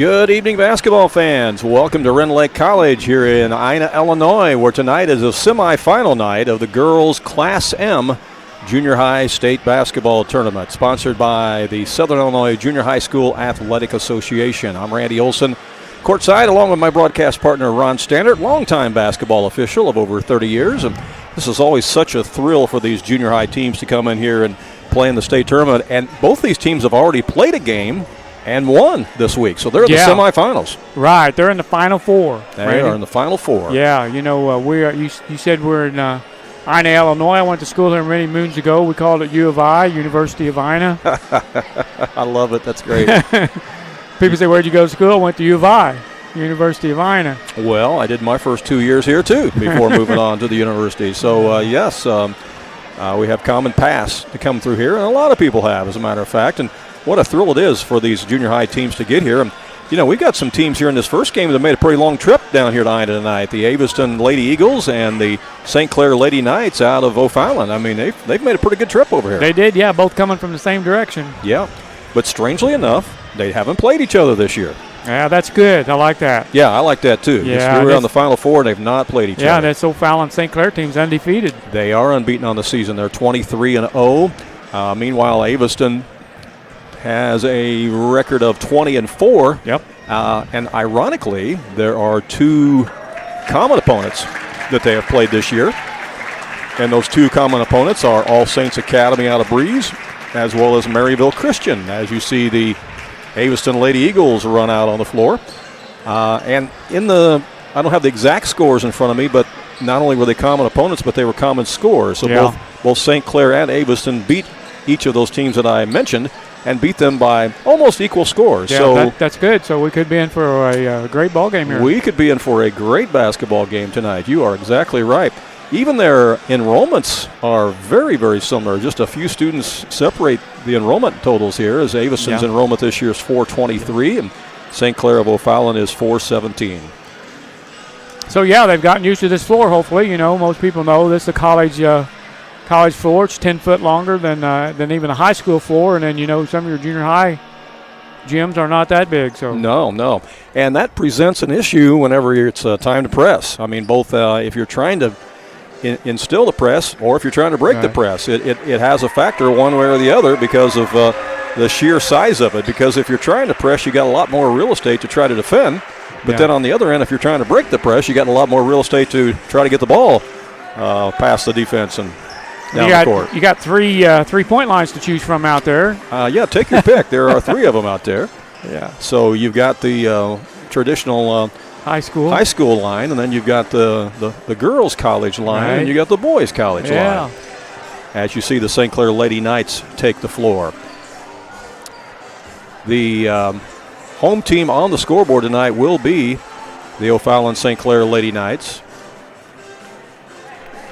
Good evening, basketball fans. Welcome to Rend Lake College here in Ina, Illinois, where tonight is a semifinal night of the girls' Class M Junior High State Basketball Tournament, sponsored by the Southern Illinois Junior High School Athletic Association. I'm Randy Olson, courtside, along with my broadcast partner, Ron Standard, longtime basketball official of over 30 years. And this is always such a thrill for these junior high teams to come in here and play in the state tournament. And both these teams have already played a game and won this week, so they're in the semifinals. Right, they're in the Final Four. They are in the Final Four. Yeah, you know, you said we're in Ina, Illinois. I went to school here many moons ago. We called it U of I, University of Ina. I love it. That's great. People say, where'd you go to school? I went to U of I, University of Ina. Well, I did my first 2 years here, too, before moving on to the university. So, yes, we have common paths to come through here, and a lot of people have, as a matter of fact. And what a thrill it is for these junior high teams to get here. And, you know, we've got some teams here in this first game that made a pretty long trip down here to Ina tonight. The Aviston Lady Eagles and the St. Clair Lady Knights out of O'Fallon. I mean, they've made a pretty good trip over here. They did, yeah, both coming from the same direction. Yeah, but strangely enough, they haven't played each other this year. Yeah, that's good. I like that. Yeah, I like that too. Yeah, we're on the Final Four, and they've not played each other. Yeah, that's O'Fallon St. Clair team's undefeated. They are unbeaten on the season. They're 23-0. Meanwhile, Aviston has a record of 20-4. Yep. And ironically, there are two common opponents that they have played this year. And those two common opponents are All Saints Academy out of Breeze, as well as Maryville Christian, as you see the Aviston Lady Eagles run out on the floor. And I don't have the exact scores in front of me, but not only were they common opponents, but they were common scores. So both St. Clair and Aviston beat each of those teams that I mentioned and beat them by almost equal scores. Yeah, so that's good. So we could be in for a great ball game here. We could be in for a great basketball game tonight. You are exactly right. Even their enrollments are very, very similar. Just a few students separate the enrollment totals here, as Aviston's enrollment this year is 423, and St. Clair of O'Fallon is 417. So, yeah, they've gotten used to this floor, hopefully. You know, most people know this is a college floor. It's 10 foot longer than even a high school floor, and then, you know, some of your junior high gyms are not that big. So No. And that presents an issue whenever it's time to press. I mean, both if you're trying to instill the press or if you're trying to break the press, it has a factor one way or the other because of the sheer size of it. Because if you're trying to press, you got a lot more real estate to try to defend. But then on the other end, if you're trying to break the press, you got a lot more real estate to try to get the ball past the defense and down the court. You got three-point lines to choose from out there. Take your pick. There are three of them out there. Yeah. So you've got the traditional high school line, and then you've got the girls' college line, and you got the boys' college line. As you see, the St. Clair Lady Knights take the floor. The home team on the scoreboard tonight will be the O'Fallon St. Clair Lady Knights.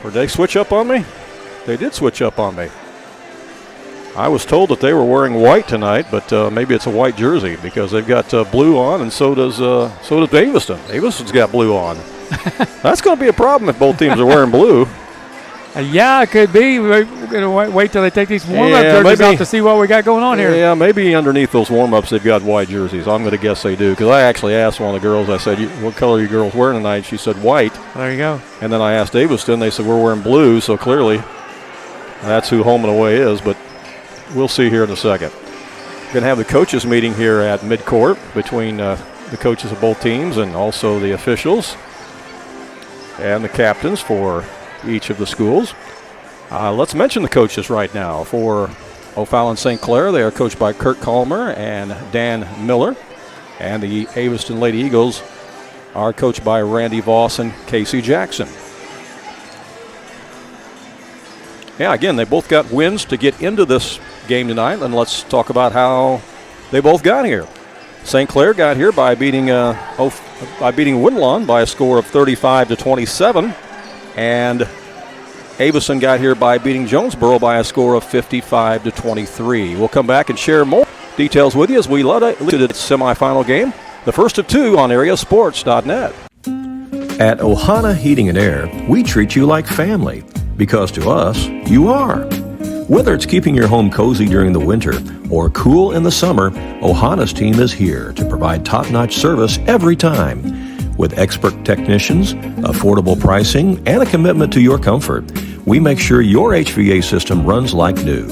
Did they switch up on me? They did switch up on me. I was told that they were wearing white tonight, but maybe it's a white jersey because they've got blue on, and so does Aviston. Aviston's got blue on. That's going to be a problem if both teams are wearing blue. Yeah, it could be. We're going to wait till they take these warm-up jerseys out to see what we got going on here. Yeah, maybe underneath those warm-ups they've got white jerseys. I'm going to guess they do because I actually asked one of the girls, I said, what color are you girls wearing tonight? She said white. There you go. And then I asked Aviston. They said, we're wearing blue, so clearly that's who home and away is, but we'll see here in a second. We're going to have the coaches meeting here at midcourt between the coaches of both teams and also the officials and the captains for each of the schools. Let's mention the coaches right now. For O'Fallon St. Clair, they are coached by Kurt Calmer and Dan Miller. And the Aviston Lady Eagles are coached by Randy Voss and Casey Jackson. Yeah, again, they both got wins to get into this game tonight, and let's talk about how they both got here. St. Clair got here by beating Woodlawn by a score of 35-27, and Aviston got here by beating Jonesboro by a score of 55-23. We'll come back and share more details with you as we lead to the semifinal game, the first of two on AreaSports.net. At Ohana Heating and Air, we treat you like family because to us, you are. Whether it's keeping your home cozy during the winter or cool in the summer, Ohana's team is here to provide top-notch service every time. With expert technicians, affordable pricing, and a commitment to your comfort, we make sure your HVAC system runs like new.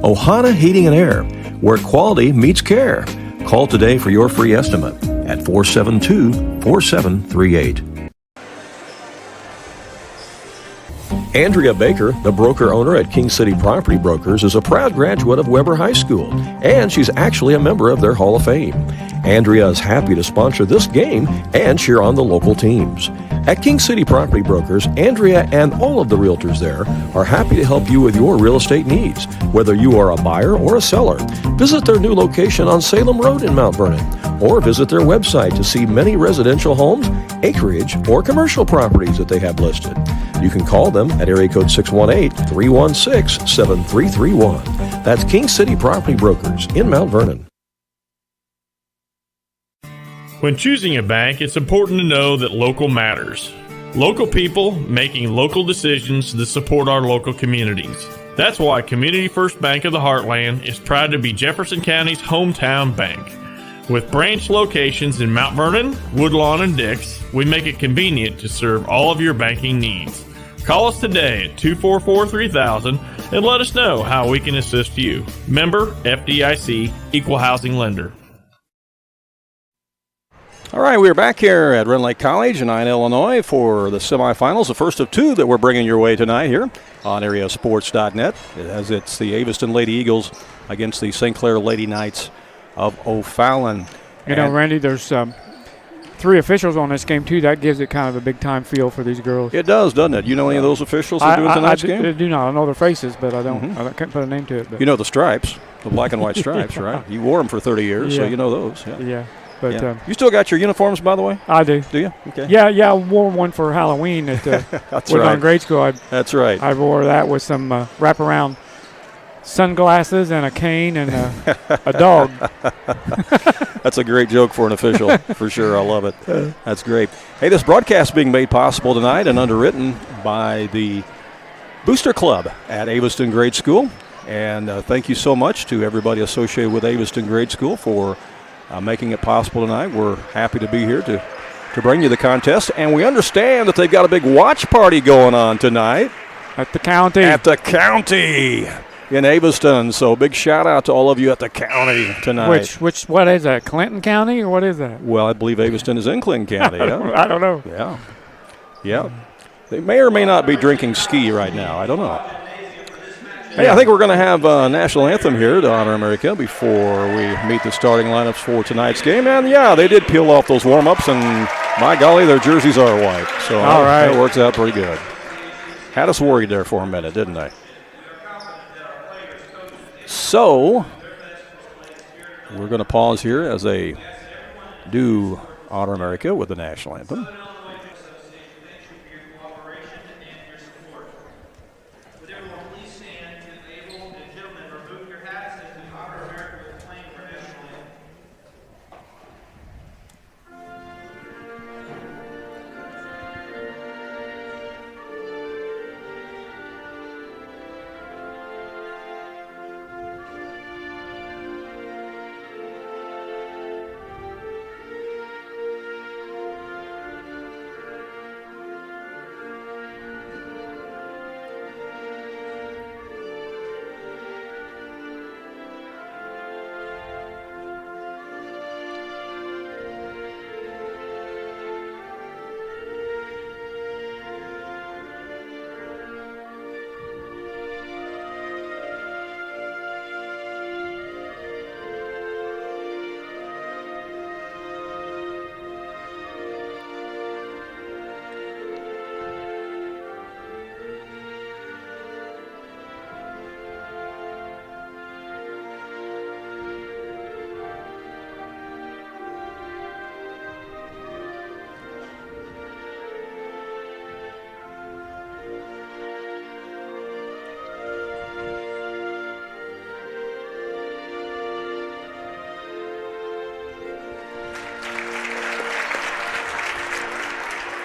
Ohana Heating and Air, where quality meets care. Call today for your free estimate at 472-4738. Andrea Baker, the broker owner at King City Property Brokers, is a proud graduate of Weber High School, and she's actually a member of their Hall of Fame. Andrea is happy to sponsor this game and cheer on the local teams. At King City Property Brokers, Andrea and all of the realtors there are happy to help you with your real estate needs, whether you are a buyer or a seller. Visit their new location on Salem Road in Mount Vernon, or visit their website to see many residential homes, acreage, or commercial properties that they have listed. You can call them at area code 618-316-7331. That's King City Property Brokers in Mount Vernon. When choosing a bank, it's important to know that local matters. Local people making local decisions that support our local communities. That's why Community First Bank of the Heartland is proud to be Jefferson County's hometown bank. With branch locations in Mount Vernon, Woodlawn, and Dix, we make it convenient to serve all of your banking needs. Call us today at 244-3000 and let us know how we can assist you. Member FDIC, Equal Housing Lender. All right, we are back here at Rend Lake College in Ina, Illinois for the semifinals, the first of two that we're bringing your way tonight here on AreaSports.net, as it's the Aviston Lady Eagles against the St. Clair Lady Knights of O'Fallon. You know, Randy, there's three officials on this game, too. That gives it kind of a big-time feel for these girls. It does, doesn't it? You know any of those officials that do tonight's game? I do not. I know their faces, but I don't. I can't put a name to it. But. You know the stripes, the black and white stripes, Yeah. right? You wore them for 30 years, so you know those. Yeah. But you still got your uniforms, by the way? I do. Do you? Okay. Yeah, I wore one for Halloween at That's Woodlawn right. grade school. That's right. I wore that with some wraparound sunglasses and a cane and a dog. That's a great joke for an official, for sure. I love it. That's great. Hey, this broadcast is being made possible tonight and underwritten by the Booster Club at Aviston Grade School. And thank you so much to everybody associated with Aviston Grade School for making it possible tonight. We're happy to be here to bring you the contest. And we understand that they've got a big watch party going on tonight. At the county. At the county in Aviston. So big shout out to all of you at the county tonight. What is that, Clinton County, or what is that? Well, I believe Aviston is in Clinton County. I don't know. Yeah. They may or may not be drinking ski right now. I don't know. Hey, I think we're going to have a national anthem here to honor America before we meet the starting lineups for tonight's game. And, they did peel off those warm-ups, and, my golly, their jerseys are white. So that works out pretty good. Had us worried there for a minute, didn't they? So, we're going to pause here as they do honor America with the national anthem.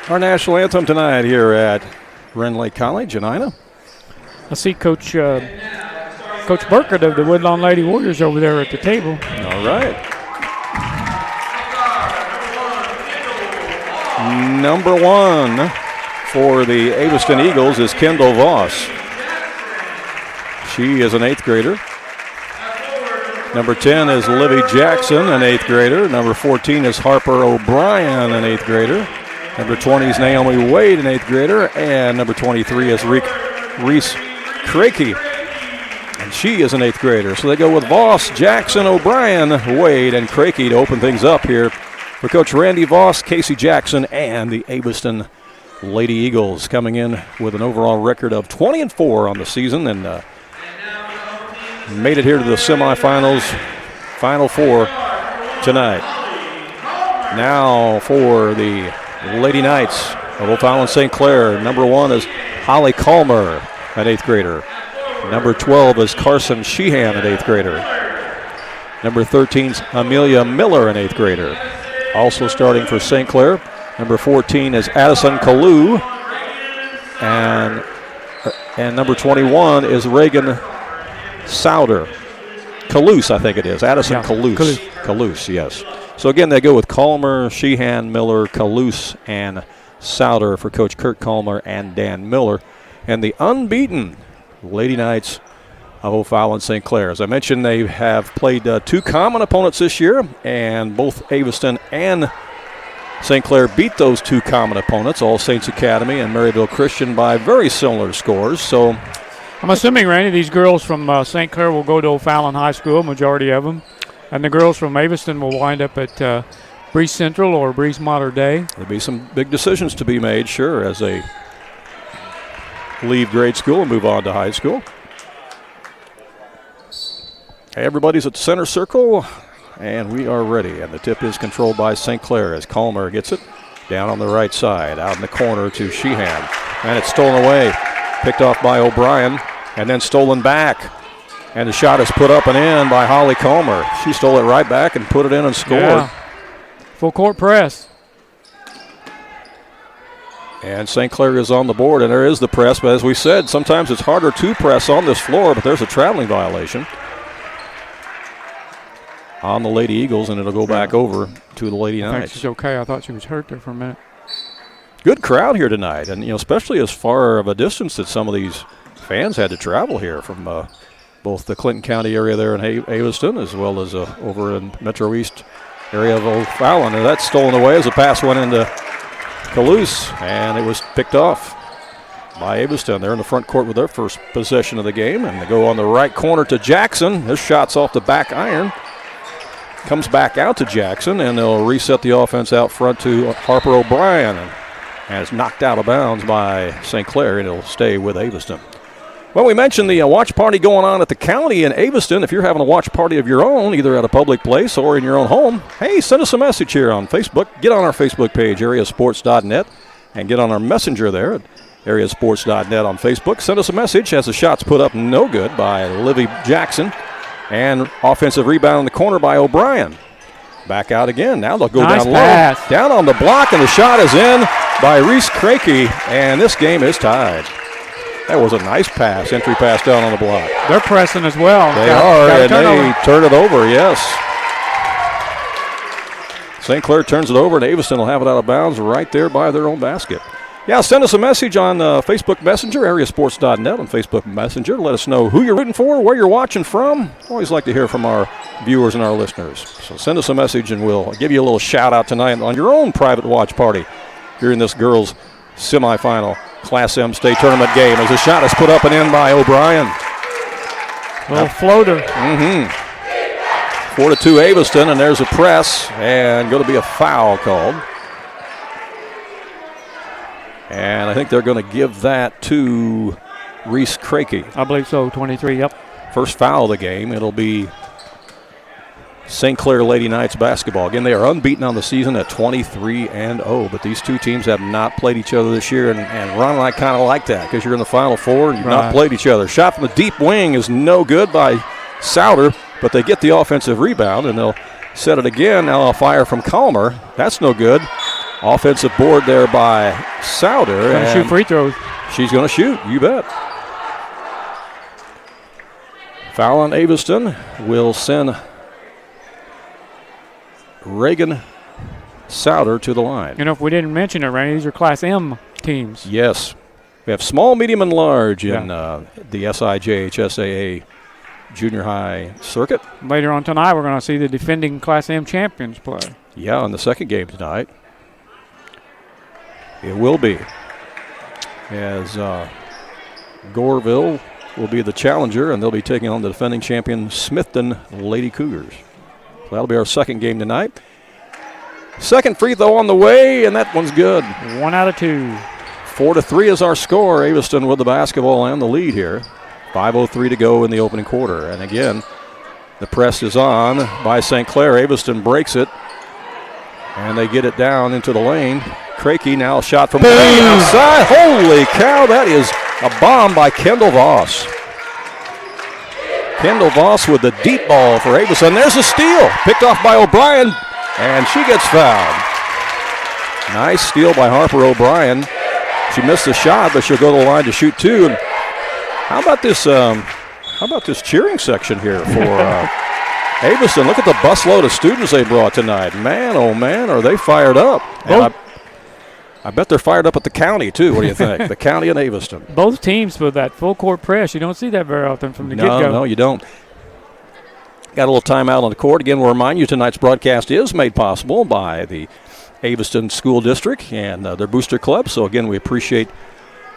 Our national anthem tonight here at Rend Lake College in Ina. I see Coach Coach Burkett of the Woodlawn Lady Warriors over there at the table. All right. Number 1 for the Aviston Eagles is Kendall Voss. She is an 8th grader. Number 10 is Livy Jackson, an 8th grader. Number 14 is Harper O'Brien, an 8th grader. Number 20 is Naomi Wade, an 8th grader. And number 23 is Reese Crakey, and she is an 8th grader. So they go with Voss, Jackson, O'Brien, Wade, and Crakey to open things up here for Coach Randy Voss, Casey Jackson, and the Aviston Lady Eagles, coming in with an overall record of 20-4 on the season, and made it here to the semifinals, Final Four tonight. Now for the Lady Knights of O'Fallon St. Clair. Number 1 is Holly Calmer, an 8th grader. Number 12 is Carson Sheehan, an 8th grader. Number 13 is Amelia Miller, an 8th grader. Also starting for St. Clair, number 14 is Addison Kalu. And number 21 is Reagan Souder. Kalus, I think it is. Addison Kalus. Kalus, yes. So again, they go with Calmer, Sheehan, Miller, Kalus, and Souder for Coach Kurt Calmer and Dan Miller. And the unbeaten Lady Knights of O'Fallon St. Clair. As I mentioned, they have played 2 common opponents this year, and both Aviston and St. Clair beat those 2 common opponents, All Saints Academy and Maryville Christian, by very similar scores. So I'm assuming, Randy, these girls from St. Clair will go to O'Fallon High School, majority of them, and the girls from Aviston will wind up at Breese Central or Breese Mater Dei. There'll be some big decisions to be made, sure, as they leave grade school and move on to high school. Everybody's at the center circle, and we are ready. And the tip is controlled by St. Clair as Calmer gets it down on the right side, out in the corner to Sheehan. And it's stolen away, picked off by O'Brien, and then stolen back. And the shot is put up and in by Holly Calmer. She stole it right back and put it in and scored. Yeah. Full court press. And St. Clair is on the board, and there is the press. But as we said, sometimes it's harder to press on this floor, but there's a traveling violation on the Lady Eagles, and it'll go back over to the Lady Knights. I think she's okay. I thought she was hurt there for a minute. Good crowd here tonight, and especially as far of a distance that some of these fans had to travel here from both the Clinton County area there in Aviston, as well as over in Metro East area of O'Fallon. And that's stolen away as the pass went into Kalus, and it was picked off by Aviston. They're in the front court with their first possession of the game, and they go on the right corner to Jackson. This shot's off the back iron. Comes back out to Jackson, and they'll reset the offense out front to Harper O'Brien. And it's knocked out of bounds by St. Clair, and it'll stay with Aviston. Well, we mentioned the watch party going on at the county in Aviston. If you're having a watch party of your own, either at a public place or in your own home, hey, send us a message here on Facebook. Get on our Facebook page, AreaSports.net, and get on our messenger there at AreaSports.net on Facebook. Send us a message as the shot's put up no good by Livy Jackson. And offensive rebound in the corner by O'Brien. Back out again. Now they'll go nice down pass. low. Down on the block, and the shot is in by Reese Crakey. And this game is tied. That was a nice pass, entry pass down on the block. They're pressing as well. They are, and they turn it over, yes. St. Clair turns it over, and Aviston will have it out of bounds right there by their own basket. Yeah, send us a message on Facebook Messenger, AreaSports.net on Facebook Messenger. Let us know who you're rooting for, where you're watching from. Always like to hear from our viewers and our listeners. So send us a message, and we'll give you a little shout-out tonight on your own private watch party during this girls' semifinal Class M state tournament game as a shot is put up and in by O'Brien. Little floater. 4-2 Aviston, and there's a press, and going to be a foul called. And I think they're going to give that to Reese Crakey. I believe so, 23, yep. First foul of the game. It'll be St. Clair Lady Knights basketball. Again, they are unbeaten on the season at 23-0, but these two teams have not played each other this year, and Ron and I kind of like that because you're in the Final Four and you've not played each other. Shot from the deep wing is no good by Souder, but they get the offensive rebound, and they'll set it again. Now a fire from Calmer. That's no good. Offensive board there by Souder. Going to shoot free throws. She's going to shoot, you bet. Foul on Aviston will send Reagan Souter to the line. You know, if we didn't mention it, Randy, these are Class M teams. Yes. We have small, medium, and large in the SIJHSAA junior high circuit. Later on tonight, we're going to see the defending Class M champions play. Yeah, in the second game tonight. It will be. As Goreville will be the challenger, and they'll be taking on the defending champion Smithton Lady Cougars. So that'll be our second game tonight. Second free throw on the way, and that one's good. 1 out of 2. 4-3 is our score. Aviston with the basketball and the lead here. 5:03 to go in the opening quarter. And again, the press is on by St. Clair. Aviston breaks it, and they get it down into the lane. Crakey now a shot from way outside. Holy cow, that is a bomb by Kendall Voss. Kendall Voss with the deep ball for Aviston. There's a steal, picked off by O'Brien, and she gets fouled. Nice steal by Harper O'Brien. She missed the shot, but she'll go to the line to shoot two. And how about this cheering section here for Aviston? Look at the busload of students they brought tonight. Man, oh man, are they fired up? And I bet they're fired up at the county too. What do you think? The county and Aviston. Both teams with that full court press. You don't see that very often from the get-go. No, you don't. Got a little timeout on the court. Again, we'll remind you tonight's broadcast is made possible by the Aviston School District and their booster club. So again, we appreciate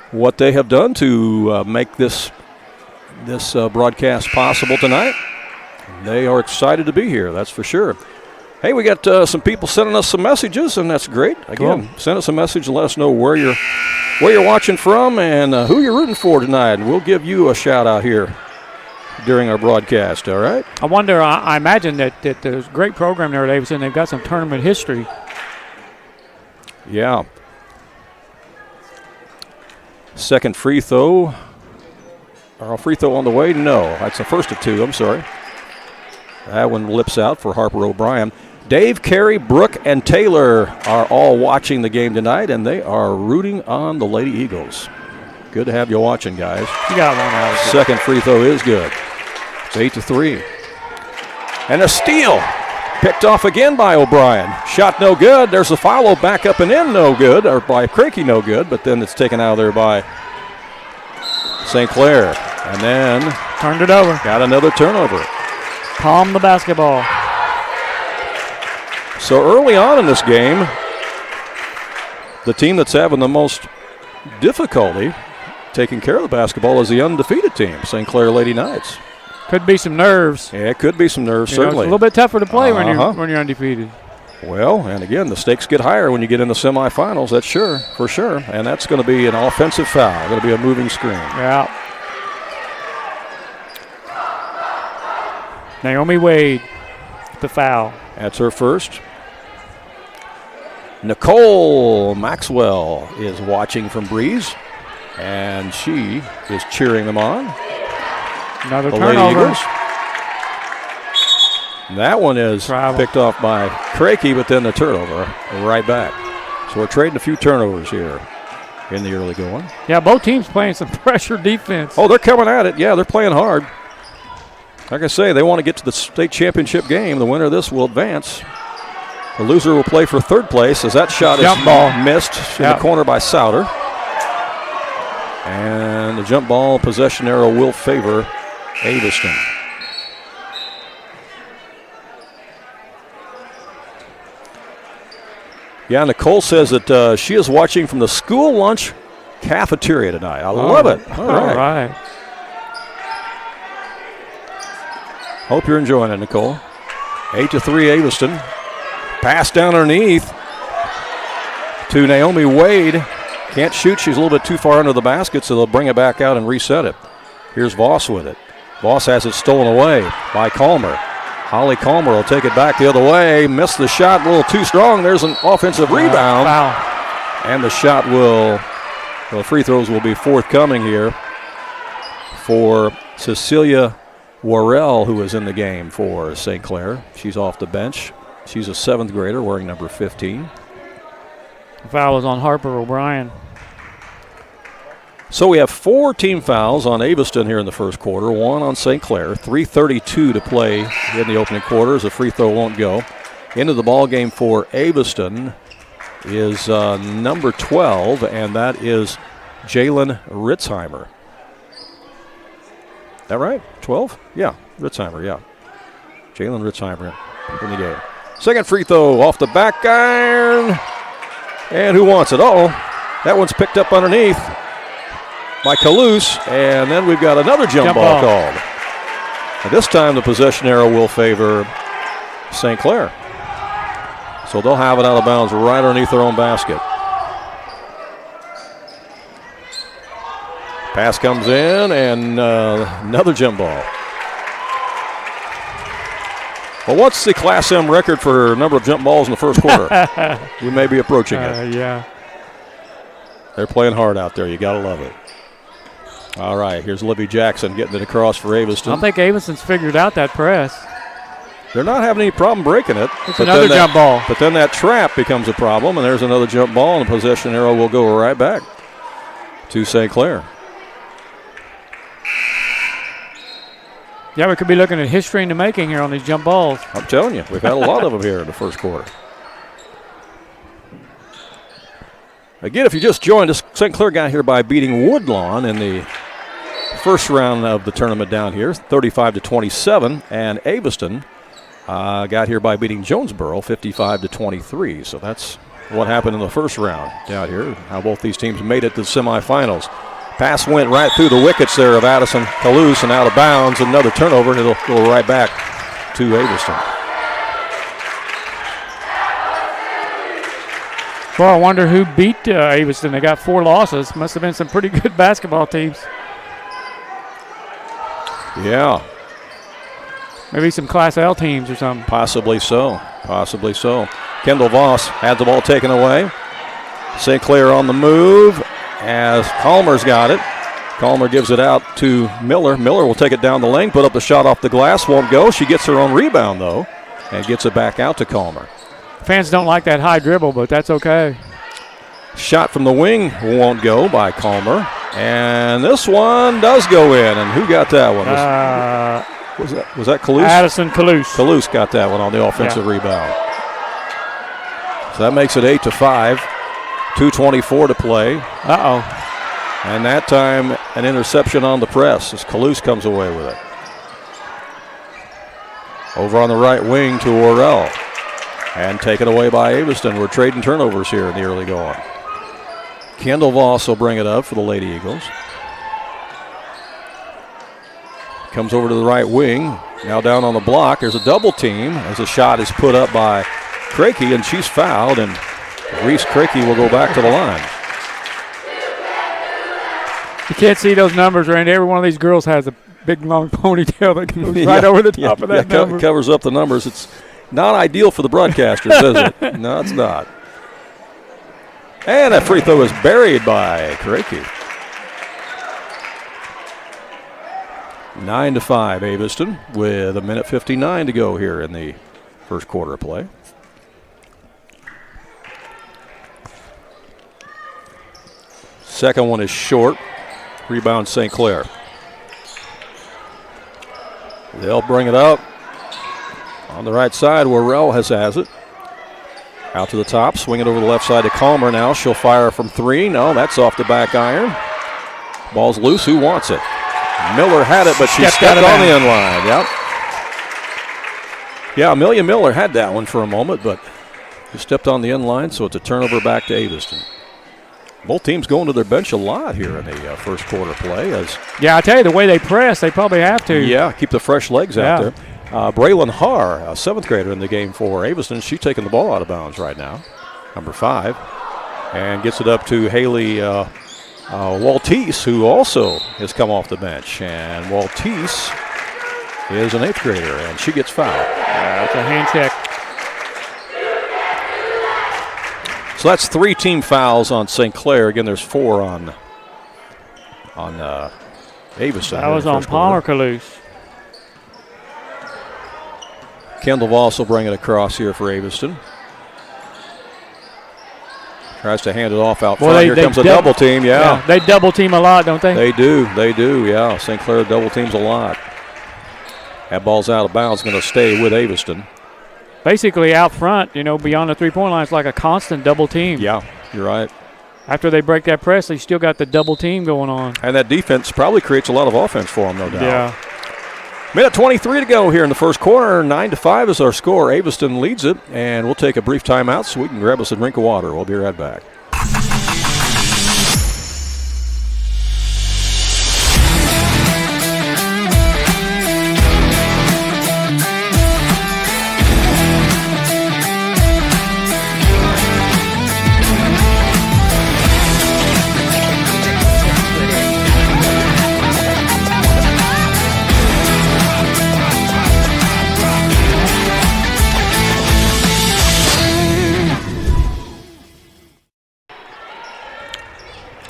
what they have done to make this broadcast possible tonight. They are excited to be here, that's for sure. Hey, we got some people sending us some messages, and that's great. Again, Send us a message and let us know where you're watching from and who you're rooting for tonight. And we'll give you a shout out here during our broadcast, all right? I wonder, I imagine that there's a great program there at Aviston. They've got some tournament history. Yeah. Second free throw. Or a free throw on the way? No, that's the first of two, I'm sorry. That one lips out for Harper O'Brien. Dave, Carey, Brooke, and Taylor are all watching the game tonight, and they are rooting on the Lady Eagles. Good to have you watching, guys. You got one out. Second free throw is good. It's 8-3. And a steal. Picked off again by O'Brien. Shot no good. There's a follow back up and in, no good, or by Crakey, no good, but then it's taken out of there by St. Clair. And then turned it over. Got another turnover. Palm the basketball. So early on in this game, the team that's having the most difficulty taking care of the basketball is the undefeated team, St. Clair Lady Knights. Could be some nerves. Yeah, it could be some nerves, It's a certainly. little bit tougher to play when you're undefeated. Well, and again, the stakes get higher when you get in the semifinals, that's for sure. And that's going to be an offensive foul. Going to be a moving screen. Yeah. Naomi Wade, the foul. That's her first. Nicole Maxwell is watching from Breeze, and she is cheering them on. Another the turnover. Lady Eagles. That one is picked off by Crakey, but then the turnover right back. So we're trading a few turnovers here in the early going. Yeah, both teams playing some pressure defense. Oh, they're coming at it. Yeah, they're playing hard. Like I say, they want to get to the state championship game. The winner of this will advance. The loser will play for third place as that shot is missed in the corner by Souter. And the jump ball possession arrow will favor Aviston. Yeah, Nicole says that she is watching from the school lunch cafeteria tonight. I love it. All right. Hope you're enjoying it, Nicole. 8-3 Aviston. Pass down underneath to Naomi Wade. Can't shoot. She's a little bit too far under the basket, so they'll bring it back out and reset it. Here's Voss with it. Voss has it stolen away by Calmer. Holly Calmer will take it back the other way. Missed the shot a little too strong. There's an offensive rebound. Foul. And the shot the free throws will be forthcoming here for Cecilia Worrell, who is in the game for St. Clair. She's off the bench. She's a 7th grader wearing number 15. The foul is on Harper O'Brien. So we have 4 team fouls on Aviston here in the first quarter, 1 on St. Clair, 3:32 to play in the opening quarter as a free throw won't go. Into the ball game for Aviston is number 12, and that is Jalen Ritzheimer. Is that right? 12? Yeah, Ritzheimer, yeah. Jalen Ritzheimer in the game. Second free throw off the back iron. And who wants it? Uh-oh. That one's picked up underneath by Calouse, and then we've got another jump ball called. And this time the possession arrow will favor St. Clair. So they'll have it out of bounds right underneath their own basket. Pass comes in, and another jump ball. Well, what's the Class M record for number of jump balls in the first quarter? We may be approaching it. Yeah. They're playing hard out there. You got to love it. All right, here's Libby Jackson getting it across for Aviston. I think Aviston's figured out that press. They're not having any problem breaking it. It's another jump ball. But then that trap becomes a problem, and there's another jump ball, and the possession arrow will go right back to St. Clair. Yeah, we could be looking at history in the making here on these jump balls. I'm telling you, we've had a lot of them here in the first quarter. Again, if you just joined us, St. Clair got here by beating Woodlawn in the first round of the tournament down here, 35-27, and Aviston got here by beating Jonesboro, 55-23. So that's what happened in the first round down here, how both these teams made it to the semifinals. Pass went right through the wickets there of Addison Calouse and out of bounds. Another turnover, and it'll go right back to Aviston. Well, I wonder who beat Aviston. They got 4 losses. Must have been some pretty good basketball teams. Yeah. Maybe some Class L teams or something. Possibly so. Possibly so. Kendall Voss had the ball taken away. St. Clair on the move as Calmer's got it. Calmer gives it out to Miller. Miller will take it down the lane, put up the shot off the glass, won't go. She gets her own rebound, though, and gets it back out to Calmer. Fans don't like that high dribble, but that's okay. Shot from the wing won't go by Calmer. And this one does go in. And who got that one? Was that Calouse? Addison Calouse. Calouse got that one on the offensive rebound. So that makes it 8-5. 2:24 to play. Uh-oh. And that time an interception on the press as Calouse comes away with it. Over on the right wing to Orrell. And taken away by Aviston. We're trading turnovers here in the early going. Kendall Voss will bring it up for the Lady Eagles. Comes over to the right wing. Now down on the block. There's a double team as a shot is put up by Crakey, and she's fouled, and Reese Crakey will go back to the line. You can't see those numbers, Randy. Every one of these girls has a big, long ponytail that goes right over the top of that number. Covers up the numbers. It's not ideal for the broadcasters, is it? No, it's not. And that free throw is buried by Crakey. 9-5, Aviston, with 1:59 to go here in the first quarter of play. Second one is short. Rebound St. Clair. They'll bring it up on the right side where Rell has it. Out to the top, swing it over the left side to Calmer now. She'll fire from 3. No, that's off the back iron. Ball's loose. Who wants it? Miller had it, but she stepped on the end line. Yep. Yeah, Amelia Miller had that one for a moment, but she stepped on the end line, so it's a turnover back to Aviston. Both teams going to their bench a lot here in the first quarter play. Yeah, I tell you, the way they press, they probably have to. Yeah, keep the fresh legs out there. Braylon Haar, a 7th grader in the game for Aviston. She's taking the ball out of bounds right now, number 5, and gets it up to Haley Waltese, who also has come off the bench. And Waltese is an 8th grader, and she gets fouled. That's a hand check. So that's 3 team fouls on St. Clair. Again, there's 4 on Aviston. That was on Palmer Calouse. Kendall Voss will bring it across here for Aviston. Tries to hand it off out front. Here comes a double team, yeah. They double team a lot, don't they? They do, yeah. St. Clair double teams a lot. That ball's out of bounds, going to stay with Aviston. Basically out front, beyond the three-point line, it's like a constant double team. Yeah, you're right. After they break that press, they still got the double team going on. And that defense probably creates a lot of offense for them, no doubt. Yeah. Minute 23 to go here in the first quarter. 9-5 is our score. Aviston leads it, and we'll take a brief timeout so we can grab us a drink of water. We'll be right back.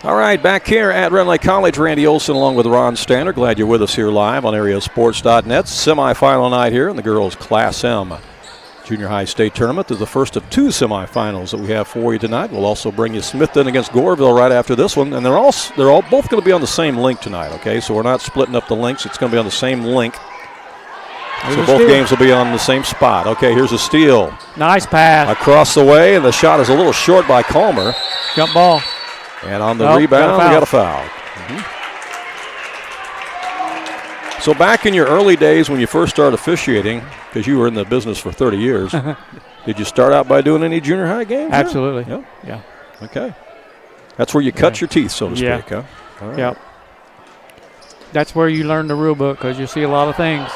All right, back here at Rend Lake College, Randy Olson along with Ron Stander. Glad you're with us here live on AreaSports.net. Semifinal night here in the girls' Class M Junior High State Tournament. This is the first of two semifinals that we have for you tonight. We'll also bring you Smithton against Goreville right after this one, and they're all both going to be on the same link tonight. Okay, so we're not splitting up the links. It's going to be on the same link. So both games will be on the same spot. Okay, here's a steal. Nice pass. Across the way, and the shot is a little short by Calmer. Jump ball. And on the rebound, we got a foul. Mm-hmm. So back in your early days when you first started officiating, because you were in the business for 30 years, did you start out by doing any junior high games? Absolutely. Yeah. Okay. That's where you cut your teeth, so to speak, huh? All right. Yep. That's where you learn the rule book, because you see a lot of things.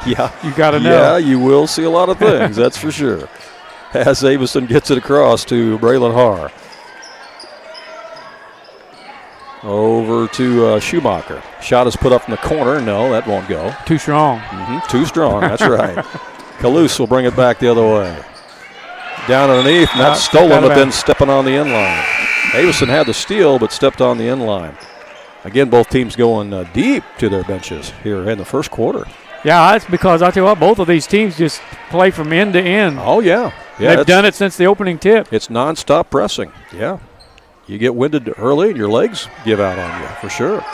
Yeah. You got to know. Yeah, you will see a lot of things, that's for sure. As Aviston gets it across to Braylon Haar. Over to Schumacher. Shot is put up in the corner. No, that won't go. Too strong. Mm-hmm. Too strong, that's right. Kalous will bring it back the other way. Down underneath, and that's stolen, but then stepping on the end line. Aviston had the steal, but stepped on the end line. Again, both teams going deep to their benches here in the first quarter. Yeah, that's because I tell you what, both of these teams just play from end to end. Oh, yeah. They've done it since the opening tip. It's nonstop pressing, yeah. You get winded early and your legs give out on you, for sure.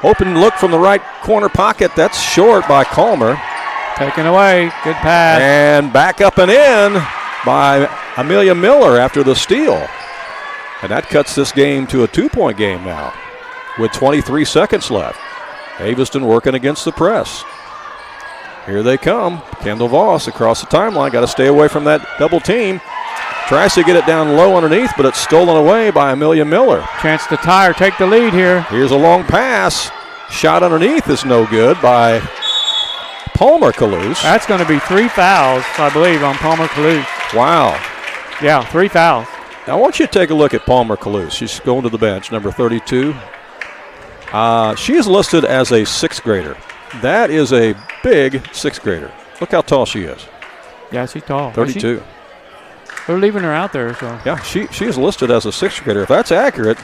Open look from the right corner pocket. That's short by Calmer. Taken away. Good pass. And back up and in by Amelia Miller after the steal. And that cuts this game to a 2-point game now with 23 seconds left. Aviston working against the press. Here they come. Kendall Voss across the timeline. Got to stay away from that double team. Tries to get it down low underneath, but it's stolen away by Amelia Miller. Chance to tie or take the lead here. Here's a long pass. Shot underneath is no good by Palmer Kalous. That's going to be 3 fouls, I believe, on Palmer Kalous. Wow. Yeah, 3 fouls. Now I want you to take a look at Palmer Kalous. She's going to the bench, number 32. She is listed as a 6th grader. That is a big 6th grader. Look how tall she is. Yeah, she's tall. 32. They're leaving her out there. So yeah, she is listed as a 6th grader. If that's accurate,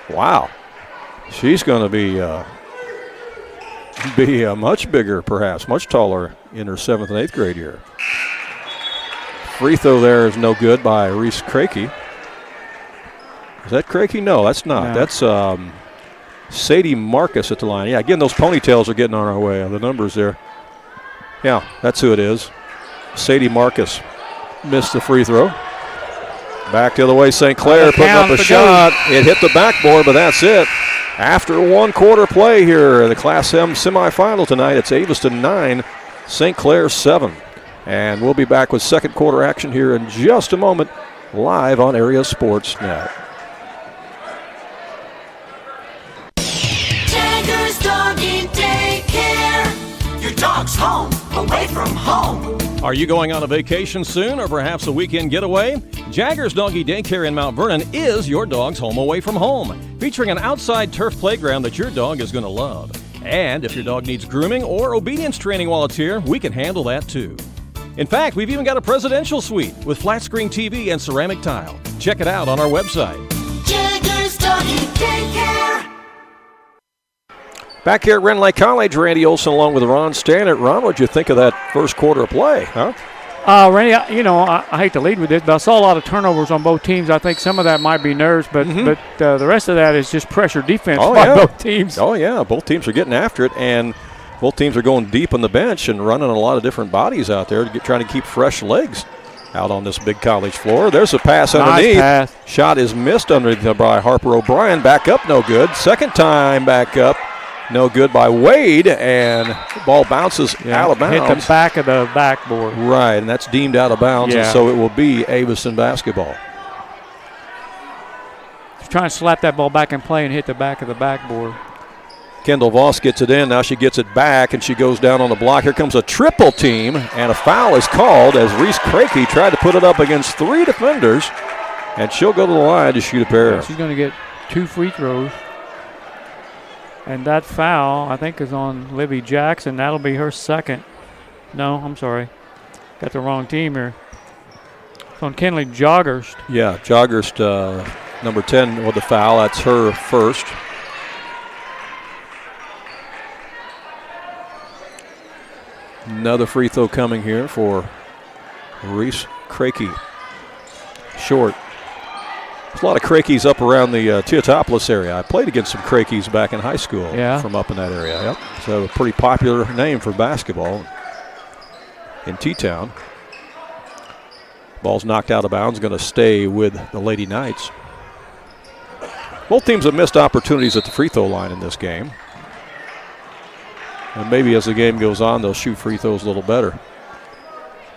wow. She's going to be much bigger, perhaps, much taller in her 7th and 8th grade year. Free throw there is no good by Reese Crakey. Is that Crakey? No, that's not. No. That's Sadie Marcus at the line. Yeah, again, those ponytails are getting on our way. The numbers there. Yeah, that's who it is. Sadie Marcus missed the free throw. Back the other way, St. Clair putting up a shot. It hit the backboard, but that's it. After 1 quarter play here in the Class M semifinal tonight, it's Aviston 9, St. Clair 7. And we'll be back with second quarter action here in just a moment, live on AreaSports.net. Jagger's Doggy Daycare. Your dog's home, away from home. Are you going on a vacation soon or perhaps a weekend getaway? Jagger's Doggy Daycare in Mount Vernon is your dog's home away from home, featuring an outside turf playground that your dog is going to love. And if your dog needs grooming or obedience training while it's here, we can handle that too. In fact, we've even got a presidential suite with flat screen TV and ceramic tile. Check it out on our website. Jagger's Doggy Daycare. Back here at Rend Lake College, Randy Olson along with Ron Stannard. Ron, what'd you think of that first quarter of play, huh? Randy, I hate to lead with this, but I saw a lot of turnovers on both teams. I think some of that might be nerves, but the rest of that is just pressure defense by both teams. Oh, yeah. Both teams are getting after it, and both teams are going deep on the bench and running a lot of different bodies out there trying to keep fresh legs out on this big college floor. There's a pass underneath. Nice pass. Shot is missed underneath by Harper O'Brien. Back up, no good. Second time back up. No good by Wade, and the ball bounces out of bounds. Hit the back of the backboard. Right, and that's deemed out of bounds, and so it will be Aviston basketball. He's trying to slap that ball back in play and hit the back of the backboard. Kendall Voss gets it in. Now she gets it back, and she goes down on the block. Here comes a triple team, and a foul is called as Reese Crakey tried to put it up against 3 defenders, and she'll go to the line to shoot a pair. Yeah, she's going to get 2 free throws. And that foul, I think, is on Livy Jackson. That'll be her second. No, I'm sorry. Got the wrong team here. It's on Kenley Joggerst. Yeah, Joggerst, number 10 with the foul. That's her first. Another free throw coming here for Reese Crakey. Short. There's a lot of Crakeys up around the Teotopolis area. I played against some Crakeys back in high school from up in that area. Yep. So a pretty popular name for basketball in T-Town. Ball's knocked out of bounds, going to stay with the Lady Knights. Both teams have missed opportunities at the free throw line in this game. And maybe as the game goes on, they'll shoot free throws a little better.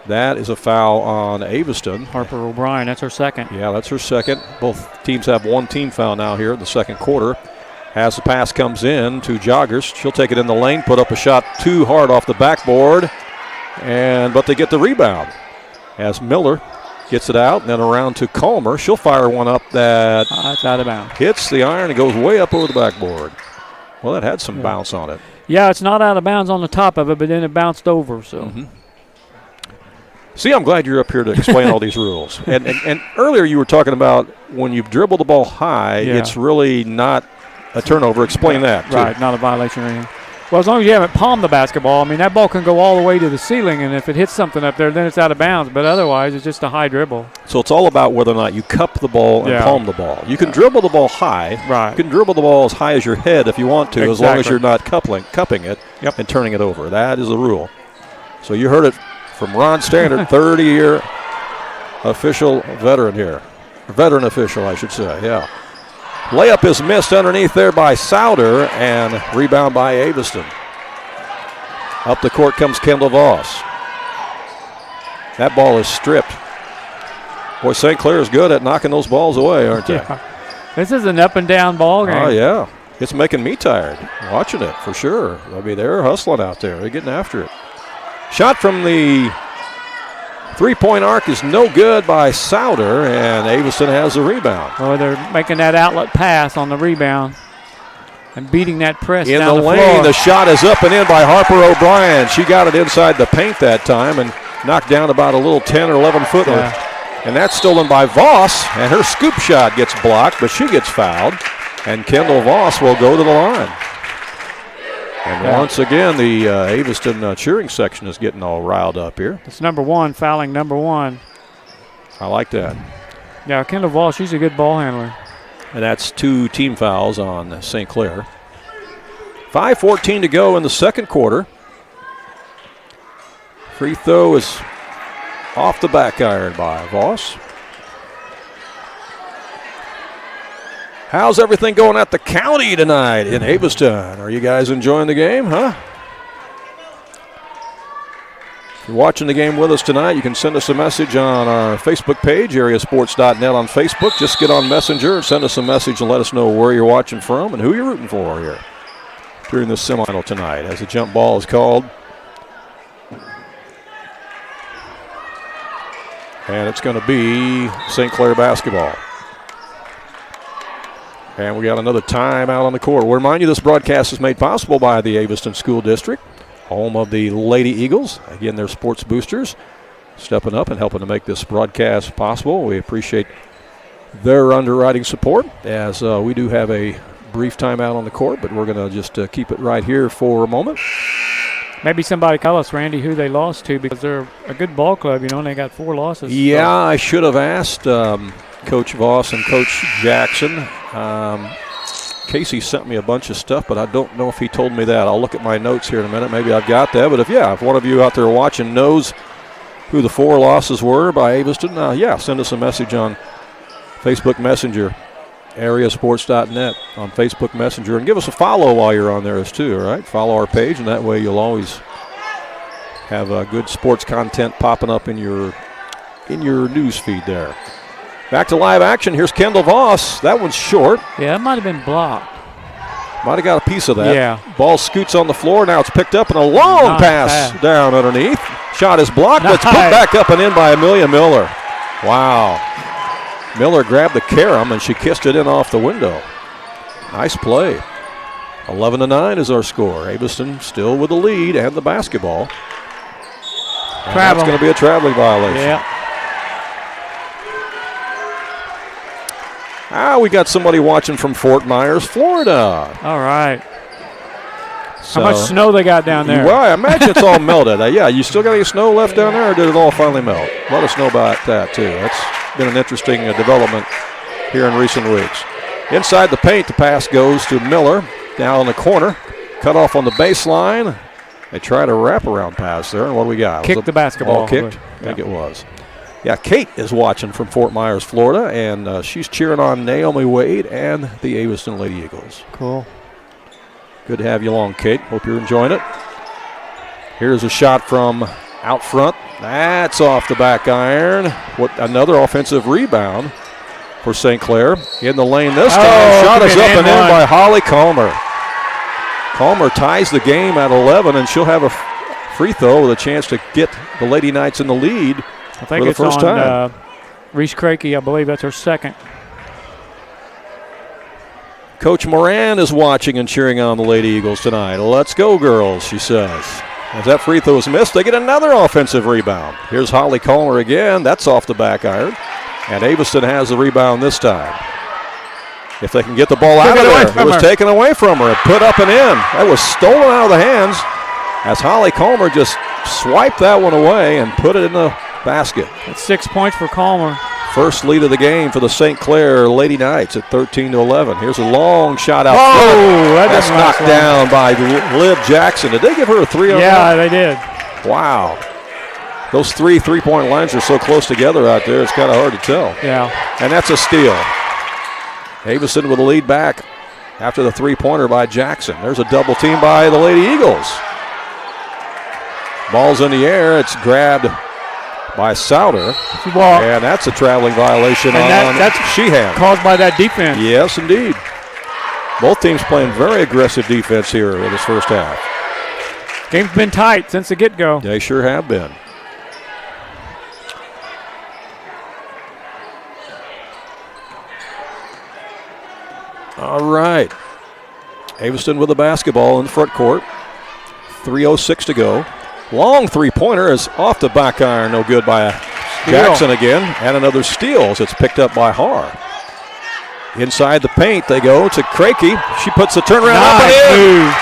That is a foul on Aviston. Harper O'Brien, that's her second. Yeah, that's her second. Both teams have one team foul now here in the second quarter. As the pass comes in to Joggers, she'll take it in the lane, put up a shot too hard off the backboard, but they get the rebound. As Miller gets it out, and then around to Calmer. She'll fire one up that it's out of bounds. Hits the iron and goes way up over the backboard. Well, that had some bounce on it. Yeah, it's not out of bounds on the top of it, but then it bounced over, so. See, I'm glad you're up here to explain all these rules. And earlier you were talking about when you dribble the ball high, it's really not a turnover. Explain that, too. Right, not a violation or anything. Well, as long as you haven't palmed the basketball, I mean, that ball can go all the way to the ceiling, and if it hits something up there, then it's out of bounds. But otherwise, it's just a high dribble. So it's all about whether or not you cup the ball and palm the ball. You can dribble the ball high. Right. You can dribble the ball as high as your head if you want to, as long as you're not cupping it and turning it over. That is the rule. So you heard it from Ron Standard, 30-year official veteran here. Veteran official, I should say, yeah. Layup is missed underneath there by Souder, and rebound by Aviston. Up the court comes Kendall Voss. That ball is stripped. Boy, St. Clair is good at knocking those balls away, aren't they? This is an up-and-down ball game. Oh, yeah. It's making me tired watching it, for sure. I mean, they're hustling out there. They're getting after it. Shot from the three-point arc is no good by Souder, and Aviston has the rebound. Oh, they're making that outlet pass on the rebound and beating that press in down the lane. floor. The shot is up and in by Harper O'Brien. She got it inside the paint that time and knocked down about a little 10 or 11-footer. And that's stolen by Voss, and her scoop shot gets blocked, but she gets fouled, and Kendall Voss will go to the line. And once again, the Aviston cheering section is getting all riled up here. It's number 1, fouling number 1. I like that. Yeah, Kendall Voss, she's a good ball handler. And that's 2 team fouls on St. Clair. 5:14 to go in the second quarter. Free throw is off the back iron by Voss. How's everything going at the county tonight in Aviston? Are you guys enjoying the game, huh? If you're watching the game with us tonight, you can send us a message on our Facebook page, AreaSports.net on Facebook. Just get on Messenger and send us a message and let us know where you're watching from and who you're rooting for here during this semifinal tonight as the jump ball is called. And it's going to be St. Clair basketball. And we got another timeout on the court. We'll remind you this broadcast is made possible by the Aviston School District, home of the Lady Eagles. Again, they're sports boosters, stepping up and helping to make this broadcast possible. We appreciate their underwriting support as we do have a brief timeout on the court, but we're going to just keep it right here for a moment. Maybe somebody tell us, Randy, who they lost to, because they're a good ball club, and they got 4 losses. Yeah, so. I should have asked Coach Voss and Coach Jackson. Casey sent me a bunch of stuff, but I don't know if he told me that. I'll look at my notes here in a minute. Maybe I've got that. But if one of you out there watching knows who the 4 losses were by Aviston, send us a message on Facebook Messenger, AreaSports.net on Facebook Messenger, and give us a follow while you're on there too, all right? Follow our page, and that way you'll always have good sports content popping up in your news feed there. Back to live action. Here's Kendall Voss. That one's short. Yeah, that might have been blocked. Might have got a piece of that. Yeah. Ball scoots on the floor. Now it's picked up, and a long pass down underneath. Shot is blocked. It's put back up and in by Amelia Miller. Wow. Miller grabbed the carom, and she kissed it in off the window. Nice play. 11-9 is our score. Aviston still with the lead and the basketball. And that's going to be a traveling violation. Yeah. We got somebody watching from Fort Myers, Florida. All right. So, how much snow they got down there? Well, I imagine it's all melted. You still got any snow left down there, or did it all finally melt? Let us know about that, too. That's been an interesting development here in recent weeks. Inside the paint, the pass goes to Miller. Down in the corner. Cut off on the baseline. They tried a wraparound pass there, and what do we got? Kicked the basketball. Ball kicked? I think it was. Yeah, Kate is watching from Fort Myers, Florida, and she's cheering on Naomi Wade and the Aviston Lady Eagles. Cool. Good to have you along, Kate. Hope you're enjoying it. Here's a shot from out front. That's off the back iron. Another offensive rebound for St. Clair. In the lane this time. Shot is up and in by Holly Calmer. Calmer ties the game at 11, and she'll have a free throw with a chance to get the Lady Knights in the lead. I think for the it's first time. Reese Crakey, I believe that's her second. Coach Moran is watching and cheering on the Lady Eagles tonight. Let's go, girls, she says. As that free throw is missed, they get another offensive rebound. Here's Holly Calmer again. That's off the back iron. And Aviston has the rebound this time. If they can get the ball out of there. It was taken away from her and put up and in. That was stolen out of the hands as Holly Calmer just swiped that one away and put it in the basket. It's 6 points for Calmer. First lead of the game for the St. Clair Lady Knights at 13-11. Here's a long shot out. That's knocked down by Liv Jackson. Did they give her a 3-0? Yeah, they did. Wow. Those 3 3-point lines are so close together out there, it's kind of hard to tell. Yeah. And that's a steal. Aviston with the lead back after the three-pointer by Jackson. There's a double team by the Lady Eagles. Ball's in the air. It's grabbed by Souter. And that's a traveling violation that's Sheehan. Caused by that defense. Yes, indeed. Both teams playing very aggressive defense here in this first half. Game's been tight since the get-go. They sure have been. All right. Aviston with the basketball in the front court. 3:06 to go. Long three-pointer is off the back iron. No good by Jackson again. And another steal as it's picked up by Haar. Inside the paint they go to Crakey. She puts the turnaround up and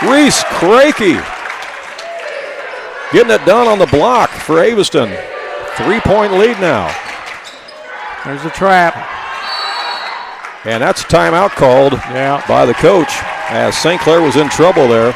in. Reese Crakey getting it done on the block for Aviston. 3-point lead now. There's a trap. And that's a timeout called by the coach as St. Clair was in trouble there.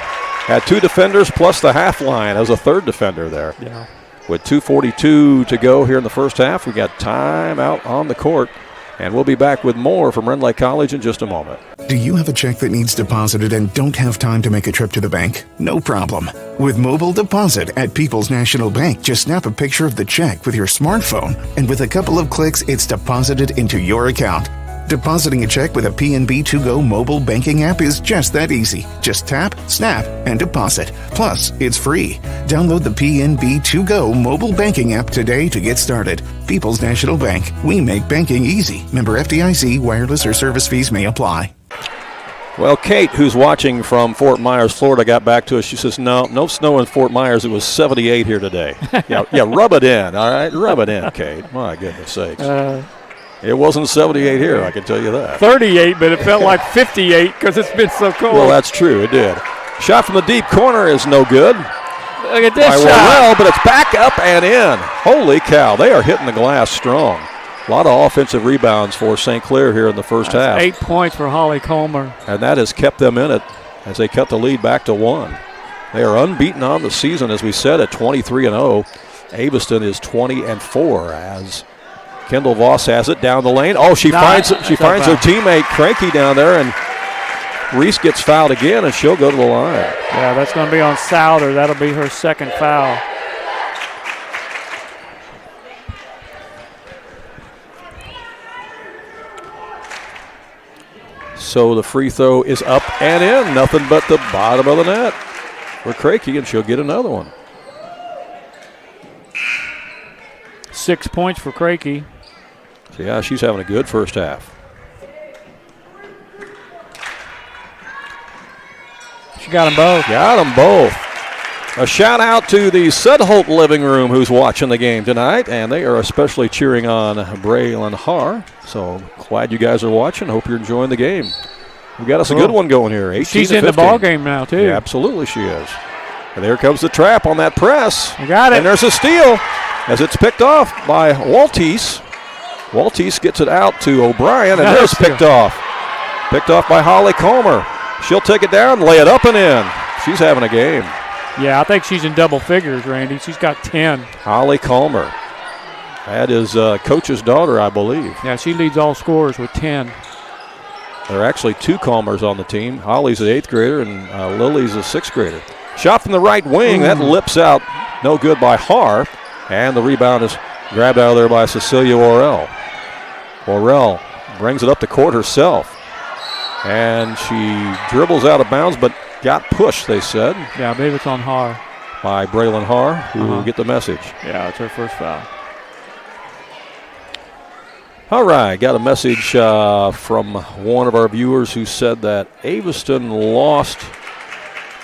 Had 2 defenders plus the half line as a third defender there. Yeah. With 2:42 to go here in the first half, we got timeout on the court. And we'll be back with more from Rend Lake College in just a moment. Do you have a check that needs deposited and don't have time to make a trip to the bank? No problem. With mobile deposit at People's National Bank, just snap a picture of the check with your smartphone, and with a couple of clicks, it's deposited into your account. Depositing a check with a PNB 2Go mobile banking app is just that easy. Just tap, snap, and deposit. Plus, it's free. Download the PNB 2Go mobile banking app today to get started. People's National Bank. We make banking easy. Member FDIC. Wireless or service fees may apply. Well, Kate, who's watching from Fort Myers, Florida, got back to us. She says, no snow in Fort Myers. It was 78 here today. yeah, rub it in, all right? Rub it in, Kate. My goodness sakes. It wasn't 78 here, I can tell you that. 38, but it felt like 58 because it's been so cold. Well, that's true. It did. Shot from the deep corner is no good. Look at this By shot. Worrell, but it's back up and in. Holy cow, they are hitting the glass strong. A lot of offensive rebounds for St. Clair here in the first half. 8 points for Holly Comer. And that has kept them in it as they cut the lead back to 1. They are unbeaten on the season, as we said, at 23-0. Aviston is 20-4 as Kendall Voss has it down the lane. Oh, she finds her teammate Cranky down there, and Reese gets fouled again, and she'll go to the line. Yeah, that's going to be on Souder. That'll be her second foul. So the free throw is up and in. Nothing but the bottom of the net for Cranky, and she'll get another one. 6 points for Crakey. So yeah, she's having a good first half. She got them both. Got them both. A shout out to the Sudholt living room who's watching the game tonight, and they are especially cheering on Braylon Har. So glad you guys are watching. Hope you're enjoying the game. We got us a good one going here. 18 She's to in 15. the ball game now too. Yeah, absolutely she is. And there comes the trap on that press. You got it. And there's a steal as it's picked off by Waltese. Waltese gets it out to O'Brien, and there's picked off. Picked off by Holly Comer. She'll take it down, lay it up and in. She's having a game. Yeah, I think she's in double figures, Randy. She's got 10. Holly Comer. That is Coach's daughter, I believe. Yeah, she leads all scorers with 10. There are actually 2 Comers on the team. Holly's an 8th grader, and Lily's a 6th grader. Shot from the right wing. That lips out. No good by Har. And the rebound is grabbed out of there by Cecilia Worrell. Worrell brings it up the court herself. And she dribbles out of bounds, but got pushed, they said. Yeah, I believe it's on Har. By Braylon Har, who will get the message. Yeah, it's her first foul. All right, got a message from one of our viewers who said that Aviston lost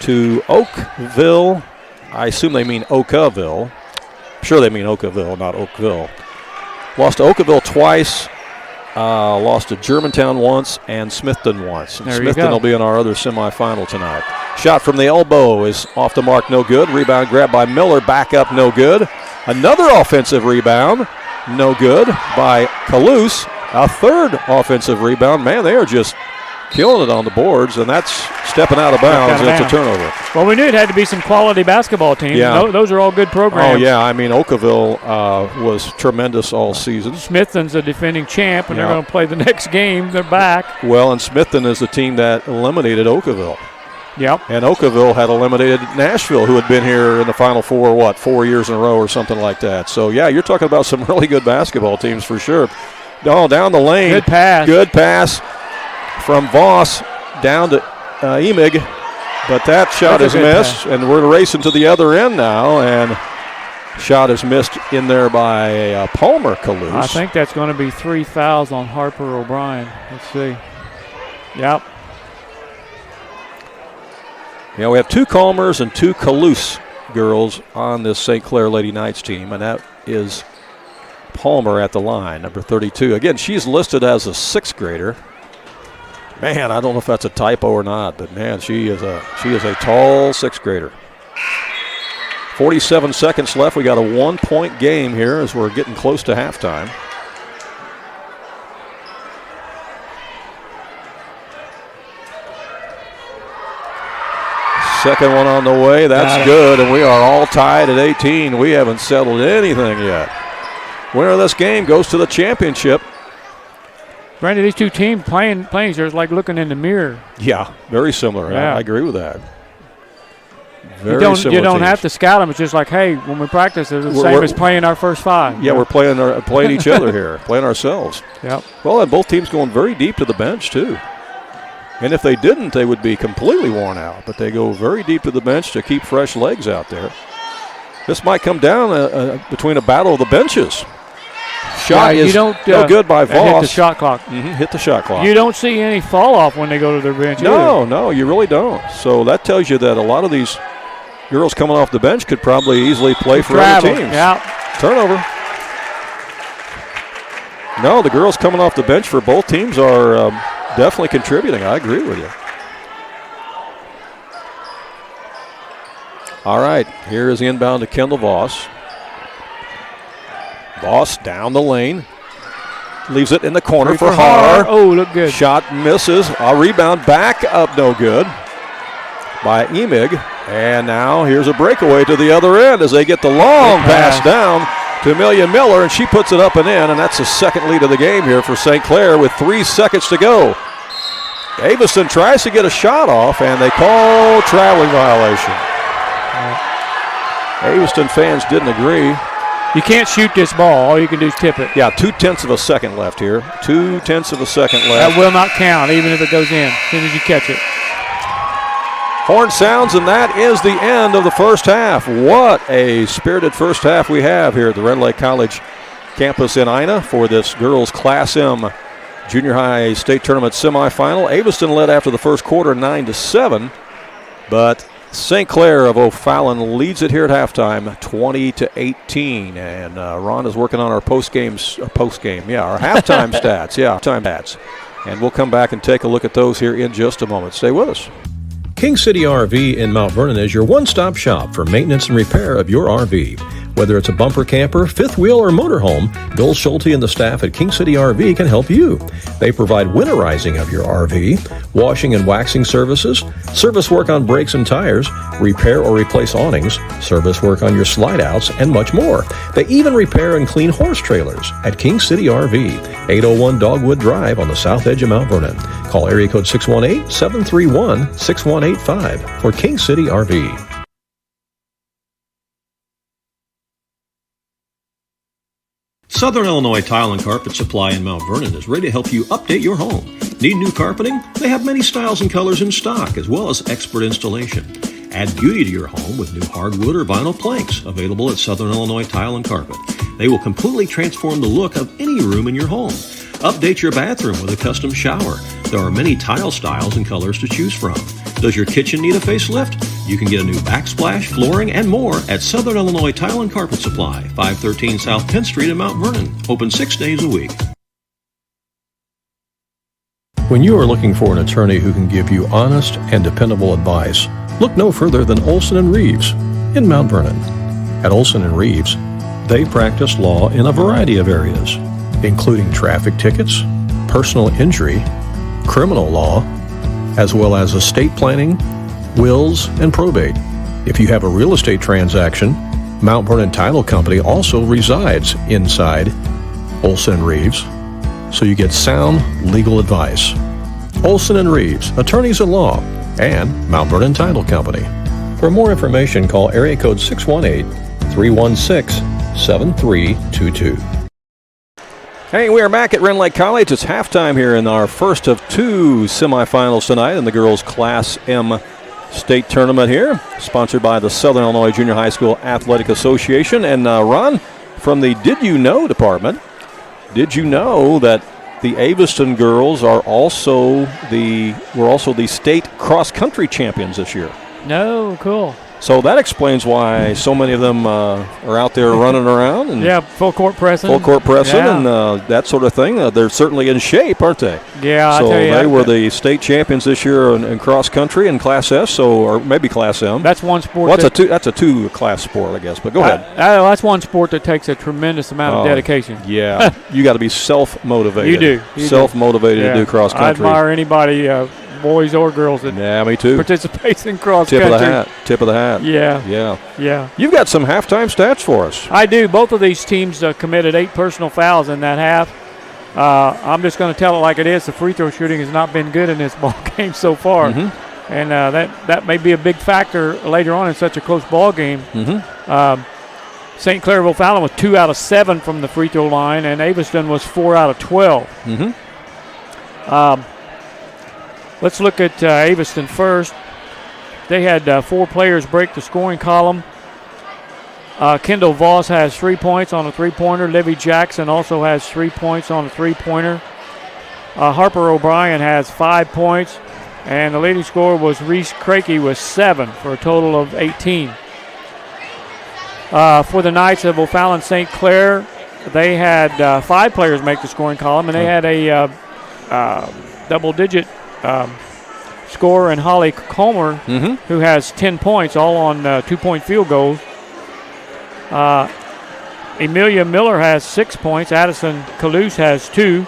to Oakville. I assume they mean Oakville. I'm sure they mean Oakville, not Oakville. Lost to Oakville twice. Lost to Germantown once and Smithton once. And Smithton will be in our other semifinal tonight. Shot from the elbow is off the mark, no good. Rebound grabbed by Miller, back up, no good. Another offensive rebound, no good by Calouse. A third offensive rebound. Man, they are just killing it on the boards, and that's stepping out of bounds. It's a turnover. Well, we knew it had to be some quality basketball teams. Yeah. Those are all good programs. Oh, yeah. I mean, Oakville was tremendous all season. Smithton's a defending champ, and they're going to play the next game. They're back. Well, and Smithton is the team that eliminated Oakville. Yep. And Oakville had eliminated Nashville, who had been here in the Final Four, 4 years in a row or something like that. So, yeah, you're talking about some really good basketball teams for sure. Oh, down the lane. Good pass. Good pass from Voss down to Emig. But that shot is missed, and we're racing to the other end now. And shot is missed in there by Palmer Calouse. I think that's going to be 3 fouls on Harper O'Brien. Let's see. Yep. Yeah, we have 2 Calmers and 2 Calouse girls on this St. Clair Lady Knights team, and that is Palmer at the line, number 32. Again, she's listed as a 6th grader. Man, I don't know if that's a typo or not, but man, she is a tall 6th grader. 47 seconds left. We got a 1-point game here as we're getting close to halftime. Second one on the way. That's good, and we are all tied at 18. We haven't settled anything yet. Winner of this game goes to the championship. Randy, these two teams playing each other is like looking in the mirror. Yeah, very similar. Yeah. I agree with that. You don't have to scout them. It's just like, hey, when we practice, it's the same as playing our first 5. Yeah, we're playing each other here, playing ourselves. Yep. Well, and both teams going very deep to the bench, too. And if they didn't, they would be completely worn out. But they go very deep to the bench to keep fresh legs out there. This might come down between a battle of the benches. Shot is no good by Voss. Hit the shot clock. Hit the shot clock. You don't see any fall off when they go to their bench. No, you really don't. So that tells you that a lot of these girls coming off the bench could probably easily play for other teams. Yeah. Turnover. No, the girls coming off the bench for both teams are definitely contributing. I agree with you. All right, here is the inbound to Kendall Voss. Voss down the lane. Leaves it in the corner for Har. Oh, look good. Shot misses. A rebound back up, no good by Emig. And now here's a breakaway to the other end as they get the long pass down to Amelia Miller, and she puts it up and in, and that's the second lead of the game here for St. Clair with 3 seconds to go. Aviston tries to get a shot off, and they call traveling violation. Aviston fans didn't agree. You can't shoot this ball. All you can do is tip it. Yeah, 0.2 of a second left here. 0.2 of a second left. That will not count, even if it goes in, as soon as you catch it. Horn sounds, and that is the end of the first half. What a spirited first half we have here at the Red Lake College campus in Ina for this girls Class M junior high state tournament semifinal. Aviston led after the first quarter 9-7, but St. Clair of O'Fallon leads it here at halftime 20-18. And Ron is working on our halftime stats. Yeah, time stats. And we'll come back and take a look at those here in just a moment. Stay with us. King City RV in Mount Vernon is your one-stop shop for maintenance and repair of your RV. Whether it's a bumper camper, fifth wheel, or motorhome, Bill Schulte and the staff at King City RV can help you. They provide winterizing of your RV, washing and waxing services, service work on brakes and tires, repair or replace awnings, service work on your slide-outs, and much more. They even repair and clean horse trailers at King City RV, 801 Dogwood Drive on the south edge of Mount Vernon. Call area code 618-731-6185 for King City RV. Southern Illinois Tile and Carpet Supply in Mount Vernon is ready to help you update your home. Need new carpeting? They have many styles and colors in stock, as well as expert installation. Add beauty to your home with new hardwood or vinyl planks available at Southern Illinois Tile and Carpet. They will completely transform the look of any room in your home. Update your bathroom with a custom shower. There are many tile styles and colors to choose from. Does your kitchen need a facelift? You can get a new backsplash, flooring, and more at Southern Illinois Tile and Carpet Supply, 513 South 10th Street in Mount Vernon. Open 6 days a week. When you are looking for an attorney who can give you honest and dependable advice, look no further than Olson & Reeves in Mount Vernon. At Olson & Reeves, they practice law in a variety of areas, including traffic tickets, personal injury, criminal law, as well as estate planning, wills, and probate. If you have a real estate transaction, Mount Vernon Title Company also resides inside Olson & Reeves, so you get sound legal advice. Olson & Reeves, attorneys at law, and Mount Vernon Title Company. For more information, call area code 618-316-7322. Hey, we are back at Ren Lake College. It's halftime here in our first of 2 semifinals tonight in the girls Class M state tournament here, sponsored by the Southern Illinois Junior High School Athletic Association. And Ron, from the Did You Know department, did you know that the Aviston girls are also were also the state cross-country champions this year? No, cool. So that explains why so many of them are out there running around. And yeah, full court pressing. Yeah. And that sort of thing. They're certainly in shape, aren't they? Yeah, so I tell you. They were the state champions this year in cross country in Class S, or maybe Class M. That's one sport. Well, that's a two-class sport, I guess. But go ahead. That's one sport that takes a tremendous amount of dedication. Yeah, you got to be self-motivated. You do. Self-motivated to do cross country. I admire anybody, boys or girls, that me too. participates in cross country. Tip of the hat. Yeah. You've got some halftime stats for us. I do. Both of these teams committed 8 personal fouls in that half. I'm just going to tell it like it is. The free throw shooting has not been good in this ball game so far, and that may be a big factor later on in such a close ball game. St. Clair of O'Fallon was 2 out of 7 from the free throw line, and Aviston was 4 out of 12. Let's look at Aviston first. They had 4 players break the scoring column. Kendall Voss has 3 points on a three-pointer. Livy Jackson also has 3 points on a three-pointer. Harper O'Brien has 5 points. And the leading scorer was Reese Crakey with 7 for a total of 18. For the Knights of O'Fallon St. Clair, they had 5 players make the scoring column, and they had a double-digit scorer, and Holly Comer, who has 10 points, all on 2-point field goals. Amelia Miller has 6 points. Addison Calouse has 2.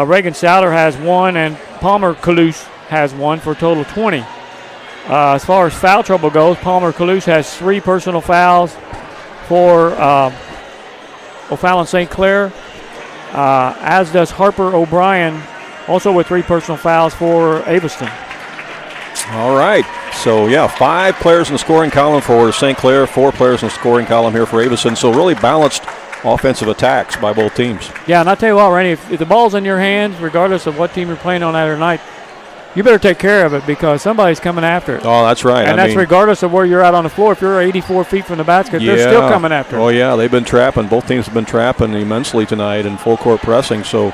Reagan Souter has 1, and Palmer Calouse has 1 for a total of 20. As far as foul trouble goes, Palmer Calouse has 3 personal fouls for O'Fallon St. Clair, as does Harper O'Brien, also with 3 personal fouls for Aviston. All right. So, 5 players in the scoring column for St. Clair, 4 players in the scoring column here for Aviston. So really balanced offensive attacks by both teams. Yeah, and I'll tell you what, Randy, if the ball's in your hands, regardless of what team you're playing on that or night, you better take care of it because somebody's coming after it. Oh, that's right. And that's regardless of where you're at on the floor. If you're 84 feet from the basket, they're still coming after it. Oh, yeah, they've been trapping. Both teams have been trapping immensely tonight in full court pressing. So,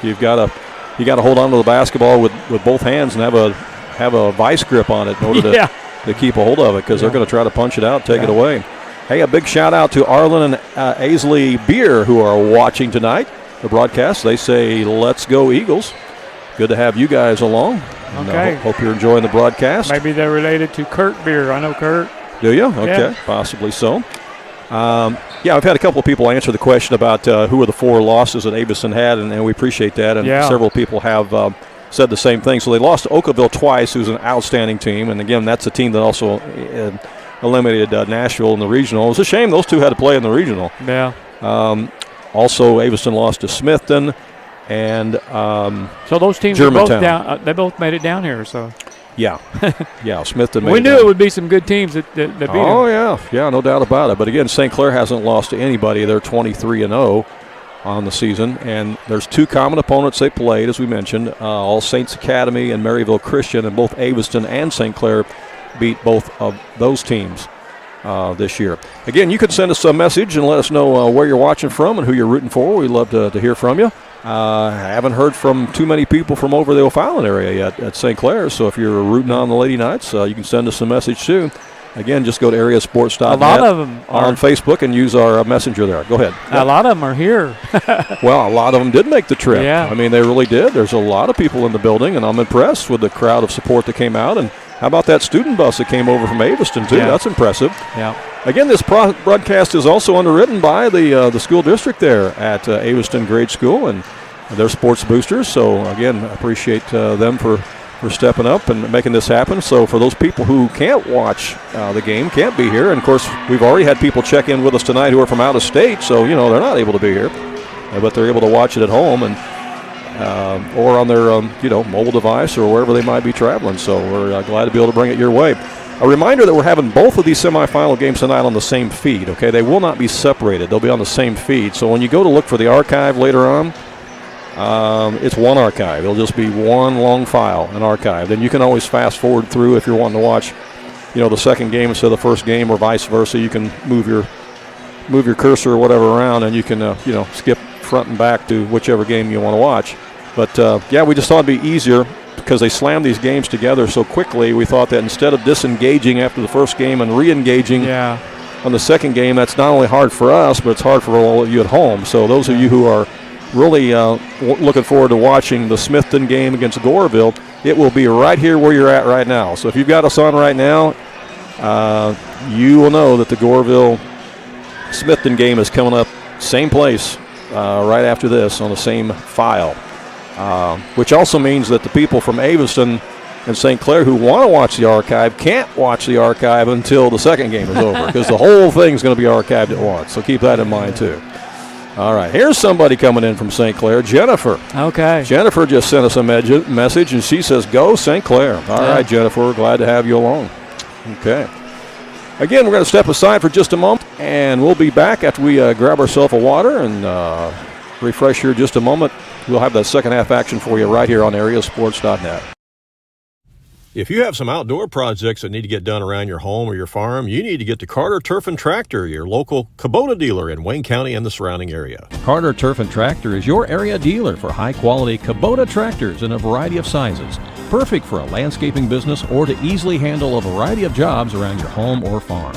you've got to hold on to the basketball with both hands and have a vice grip on it in order to keep a hold of it because they're going to try to punch it out, take it away. Hey, a big shout out to Arlen and Aisley Beer who are watching tonight, the broadcast. They say, let's go Eagles. Good to have you guys along. Okay. Hope you're enjoying the broadcast. Maybe they're related to Kurt Beer. I know Kurt. Do you? Okay, possibly so. I've had a couple of people answer the question about who are the 4 losses that Aviston had, and we appreciate that. And several people have said the same thing. So they lost to Oakville twice, who's an outstanding team. And, again, that's a team that also eliminated Nashville in the regional. It was a shame those two had to play in the regional. Yeah. Also, Aviston lost to Smithton. And so those teams are both down. They both made it down here. So Smithton. We knew it would be some good teams that beat them. Oh yeah, no doubt about it. But again, St. Clair hasn't lost to anybody. They're 23-0 on the season, and there's 2 common opponents they played, as we mentioned. All Saints Academy and Maryville Christian, and both Aviston and St. Clair beat both of those teams this year. Again, you can send us a message and let us know where you're watching from and who you're rooting for. We'd love to hear from you. I haven't heard from too many people from over the O'Fallon area yet at St. Clair, so if you're rooting on the Lady Knights, you can send us a message too. Again, just go to AreaSports.net. A lot of them are on Facebook and use our messenger there. Go ahead. A lot of them are here. Well, a lot of them did make the trip. Yeah. I mean, they really did. There's a lot of people in the building, and I'm impressed with the crowd of support that came out. And how about that student bus that came over from Aviston, too? Yeah. That's impressive. Yeah. Again, this broadcast is also underwritten by the school district there at Aviston Grade School and their sports boosters. So, again, I appreciate them for stepping up and making this happen. So for those people who can't watch the game, can't be here, and, of course, we've already had people check in with us tonight who are from out of state, so, they're not able to be here. But they're able to watch it at home and or on their, mobile device or wherever they might be traveling. So we're glad to be able to bring it your way. A reminder that we're having both of these semifinal games tonight on the same feed, okay? They will not be separated. They'll be on the same feed. So when you go to look for the archive later on, it's one archive. It'll just be one long file, an archive. Then you can always fast forward through if you're wanting to watch, the second game instead of the first game, or vice versa. You can move your cursor or whatever around, and you can skip front and back to whichever game you want to watch. But we just thought it'd be easier because they slammed these games together so quickly. We thought that instead of disengaging after the first game and re-engaging on the second game, that's not only hard for us, but it's hard for all of you at home. So those of you who are really looking forward to watching the Smithton game against Goreville, it will be right here where you're at right now. So if you've got us on right now, you will know that the Goreville-Smithton game is coming up same place right after this on the same file, which also means that the people from Aviston and St. Clair who want to watch the archive can't watch the archive until the second game is over because the whole thing's going to be archived at once. So keep that in mind too. All right, here's somebody coming in from St. Clair, Jennifer. Okay. Jennifer just sent us a message, and she says, go St. Clair. All right, Jennifer, we're glad to have you along. Okay. Again, we're going to step aside for just a moment, and we'll be back after we grab ourselves a water and refresh here just a moment. We'll have that second half action for you right here on AreaSports.net. If you have some outdoor projects that need to get done around your home or your farm, you need to get to Carter Turf and Tractor, your local Kubota dealer in Wayne County and the surrounding area. Carter Turf and Tractor is your area dealer for high-quality Kubota tractors in a variety of sizes, perfect for a landscaping business or to easily handle a variety of jobs around your home or farm.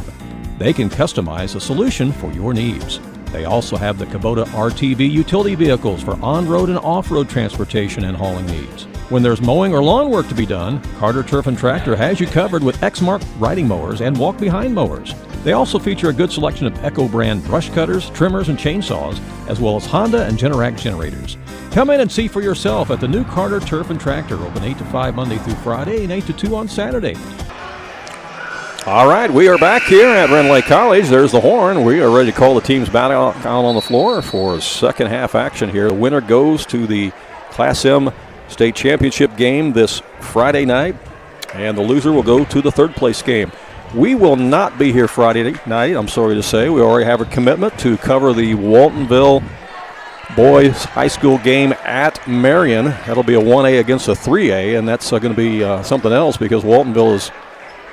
They can customize a solution for your needs. They also have the Kubota RTV utility vehicles for on-road and off-road transportation and hauling needs. When there's mowing or lawn work to be done, Carter Turf and Tractor has you covered with Exmark riding mowers and walk-behind mowers. They also feature a good selection of Echo brand brush cutters, trimmers, and chainsaws, as well as Honda and Generac generators. Come in and see for yourself at the new Carter Turf and Tractor, open 8 to 5 Monday through Friday and 8 to 2 on Saturday. All right, we are back here at Rend Lake College. There's the horn. We are ready to call the teams back out on the floor for second half action here. The winner goes to the Class M state championship game this Friday night, and the loser will go to the third place game. We will not be here Friday night, I'm sorry to say. We already have a commitment to cover the Waltonville boys high school game at Marion. That'll be a 1A against a 3A, and that's going to be something else because Waltonville is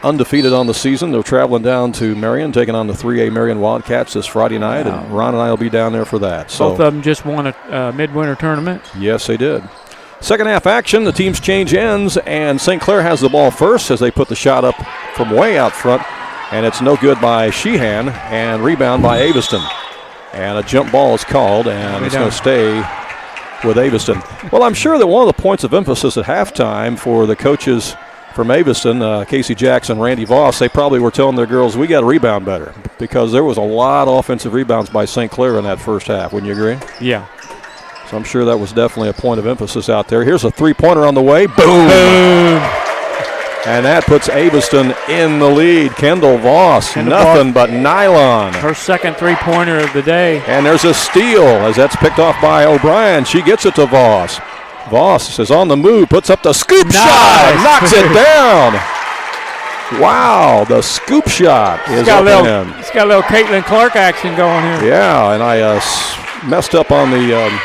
undefeated on the season. They're traveling down to Marion, taking on the 3A Marion Wildcats this Friday night, and Ron and I will be down there for that. So both of them just won a midwinter tournament. Yes, they did. Second half action, the teams change ends, and St. Clair has the ball first as they put the shot up from way out front, and it's no good by Sheehan, and rebound by Aviston. And a jump ball is called, and it's going to stay with Aviston. Well, I'm sure that one of the points of emphasis at halftime for the coaches from Aviston, Casey Jackson, Randy Voss, they probably were telling their girls, we got to rebound better, because there was a lot of offensive rebounds by St. Clair in that first half. Wouldn't you agree? Yeah. So I'm sure that was definitely a point of emphasis out there. Here's a three-pointer on the way. Boom! Boom! And that puts Aviston in the lead. Kendall Voss, but nylon. Her second three-pointer of the day. And there's a steal as that's picked off by O'Brien. She gets it to Voss. Voss is on the move, puts up the scoop shot, and knocks it down. Wow, the scoop shot is up and in. It's got a little Caitlin Clark action going here. Yeah, and I messed up on the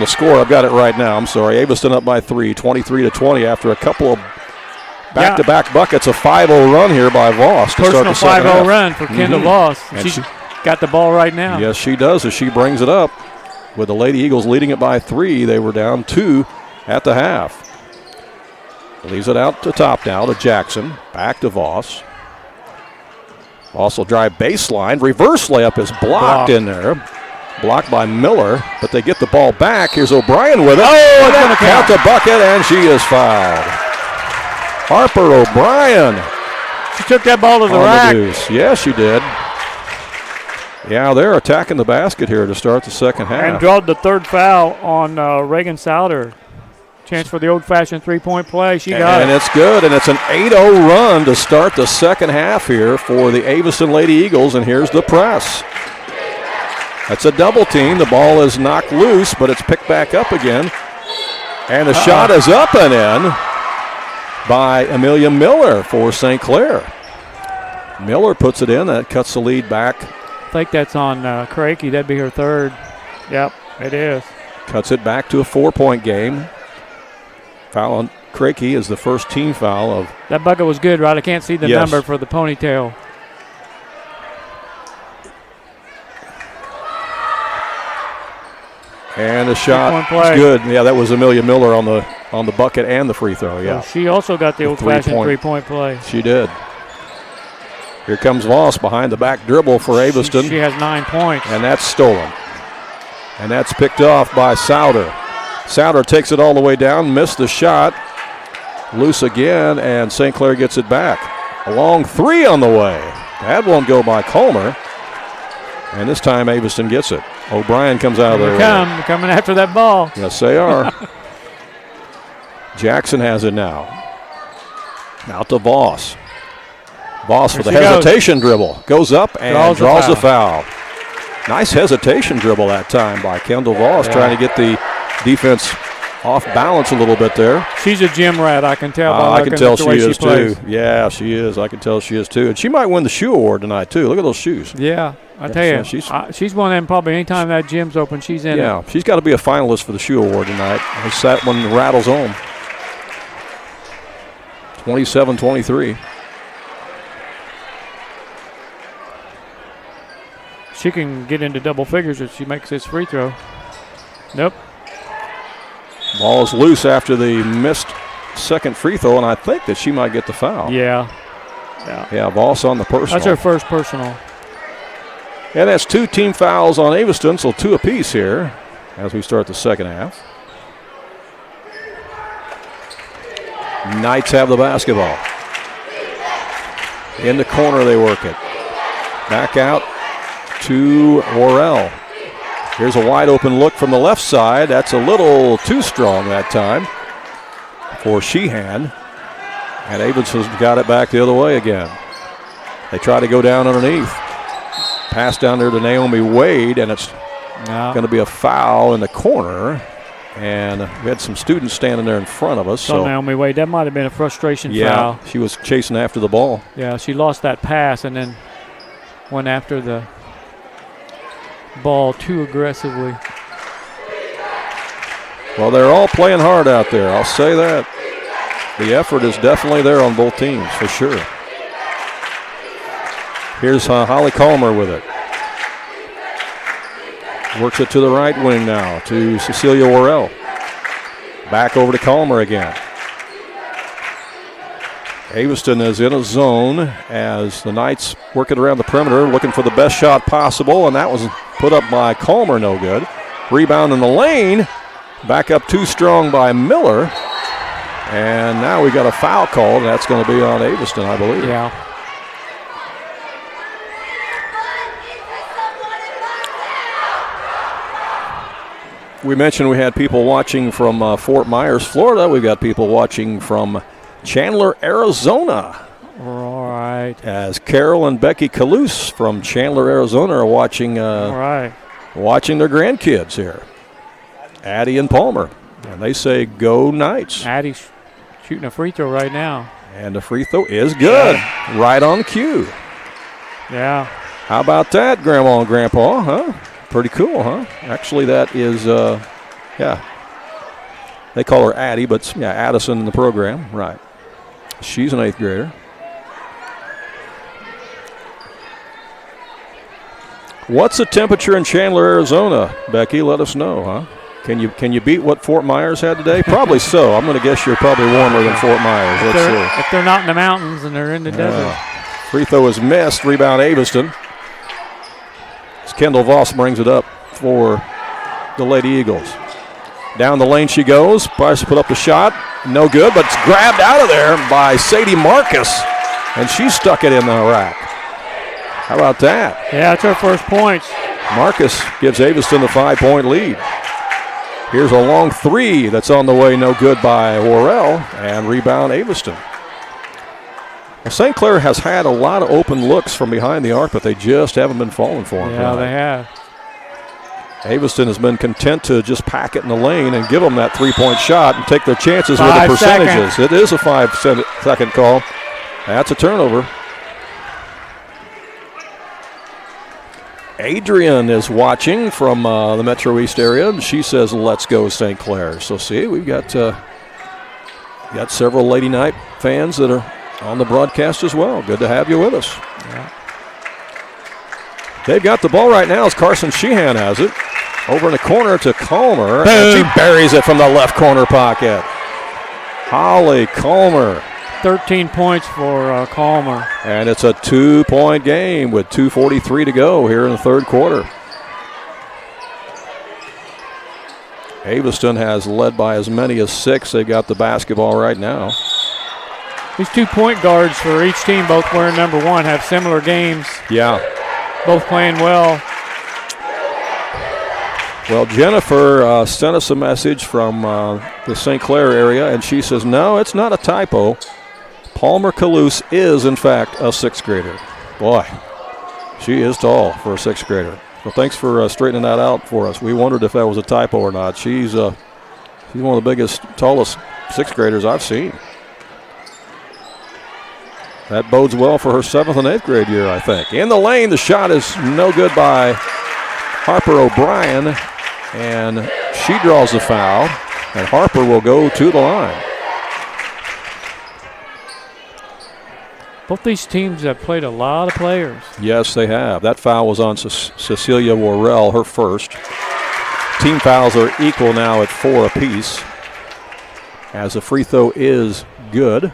score. I've got it right now. I'm sorry. Aviston up by 3, 23-20 after a couple of back-to-back buckets. A 5-0 run here by Voss to start the second half. Personal 5-0 run for Kendall Voss. She's got the ball right now. Yes, she does as she brings it up. With the Lady Eagles leading it by 3, they were down 2 at the half. Leaves it out to top now to Jackson. Back to Voss. Voss will drive baseline. Reverse layup is blocked in there. Blocked by Miller, but they get the ball back. Here's O'Brien with it. Oh, and that count the bucket, and she is fouled. Harper O'Brien. She took that ball to the rack. Yes, she did. Yeah, they're attacking the basket here to start the second half. And drawed the third foul on Reagan Souder. Chance for the old-fashioned three-point play. She got it. And it's good, and it's an 8-0 run to start the second half here for the Aviston Lady Eagles, and here's the press. That's a double team. The ball is knocked loose, but it's picked back up again. And the shot is up and in by Amelia Miller for St. Clair. Miller puts it in. That cuts the lead back. I think that's on Crakey. That'd be her third. Yep, it is. Cuts it back to a 4-point game. Foul on Crakey is the first team foul of. That bucket was good, right? I can't see the number for the ponytail. And the shot is good. Yeah, that was Amelia Miller on the bucket and the free throw. Yeah. So she also got the old-fashioned three-point play. She did. Here comes Voss behind the back dribble for Aviston. She has 9 points. And that's stolen. And that's picked off by Souder. Souder takes it all the way down, missed the shot. Loose again, and St. Clair gets it back. A long three on the way. That won't go by Comer. And this time Aviston gets it. O'Brien comes out of there. They're coming after that ball. Yes, they are. Jackson has it now. Out to Voss. Voss with a hesitation dribble. Goes up and draws the foul. Nice hesitation dribble that time by Kendall Voss, trying to get the defense off balance a little bit there. She's a gym rat, I can tell. I can tell she is too. Yeah, she is. I can tell she is too. And she might win the shoe award tonight too. Look at those shoes. Yeah, I tell you, she's one of them probably anytime that gym's open, she's in it. Yeah, she's got to be a finalist for the shoe award tonight. As that one rattles home. 27-23. She can get into double figures if she makes this free throw. Nope. Ball is loose after the missed second free throw, and I think that she might get the foul. Yeah. Yeah, Voss on the personal. That's her first personal. And that's 2 team fouls on Aviston, so 2 apiece here as we start the second half. Knights have the basketball. In the corner they work it. Back out to Worrell. Here's a wide open look from the left side. That's a little too strong that time for Sheehan. And Aviston's got it back the other way again. They try to go down underneath. Pass down there to Naomi Wade, and it's going to be a foul in the corner. And we had some students standing there in front of us. So Naomi Wade, that might have been a frustration foul. Yeah, she was chasing after the ball. Yeah, she lost that pass and then went after the ball too aggressively. Well, they're all playing hard out there, I'll say that. The effort is definitely there on both teams, for sure. Here's Holly Calmer with it. Works it to the right wing now to Cecilia Worrell. Back over to Calmer again. Aviston is in a zone as the Knights work it around the perimeter, looking for the best shot possible, and that was put up by Calmer, no good. Rebound in the lane. Back up too strong by Miller. And now we got a foul called, and that's going to be on Aviston, I believe. Yeah. We mentioned we had people watching from Fort Myers, Florida. We've got people watching from Chandler, Arizona. All right. As Carol and Becky Calouse from Chandler, Arizona are watching watching their grandkids here. Addie and Palmer. And they say, go Knights. Addie's shooting a free throw right now. And the free throw is good. Yeah. Right on cue. Yeah. How about that, Grandma and Grandpa, huh? Pretty cool, huh? Actually, that is, they call her Addie, but yeah, Addison in the program, right. She's an 8th grader. What's the temperature in Chandler, Arizona, Becky? Let us know, huh? Can you beat what Fort Myers had today? Probably so. I'm going to guess you're probably warmer than Fort Myers. Let's see. If they're not in the mountains and they're in the desert. Free throw is missed. Rebound Aviston. As Kendall Voss brings it up for the Lady Eagles. Down the lane she goes. Tries to put up the shot. No good, but it's grabbed out of there by Sadie Marcus. And she stuck it in the rack. How about that? Yeah, it's her first points. Marcus gives Aviston the 5-point lead. Here's a long three that's on the way, no good by Worrell, and rebound Aviston. Well, St. Clair has had a lot of open looks from behind the arc, but they just haven't been falling for them. Yeah, they have. Aviston has been content to just pack it in the lane and give them that 3-point shot and take their chances with the percentages. It is a 5-second call. That's a turnover. Adrian is watching from the Metro East area, and she says, let's go St. Clair. So, see, we've got several Lady Knight fans that are on the broadcast as well. Good to have you with us. Yeah. They've got the ball right now as Carson Sheehan has it. Over in the corner to Calmer. And she buries it from the left corner pocket. Holly Calmer. 13 points for Calmer. And it's a 2-point game with 2:43 to go here in the third quarter. Aviston has led by as many as 6. They've got the basketball right now. These 2 point guards for each team, both wearing number 1, have similar games. Yeah. Both playing well. Well, Jennifer sent us a message from the St. Clair area, and she says, no, it's not a typo. Palmer Calouse is, in fact, a 6th grader. Boy, she is tall for a 6th grader. Well, thanks for straightening that out for us. We wondered if that was a typo or not. She's one of the biggest, tallest 6th graders I've seen. That bodes well for her 7th and 8th grade year, I think. In the lane, the shot is no good by Harper O'Brien, and she draws the foul, and Harper will go to the line. Both these teams have played a lot of players. Yes, they have. That foul was on Cecilia Worrell, her first. Team fouls are equal now at 4 apiece, as the free throw is good.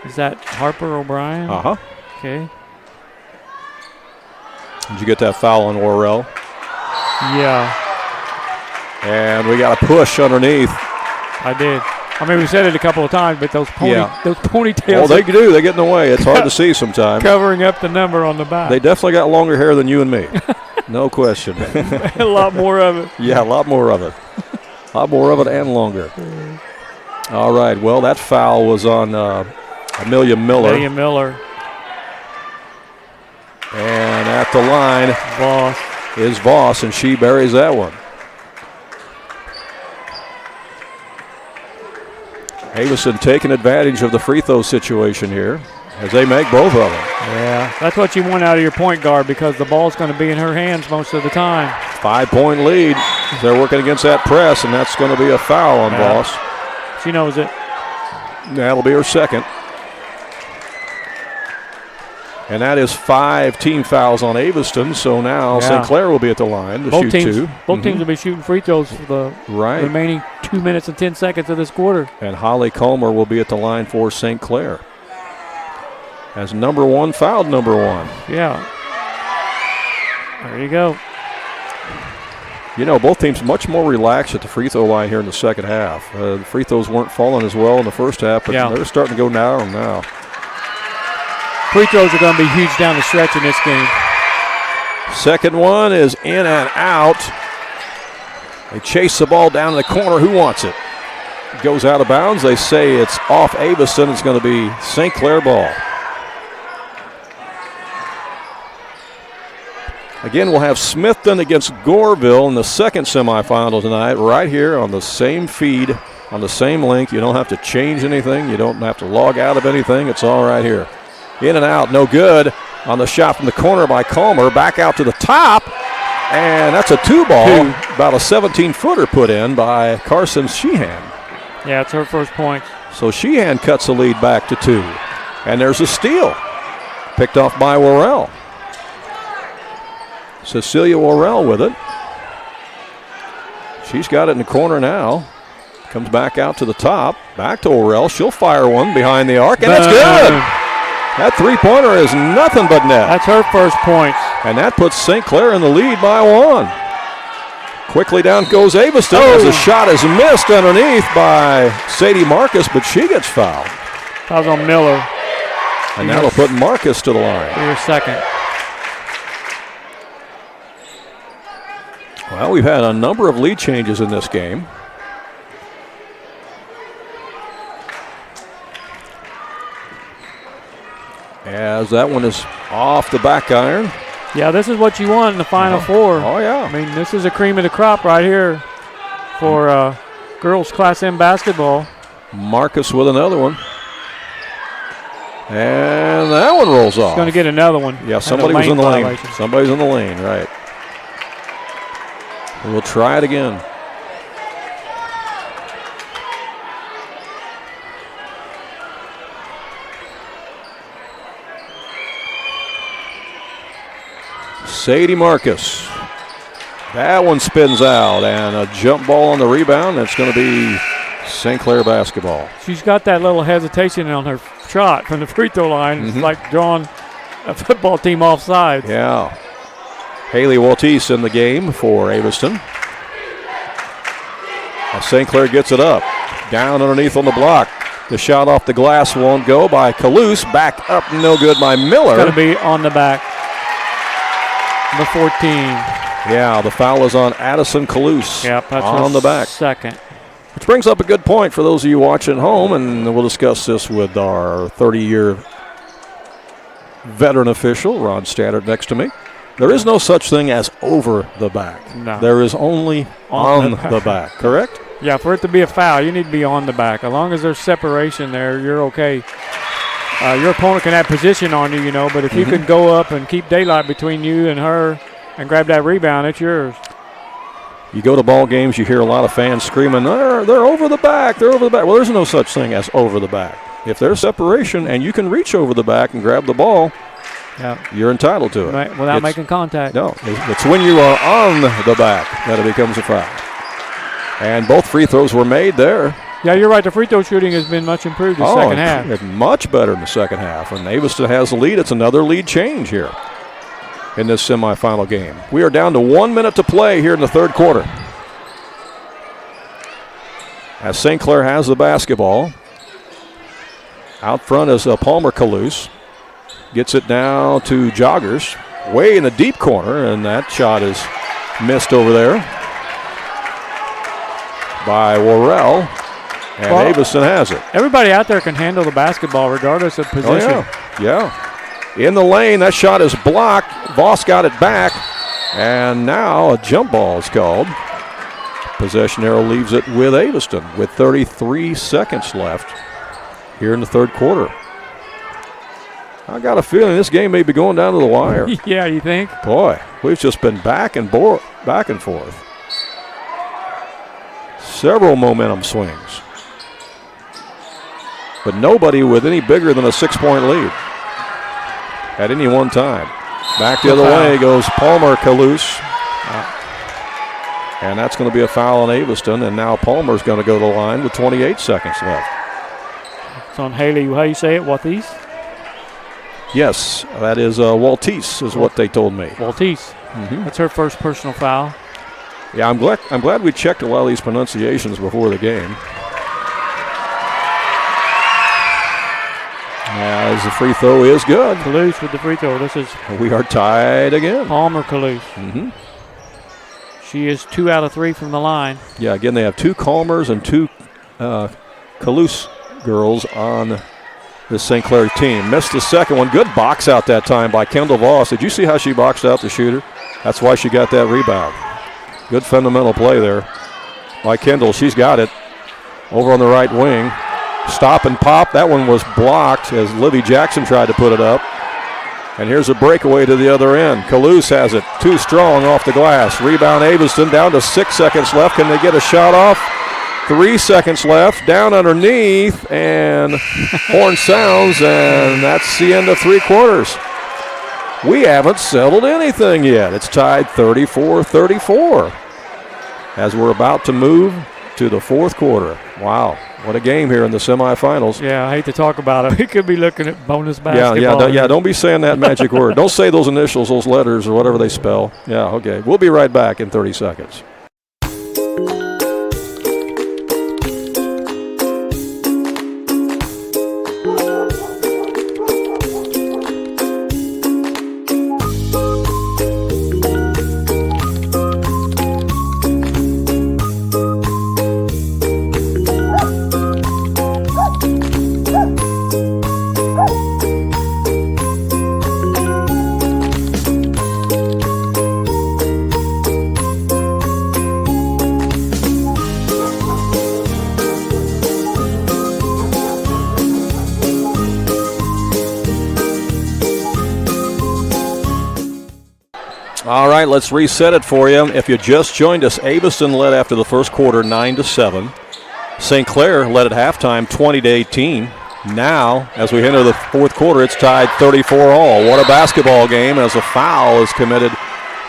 Is that Harper O'Brien? Uh-huh. Okay. Did you get that foul on Worrell? Yeah. And we got a push underneath. I did. I mean, we said it a couple of times, but those ponytails. Oh, they do. They get in the way. It's hard to see sometimes. Covering up the number on the back. They definitely got longer hair than you and me. No question. A lot more of it. Yeah, a lot more of it. A lot more of it and longer. All right. Well, that foul was on Amelia Miller. Amelia Miller. And at the line is Voss, and she buries that one. Aviston taking advantage of the free throw situation here as they make both of them. Yeah, that's what you want out of your point guard because the ball's going to be in her hands most of the time. 5-point lead. They're working against that press, and that's going to be a foul on Voss. She knows it. That'll be her second. And that is 5 team fouls on Aviston, so now St. Clair will be at the line to shoot two. Both teams will be shooting free throws for the remaining 2 minutes and 10 seconds of this quarter. And Holly Comer will be at the line for St. Clair. As number one fouled number one. Yeah. There you go. You know, both teams much more relaxed at the free throw line here in the second half. The free throws weren't falling as well in the first half, but they're starting to go down now. Free throws are going to be huge down the stretch in this game. Second one is in and out. They chase the ball down in the corner. Who wants it? It goes out of bounds. They say it's off Aviston. It's going to be St. Clair ball. Again, we'll have Smithton against Goreville in the second semifinal tonight, right here on the same feed, on the same link. You don't have to change anything. You don't have to log out of anything. It's all right here. In and out, no good. On the shot from the corner by Comer, back out to the top, and that's a two-ball. About a 17-footer put in by Carson Sheehan. Yeah, it's her first point. So Sheehan cuts the lead back to 2. And there's a steal, picked off by Worrell. Cecilia Worrell with it. She's got it in the corner now. Comes back out to the top, back to Worrell. She'll fire one behind the arc, and it's good. That three-pointer is nothing but net. That's her first point. And that puts St. Clair in the lead by 1. Quickly down goes Aviston as the shot is missed underneath by Sadie Marcus, but she gets fouled. That was on Miller. And that'll put Marcus to the line. For your second. Well, we've had a number of lead changes in this game. As that one is off the back iron. Yeah, this is what you want in the Final Four. Oh, yeah. I mean, this is a cream of the crop right here for girls Class M basketball. Marcus with another one. And that one rolls off. She's going to get another one. Yeah, somebody was in the lane. Somebody's in the lane, right. We'll try it again. Sadie Marcus. That one spins out, and a jump ball on the rebound. That's going to be St. Clair basketball. She's got that little hesitation on her shot from the free throw line. It's like drawing a football team offside. Yeah. Haley Waltese in the game for Aviston. Now St. Clair gets it up. Down underneath on the block. The shot off the glass won't go by Calouse. Back up, no good by Miller. It's going to be on the back. Number 14. Yeah, the foul is on Addison Calouse. Yep, that's on the back. Second. Which brings up a good point for those of you watching at home, and we'll discuss this with our 30-year veteran official, Ron Stannard, next to me. There is no such thing as over the back. No. There is only on the back, correct? Yeah, for it to be a foul, you need to be on the back. As long as there's separation there, you're okay. Your opponent can have position on you, but if you can go up and keep daylight between you and her and grab that rebound, it's yours. You go to ball games, you hear a lot of fans screaming, they're over the back, they're over the back. Well, there's no such thing as over the back. If there's separation and you can reach over the back and grab the ball, you're entitled to it. Without making contact. No, it's when you are on the back that it becomes a foul. And both free throws were made there. Yeah, you're right. The free throw shooting has been much improved in the second half. It's much better in the second half. And Aviston has the lead. It's another lead change here in this semifinal game. We are down to 1 minute to play here in the third quarter. as St. Clair has the basketball. Out front is Palmer Calouse. Gets it down to Joggers. Way in the deep corner, and that shot is missed over there by Worrell. And Aviston has it. Everybody out there can handle the basketball regardless of position. Oh, yeah. In the lane, that shot is blocked. Voss got it back. And now a jump ball is called. Possession arrow leaves it with Aviston with 33 seconds left here in the third quarter. I got a feeling this game may be going down to the wire. Yeah, you think? Boy, we've just been back and forth. Several momentum swings. But nobody with any bigger than a 6-point lead at any one time. Back the other way goes Palmer Calouse. And that's going to be a foul on Aviston. And now Palmer's going to go to the line with 28 seconds left. It's on Haley. How you say it? Waltese? Yes, that is Waltese is what they told me. Waltese. Mm-hmm. That's her first personal foul. Yeah, I'm glad we checked a lot of these pronunciations before the game. As the free throw is good. Calouse with the free throw. We are tied again. Palmer Calouse. Mm-hmm. She is 2 out of 3 from the line. Yeah, again, they have 2 Calmers and 2 Calouse girls on the St. Clair team. Missed the second one. Good box out that time by Kendall Voss. Did you see how she boxed out the shooter? That's why she got that rebound. Good fundamental play there by Kendall. She's got it over on the right wing. Stop and pop. That one was blocked as Livy Jackson tried to put it up. And here's a breakaway to the other end. Calouse has it. Too strong off the glass. Rebound Aviston down to 6 seconds left. Can they get a shot off? 3 seconds left. Down underneath. And horn sounds. And that's the end of 3 quarters. We haven't settled anything yet. It's tied 34-34 as we're about to move to the fourth quarter. Wow, what a game here in the semifinals. Yeah, I hate to talk about it. We could be looking at bonus basketball. Yeah, don't be saying that magic word. Don't say those initials, those letters, or whatever they spell. Yeah, okay. We'll be right back in 30 seconds. All right, let's reset it for you. If you just joined us, Aviston led after the first quarter 9-7. St. Clair led at halftime 20-18. Now, as we enter the fourth quarter, it's tied 34-all. What a basketball game as a foul is committed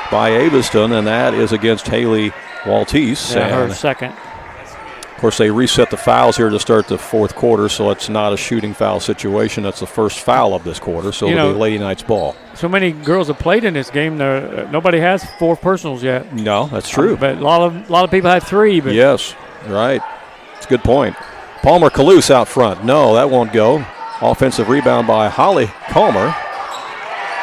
by Aviston, and that is against Haley Waltese. Yeah, her second. Of course, they reset the fouls here to start the fourth quarter, so it's not a shooting foul situation. That's the first foul of this quarter, so it'll be Lady Knights ball. So many girls have played in this game. Nobody has 4 personals yet. No, that's true. But a lot of people had 3. But yes, right. It's a good point. Palmer Calouse out front. No, that won't go. Offensive rebound by Holly Calmer.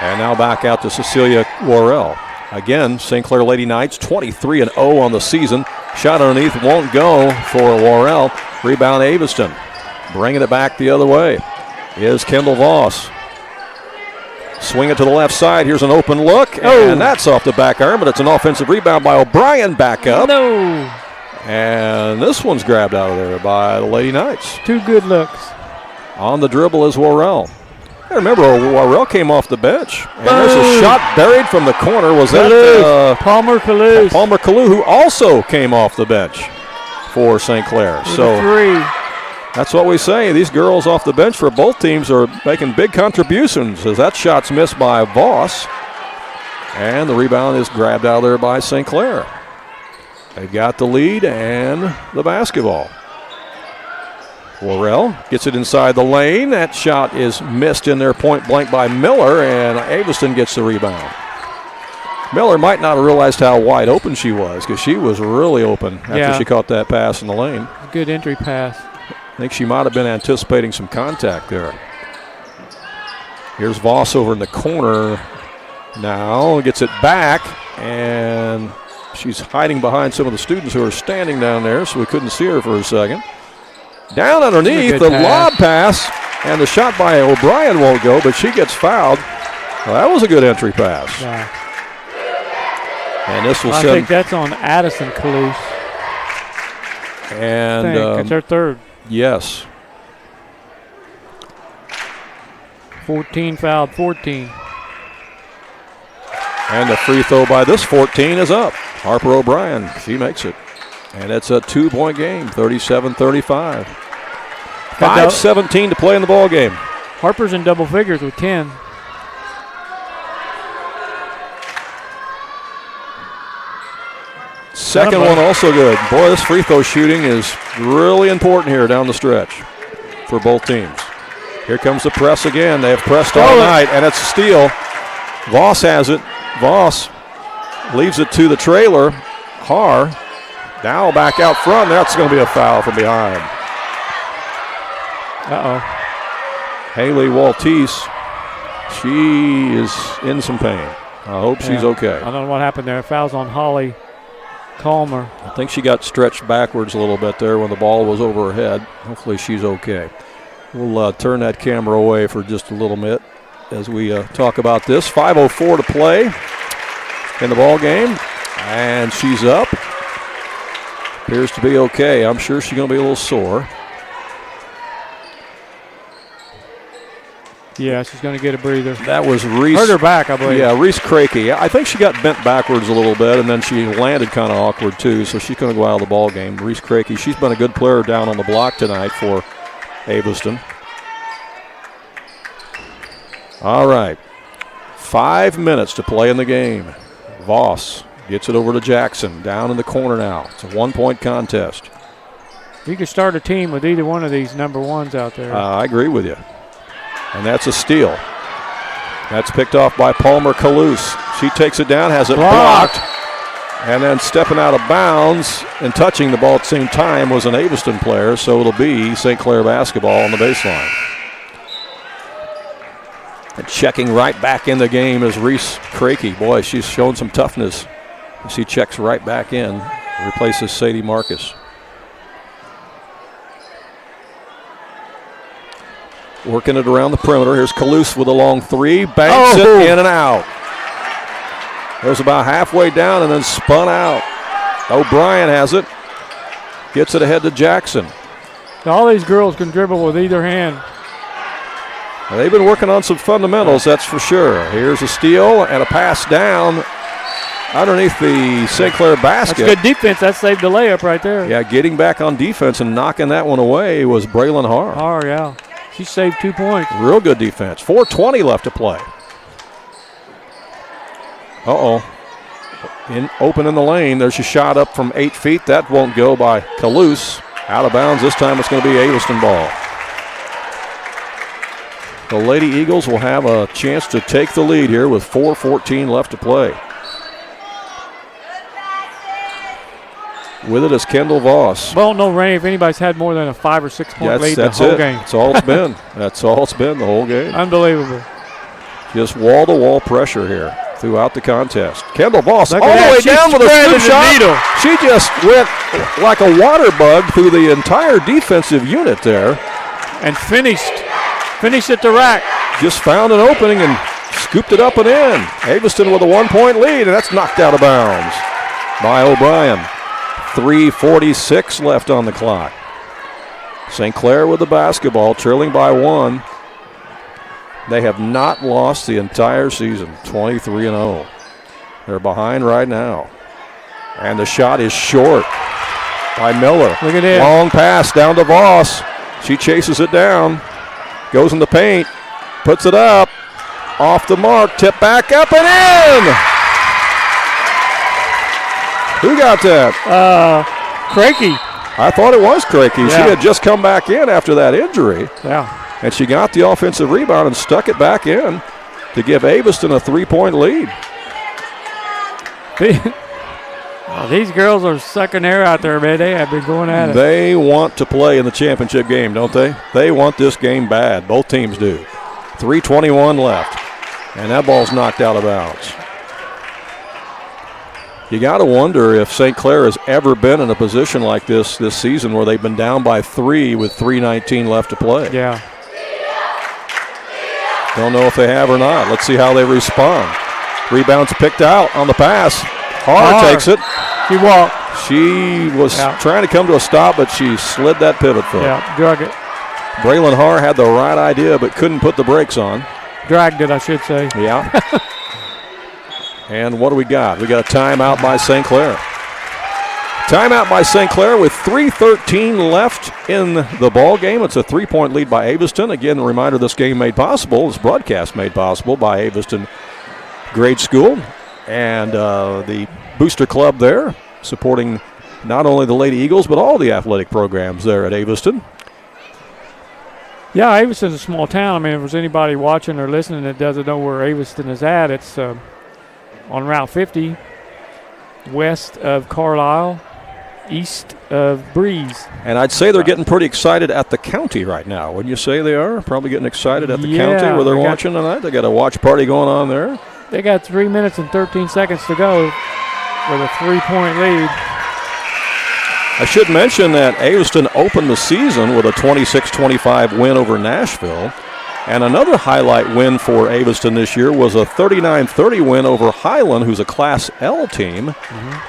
And now back out to Cecilia Worrell. Again, St. Clair Lady Knights 23-0 on the season. Shot underneath won't go for Worrell. Rebound Aviston. Bringing it back the other way is Kendall Voss. Swing it to the left side. Here's an open look. And that's off the back arm, but it's an offensive rebound by O'Brien back up. No. And this one's grabbed out of there by the Lady Knights. 2 good looks. On the dribble is Worrell. I remember Worrell came off the bench. And there's a shot buried from the corner. Was that Palmer Calouse? Palmer Calouse, who also came off the bench for St. Clair. So 3. That's what we say. These girls off the bench for both teams are making big contributions as that shot's missed by Voss. And the rebound is grabbed out of there by St. Clair. They've got the lead and the basketball. Worrell gets it inside the lane. That shot is missed in there point blank by Miller, and Aviston gets the rebound. Miller might not have realized how wide open she was because she was really open after she caught that pass in the lane. Good entry pass. I think she might have been anticipating some contact there. Here's Voss over in the corner now. Gets it back, and she's hiding behind some of the students who are standing down there, so we couldn't see her for a second. Down underneath, the lob pass, and the shot by O'Brien won't go, but she gets fouled. Well, that was a good entry pass. Yeah. And this will I think that's on Addison Kalous. And it's her third. Yes. 14 fouled, 14. And the free throw by this 14 is up. Harper O'Brien, she makes it. And it's a 2-point game, 37-35. 5:17 to play in the ball game. Harper's in double figures with 10. Second one also good. Boy, this free throw shooting is really important here down the stretch for both teams. Here comes the press again. They have pressed all night, and it's a steal. Voss has it. Voss leaves it to the trailer. Har now back out front. That's going to be a foul from behind. Uh-oh. Haley Waltese, she is in some pain. I hope she's okay. I don't know what happened there. Foul's on Holly Calmer. I think she got stretched backwards a little bit there when the ball was over her head. Hopefully she's okay. We'll turn that camera away for just a little bit as we talk about this. 5:04 to play in the ball game, and she's up. Appears to be okay. I'm sure she's going to be a little sore. Yeah, she's going to get a breather. That was Reese. Hurt her back, I believe. Yeah, Reese Crakey. I think she got bent backwards a little bit, and then she landed kind of awkward too, so she's going to go out of the ball game. Reese Crakey, she's been a good player down on the block tonight for Aviston. All right, 5 minutes to play in the game. Voss gets it over to Jackson, down in the corner now. It's a 1-point contest. You could start a team with either one of these number ones out there. I agree with you. And that's a steal. That's picked off by Palmer Kalous. She takes it down, has it blocked, and then stepping out of bounds and touching the ball at the same time was an Aviston player, so it'll be St. Clair basketball on the baseline. And checking right back in the game is Reese Crakey. Boy, she's shown some toughness. She checks right back in, replaces Sadie Marcus. Working it around the perimeter. Here's Kalous with a long three. Banks it in and out. Goes about halfway down and then spun out. O'Brien has it. Gets it ahead to Jackson. All these girls can dribble with either hand. Well, they've been working on some fundamentals, that's for sure. Here's a steal and a pass down underneath the St. Clair basket. That's good defense. That saved the layup right there. Yeah, getting back on defense and knocking that one away was Braylon Har. Har, yeah. She saved 2 points. Real good defense. 4:20 left to play. Open in the lane. There's a shot up from 8 feet. That won't go by Kalous. Out of bounds. This time it's going to be Aviston ball. The Lady Eagles will have a chance to take the lead here with 4:14 left to play. With it is Kendall Voss. Well, no rain if anybody's had more than a 5 or 6 point lead the whole game. That's all it's been. That's all it's been the whole game. Unbelievable. Just wall-to-wall pressure here throughout the contest. Kendall Voss all the that. way She down with a scoop shot. needle. She just went like a water bug through the entire defensive unit there. And finished at the rack. Just found an opening and scooped it up and in. Aviston with a 1-point lead, and that's knocked out of bounds by O'Brien. 3:46 left on the clock. St. Clair with the basketball, trailing by 1. They have not lost the entire season, 23-0. They're behind right now. And the shot is short by Miller. Look at it. Long pass down to Voss. She chases it down, goes in the paint, puts it up, off the mark, tip back up and in! Who got that? Crakey. I thought it was Crakey. Yeah. She had just come back in after that injury. Yeah. And she got the offensive rebound and stuck it back in to give Aviston a 3-point lead. These girls are sucking air out there, man. They have been going at it. They want to play in the championship game, don't they? They want this game bad. Both teams do. 3:21 left, and that ball's knocked out of bounds. You got to wonder if St. Clair has ever been in a position like this season where they've been down by 3 with 3:19 left to play. Yeah. Don't know if they have or not. Let's see how they respond. Rebound's picked out on the pass. Har takes it. She walked. She was trying to come to a stop, but she slid that pivot foot. Yeah, drug it. Braylon Har had the right idea, but couldn't put the brakes on. Dragged it, I should say. Yeah. And what do we got? We got a timeout by St. Clair. Timeout by St. Clair with 3:13 left in the ball game. It's a 3-point lead by Aviston. Again, a reminder this game made possible, this broadcast made possible by Aviston Grade School and the Booster Club there, supporting not only the Lady Eagles but all the athletic programs there at Aviston. Yeah, Aviston's a small town. I mean, if there's anybody watching or listening that doesn't know where Aviston is at, it's on Route 50, west of Carlisle, east of Breeze. And I'd say they're getting pretty excited at the county right now. Wouldn't you say they are? Probably getting excited at the county where they're watching tonight. They got a watch party going on there. They got 3 minutes and 13 seconds to go with a 3-point lead. I should mention that Aviston opened the season with a 26-25 win over Nashville. And another highlight win for Aviston this year was a 39-30 win over Highland, who's a Class L team.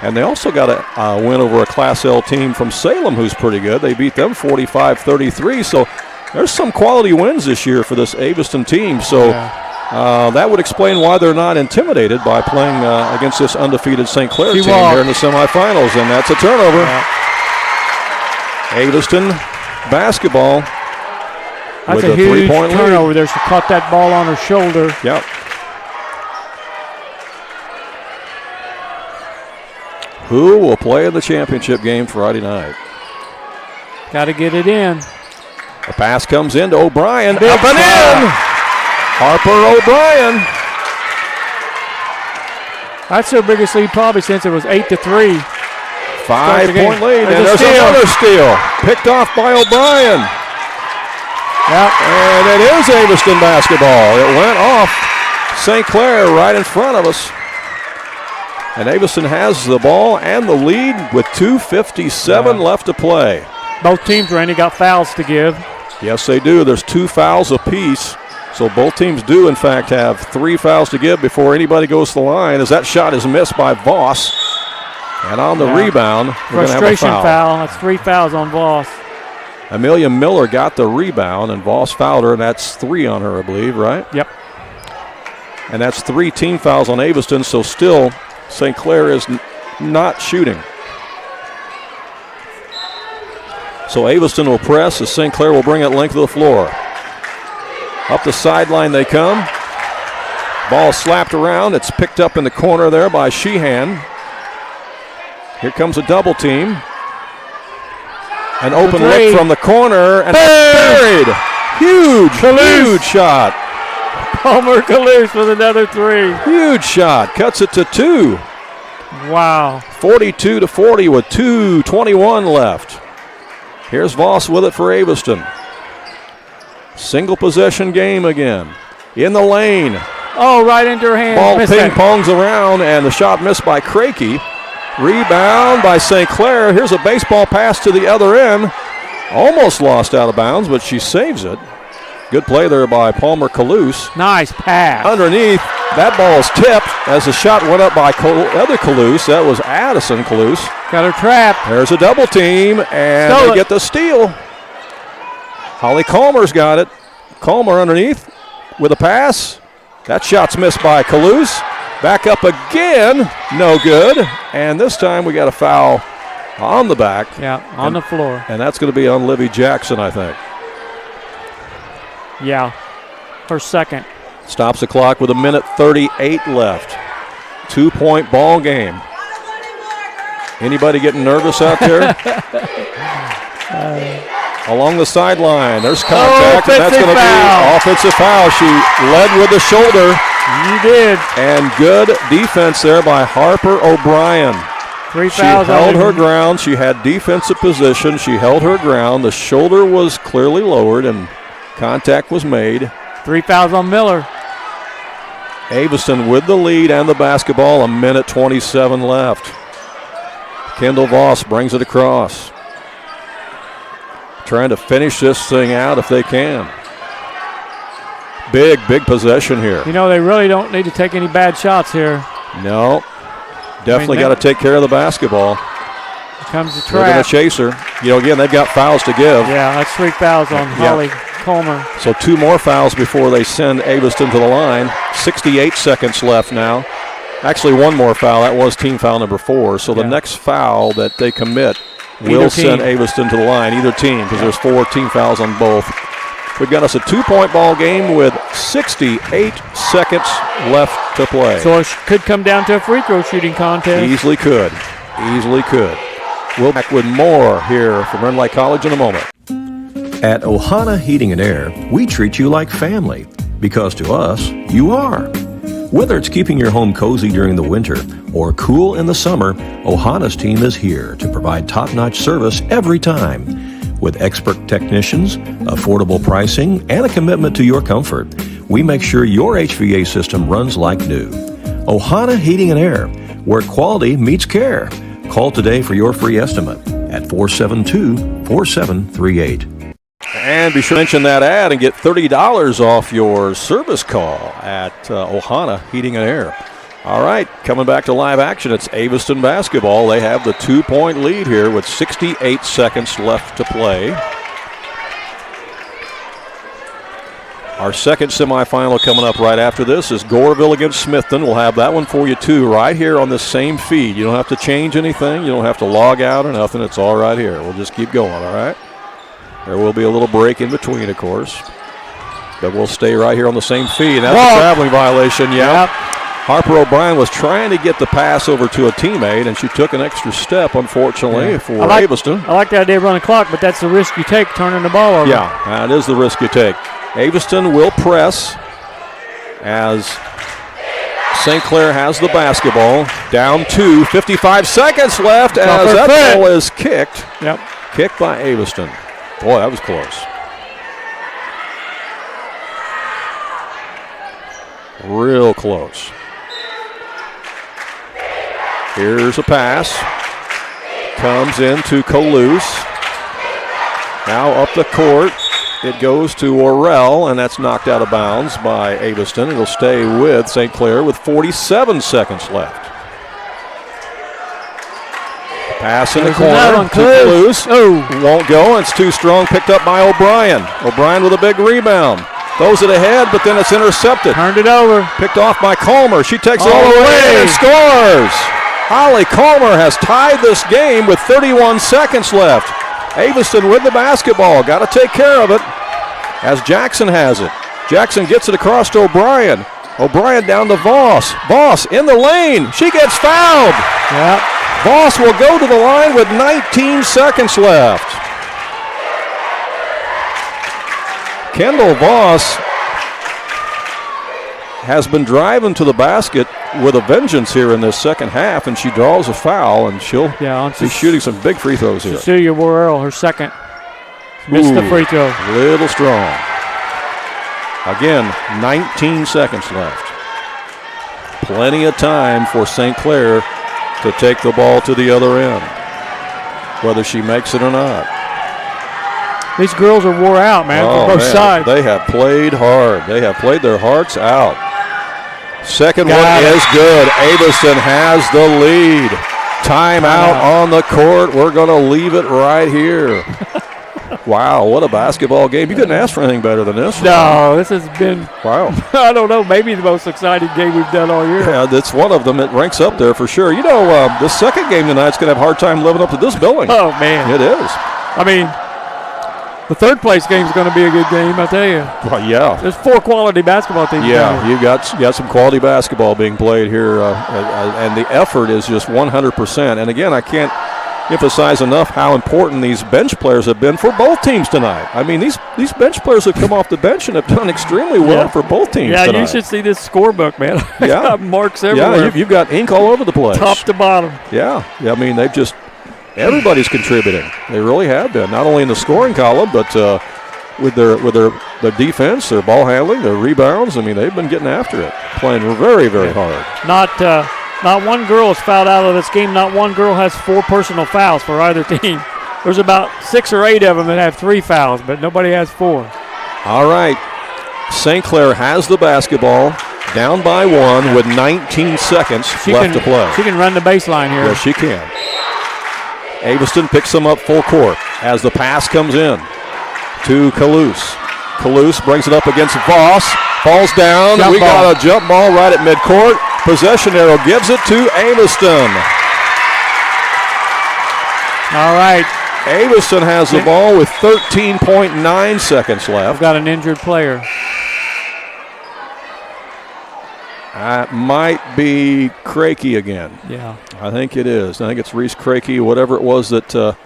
And they also got a win over a Class L team from Salem, who's pretty good. They beat them 45-33. So there's some quality wins this year for this Aviston team. So that would explain why they're not intimidated by playing against this undefeated St. Clair team here in the semifinals. And that's a turnover. Aviston basketball. That's a huge turnover there. She caught that ball on her shoulder. Yep. Who will play in the championship game Friday night? Got to get it in. The pass comes into O'Brien. Up and in! Harper O'Brien. That's their biggest lead probably since it was 8-3. 5-point lead. And there's another steal. Picked off by O'Brien. Yep. And it is Aviston basketball. It went off St. Clair right in front of us. And Aviston has the ball and the lead with 2:57 left to play. Both teams, Randy, got fouls to give. Yes, they do. There's 2 fouls apiece. So both teams do, in fact, have 3 fouls to give before anybody goes to the line, as that shot is missed by Voss. And on the rebound, we're going to have a foul. That's 3 fouls on Voss. Amelia Miller got the rebound, and Voss fouled her, and that's 3 on her, I believe, right? Yep. And that's 3 team fouls on Aviston, so still St. Clair is not shooting. So Aviston will press as St. Clair will bring it length of the floor. Up the sideline they come. Ball slapped around. It's picked up in the corner there by Sheehan. Here comes a double team. An open look from the corner, and buried. Huge shot. Palmer Calouse with another 3. Huge shot. Cuts it to 2. Wow. 42-40 with 2:21 left. Here's Voss with it for Aviston. Single possession game again. In the lane. Oh, right into her hand. Ball ping-pongs around, and the shot missed by Krakey. Rebound by St. Clair. Here's a baseball pass to the other end. Almost lost out of bounds, but she saves it. Good play there by Palmer Calouse. Nice pass. Underneath, that ball's tipped as the shot went up by other Calouse. That was Addison Calouse. Got her trapped. There's a double team, and they get the steal. Holly Calmer's got it. Calmer underneath with a pass. That shot's missed by Calouse. Back up again, no good. And this time we got a foul on the back. Yeah, on the floor. And that's going to be on Livy Jackson, I think. Yeah, her second. Stops the clock with 1:38 left. 2-point ball game. Anybody getting nervous out there? Along the sideline, there's contact, and that's going to be offensive foul. She led with the shoulder. You did. And good defense there by Harper O'Brien. 3 She fouls. held her ground. She had defensive position. She held her ground. The shoulder was clearly lowered, and contact was made. 3 fouls on Miller. Aviston with the lead and the basketball. 1:27 left. Kendall Voss brings it across. Trying to finish this thing out if they can. Big possession here. You know, they really don't need to take any bad shots here. No. Definitely got to take care of the basketball. Here comes the They're going trap. to chase her. You know, again, they've got fouls to give. Yeah, that's 3 fouls on Holly Comer. So 2 more fouls before they send Aviston to the line. 68 seconds left now. Actually, 1 more foul. That was team foul number 4. So the next foul that they commit will send Aviston to the line, either team, because there's 4 team fouls on both. We've got us a 2-point ball game with 68 seconds left to play. So it could come down to a free throw shooting contest. Easily could. We'll back with more here from Rend Lake College in a moment. At Ohana Heating and Air, we treat you like family, because to us, you are. Whether it's keeping your home cozy during the winter or cool in the summer, Ohana's team is here to provide top-notch service every time. With expert technicians, affordable pricing, and a commitment to your comfort, we make sure your HVA system runs like new. Ohana Heating and Air, where quality meets care. Call today for your free estimate at 472-4738. And be sure to mention that ad and get $30 off your service call at Ohana Heating and Air. All right, coming back to live action, it's Aviston basketball. They have the 2-point lead here with 68 seconds left to play. Our second semifinal coming up right after this is Goreville against Smithton. We'll have that one for you, too, right here on the same feed. You don't have to change anything. You don't have to log out or nothing. It's all right here. We'll just keep going, all right? There will be a little break in between, of course. But we'll stay right here on the same feed. That's a traveling violation, Yep. Harper O'Brien was trying to get the pass over to a teammate, and she took an extra step, unfortunately, for Aviston. I like the idea of running clock, but that's the risk you take turning the ball over. Yeah, that is the risk you take. Aviston will press as St. Clair has the basketball. Down 2, 55 seconds left as that ball is kicked. Yep. Kicked by Aviston. Boy, that was close. Real close. Here's a pass. Comes into Coluce. Now up the court. It goes to Orell, and that's knocked out of bounds by Aviston. It'll stay with St. Clair with 47 seconds left. Pass in the corner to Coluce. Won't go. It's too strong. Picked up by O'Brien. O'Brien with a big rebound. Throws it ahead, but then it's intercepted. Turned it over. Picked off by Comer. She takes it all the way and scores. Holly Comer has tied this game with 31 seconds left. Aviston with the basketball. Got to take care of it as Jackson has it. Jackson gets it across to O'Brien. O'Brien down to Voss. Voss in the lane. She gets fouled. Yep. Voss will go to the line with 19 seconds left. Kendall Voss has been driving to the basket with a vengeance here in this second half, and she draws a foul, and she'll be shooting some big free throws here. Cecilia Worrell, her second. Missed the free throw. Little strong. Again, 19 seconds left. Plenty of time for St. Clair to take the ball to the other end, whether she makes it or not. These girls are wore out, man, from both sides. They have played hard. They have played their hearts out. Second one is good. Aviston has the lead. Timeout on the court. We're going to leave it right here. Wow, what a basketball game. You couldn't ask for anything better than this. No, this has been, wow. I don't know, maybe the most exciting game we've done all year. Yeah, that's one of them. It ranks up there for sure. You know, the second game tonight's going to have a hard time living up to this billing. Oh, man. It is. I mean, the third place game is going to be a good game, I tell you. Well, yeah. There's 4 quality basketball teams. Yeah, you got some quality basketball being played here, and the effort is just 100%. And again, I can't emphasize enough how important these bench players have been for both teams tonight. I mean, these bench players have come off the bench and have done extremely well for both teams tonight. Yeah, you should see this scorebook, man. Yeah. Got marks everywhere. Yeah, you've got ink all over the place. Top to bottom. Yeah, I mean, everybody's contributing. They really have been, not only in the scoring column, but with their defense, their ball handling, their rebounds. I mean, they've been getting after it, playing very, very hard. Not one girl is fouled out of this game. Not one girl has 4 personal fouls for either team. There's about 6 or 8 of them that have 3 fouls, but nobody has 4. All right. St. Clair has the basketball, down by 1 with 19 seconds left to play. She can run the baseline here. Yes, she can. Aviston picks them up full court as the pass comes in to Kalous. Kalous brings it up against Voss. Falls down. We got a jump ball right at midcourt. Possession arrow gives it to Aviston. All right. Aviston has the ball with 13.9 seconds left. I've got an injured player. That might be Crakey again. Yeah. I think it is. I think it's Reese Crakey, whatever it was that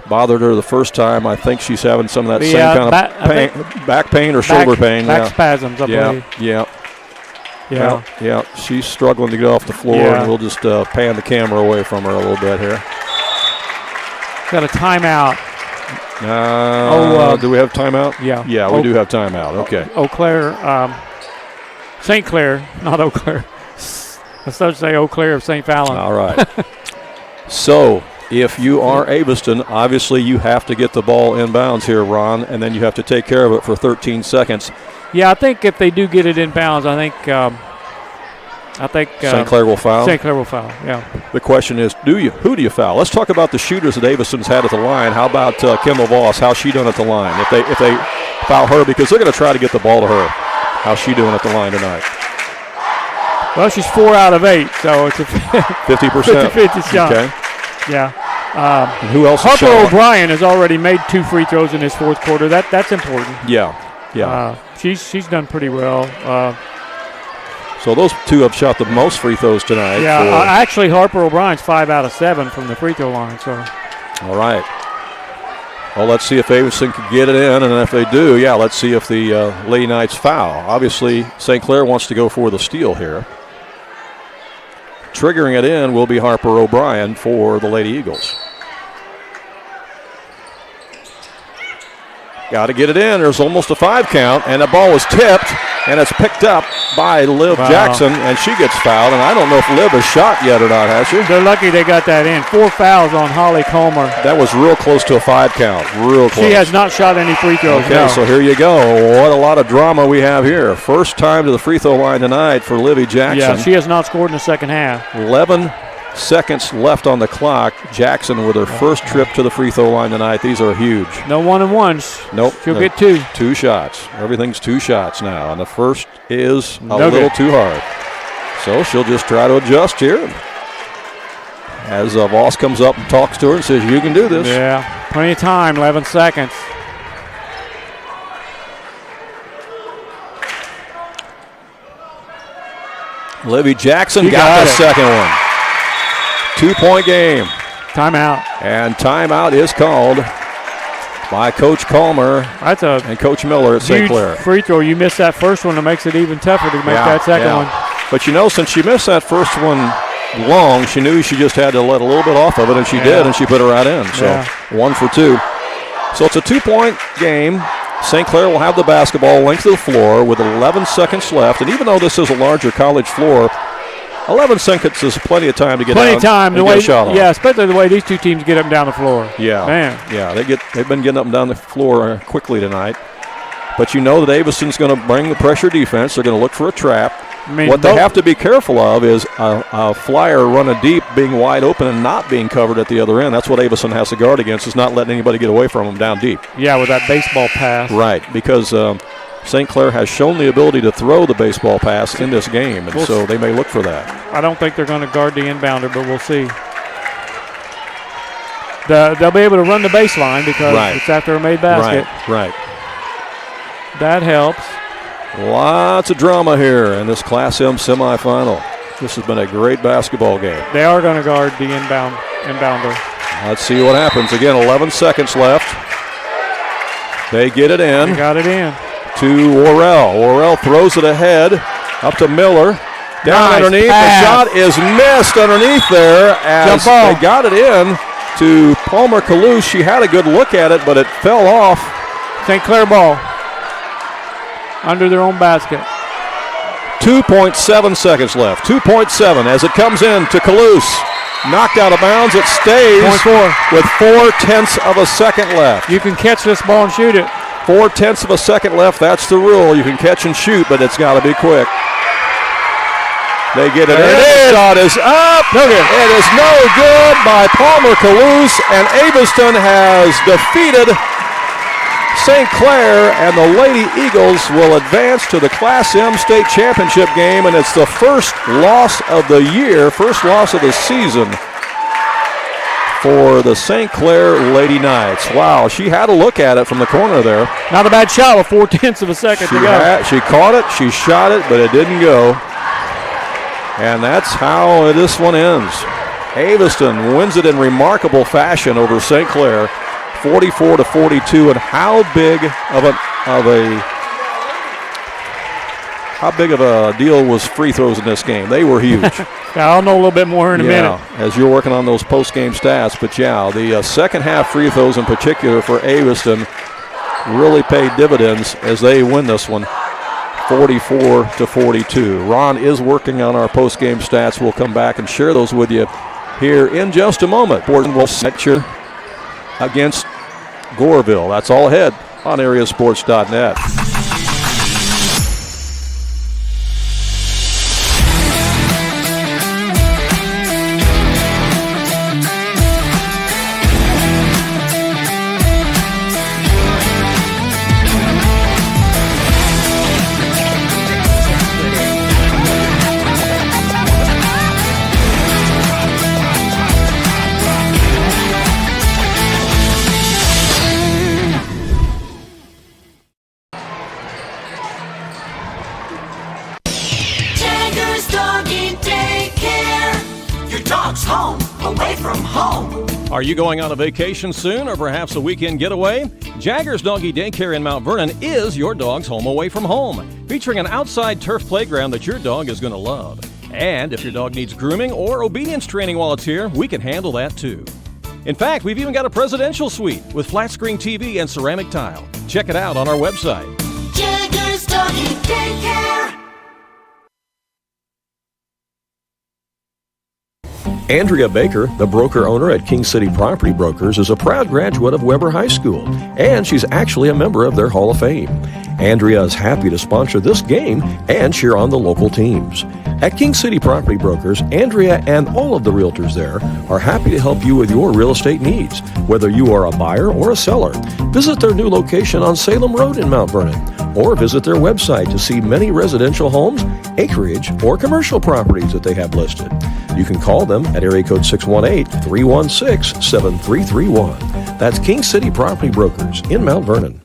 bothered her the first time. I think she's having some of that same kind of back pain or shoulder pain. Back spasms, I believe. Yeah. She's struggling to get off the floor, and we'll just pan the camera away from her a little bit here. Got a timeout. Do we have timeout? Yeah. Yeah, we do have timeout. Okay. Eau Claire, St. Clair, not Eau Claire. I started to say Eau Claire of St. Fallon. All right. So, if you are Aviston, obviously you have to get the ball inbounds here, Ron, and then you have to take care of it for 13 seconds. Yeah, I think if they do get it inbounds, I think St. Clair will foul. St. Clair will foul. Yeah. The question is, who do you foul? Let's talk about the shooters that Aviston's had at the line. How about Kimball Voss? How's she doing at the line? If they foul her, because they're going to try to get the ball to her. How's she doing at the line tonight? Well, she's 4 out of 8, so it's a 50%. 50-50 shot. Okay. Yeah. And who else? Harper O'Brien has already made 2 free throws in this fourth quarter. That's important. Yeah. She's done pretty well. So those 2 have shot the most free throws tonight. Yeah. Actually, Harper O'Brien's 5 out of 7 from the free throw line. So. All right. Well, let's see if Aviston can get it in, and if they do, let's see if the Lady Knights foul. Obviously, St. Clair wants to go for the steal here. Triggering it in will be Harper O'Brien for the Lady Eagles. Got to get it in. There's almost a 5 count, and the ball was tipped, and it's picked up by Liv Jackson, and she gets fouled. And I don't know if Liv has shot yet or not, has she? They're lucky they got that in. 4 fouls on Holly Comer. That was real close to a 5 count. Real close. She has not shot any free throws. Okay, so here you go. What a lot of drama we have here. First time to the free throw line tonight for Livy Jackson. Yeah, she has not scored in the second half. 11 seconds left on the clock. Jackson with her first trip to the free throw line tonight. These are huge. No 1-and-1s. Nope. She'll get 2. 2 shots. Everything's 2 shots now, and the first is a little too hard. So she'll just try to adjust here. As Voss comes up and talks to her and says, "You can do this." Yeah, plenty of time, 11 seconds. Livy Jackson got the second one. 2-point game. Timeout. And timeout is called by Coach Calmer and Coach Miller at St. Clair. Free throw. You missed that first one. It makes it even tougher to make that second one. But since she missed that first one long, she knew she just had to let a little bit off of it, and she did, and she put it right in. So 1 for 2. So it's a 2-point game. St. Clair will have the basketball length of the floor with 11 seconds left. And even though this is a larger college floor, 11 seconds is plenty of time to get plenty of time. And get a shot off. Yeah, especially the way these 2 teams get up and down the floor. Yeah. Man. Yeah, they've been getting up and down the floor quickly tonight. But you know that Aviston's going to bring the pressure defense. They're going to look for a trap. What they have to be careful of is a flyer running deep, being wide open and not being covered at the other end. That's what Aviston has to guard against, is not letting anybody get away from them down deep. Yeah, with that baseball pass. Right, because St. Clair has shown the ability to throw the baseball pass in this game, and so they may look for that. I don't think they're going to guard the inbounder, but we'll see. They'll be able to run the baseline because it's after a made basket. Right. That helps. Lots of drama here in this Class M semifinal. This has been a great basketball game. They are going to guard the inbounder. Let's see what happens. Again, 11 seconds left. They get it in. They got it in. To Worrell. Worrell throws it ahead. Up to Miller. Down Nice underneath. pass. The shot is missed underneath there as they got it in to Palmer Kalous. She had a good look at it, but it fell off. St. Clair ball. Under their own basket. 2.7 seconds left. 2.7 as it comes in to Kalous. Knocked out of bounds. It stays with 0.4 of a second left. You can catch this ball and shoot it. 0.4 of a second left. That's the rule. You can catch and shoot, but it's got to be quick. They get it in. The shot is up. It is no good by Palmer Kalous, and Aviston has defeated St. Clair, and the Lady Eagles will advance to the Class M state championship game, and it's the first loss of the year, first loss of the season for the St. Clair Lady Knights. Wow, she had a look at it from the corner there. Not a bad shot with 0.4 of a second to go. She caught it, she shot it, but it didn't go. And that's how this one ends. Aviston wins it in remarkable fashion over St. Clair, 44-42. And how big of a deal was free throws in this game? They were huge. I'll know a little bit more in a minute. As you're working on those post-game stats. But yeah, the second half free throws in particular for Aviston really paid dividends as they win this one, 44-42. Ron is working on our post-game stats. We'll come back and share those with you here in just a moment. Borden will set you against Goreville. That's all ahead on AreaSports.net. Are you going on a vacation soon, or perhaps a weekend getaway? Jaggers Doggy Daycare in Mount Vernon is your dog's home away from home, featuring an outside turf playground that your dog is going to love. And if your dog needs grooming or obedience training while it's here, we can handle that too. In fact, we've even got a presidential suite with flat screen TV and ceramic tile. Check it out on our website. Jaggers Doggy Daycare. Andrea Baker, the broker owner at King City Property Brokers, is a proud graduate of Weber High School, and she's actually a member of their Hall of Fame. Andrea is happy to sponsor this game and cheer on the local teams. At King City Property Brokers, Andrea and all of the realtors there are happy to help you with your real estate needs, whether you are a buyer or a seller. Visit their new location on Salem Road in Mount Vernon, or visit their website to see many residential homes, acreage, or commercial properties that they have listed. You can call them at area code 618-316-7331. That's King City Property Brokers in Mount Vernon.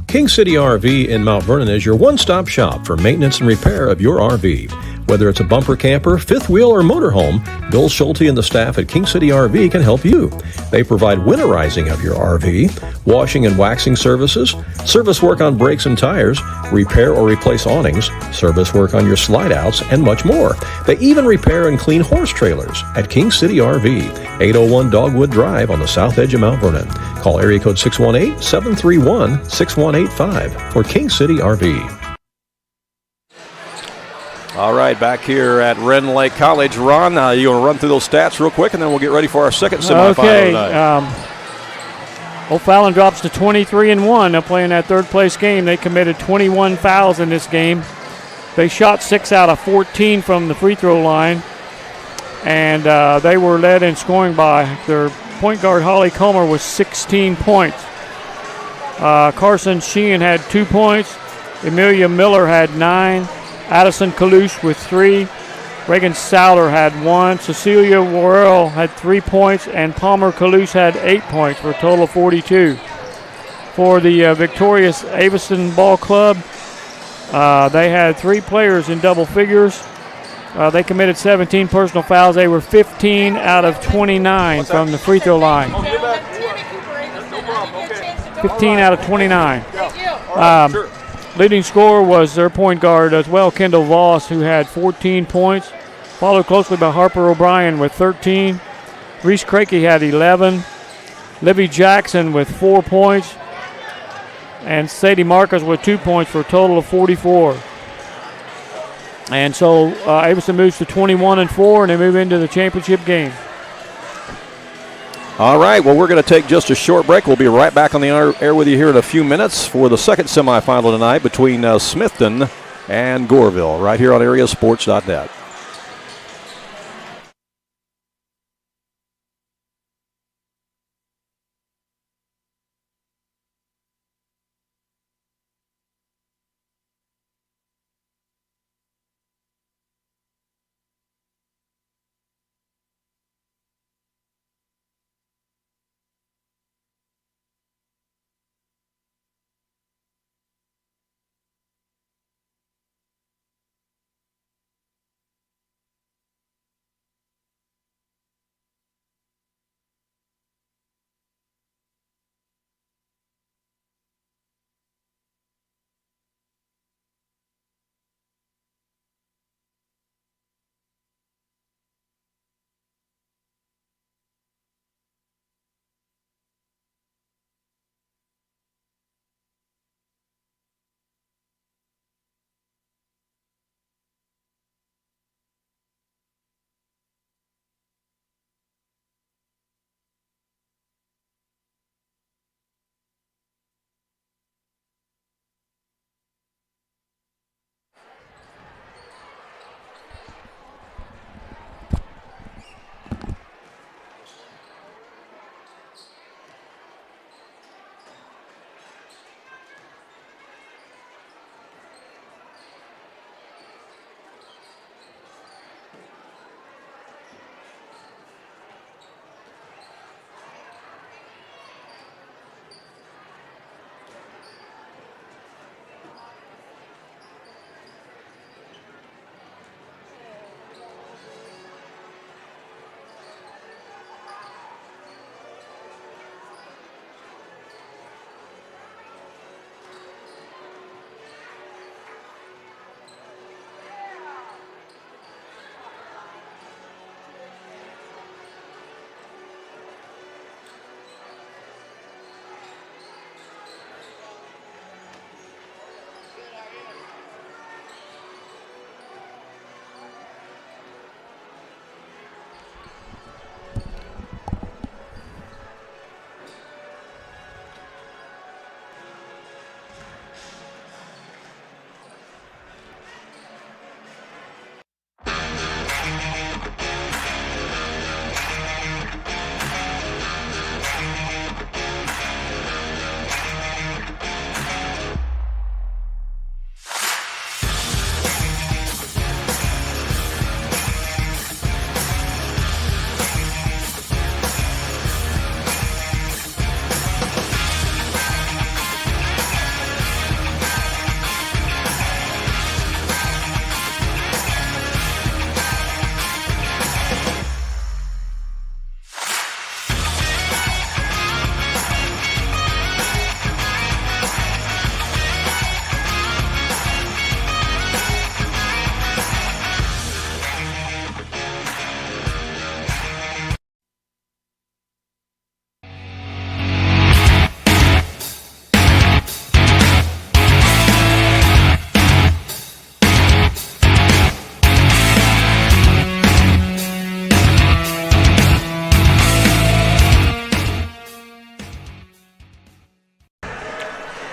King City RV in Mount Vernon is your one-stop shop for maintenance and repair of your RV. Whether it's a bumper camper, fifth wheel, or motorhome, Bill Schulte and the staff at King City RV can help you. They provide winterizing of your RV, washing and waxing services, service work on brakes and tires, repair or replace awnings, service work on your slide-outs, and much more. They even repair and clean horse trailers at King City RV, 801 Dogwood Drive on the south edge of Mount Vernon. Call area code 618-731-6185 for King City RV. All right, back here at Ren Lake College. Ron, you want to run through those stats real quick, and then we'll get ready for our second semifinal tonight. O'Fallon drops to 23-1. They're playing that third-place game. They committed 21 fouls in this game. They shot 6 out of 14 from the free throw line, and they were led in scoring by their point guard, Holly Comer, with 16 points. Carson Sheehan had 2 points. Amelia Miller had 9. Addison Kalous with 3. Reagan Souter had 1. Cecilia Worrell had 3 points, and Palmer Kalous had 8 points for a total of 42. For the victorious Aviston Ball Club, they had 3 players in double figures. They committed 17 personal fouls. They were 15 out of 29 from the free throw line. 15 out of 29. Leading scorer was their point guard as well, Kendall Voss, who had 14 points, followed closely by Harper O'Brien with 13. Reese Crakey had 11. Livy Jackson with 4 points. And Sadie Marcus with 2 points for a total of 44. And so Aviston moves to 21-4, and they move into the championship game. All right, well, we're going to take just a short break. We'll be right back on the air with you here in a few minutes for the second semifinal tonight between Smithton and Goreville, right here on AreaSports.net.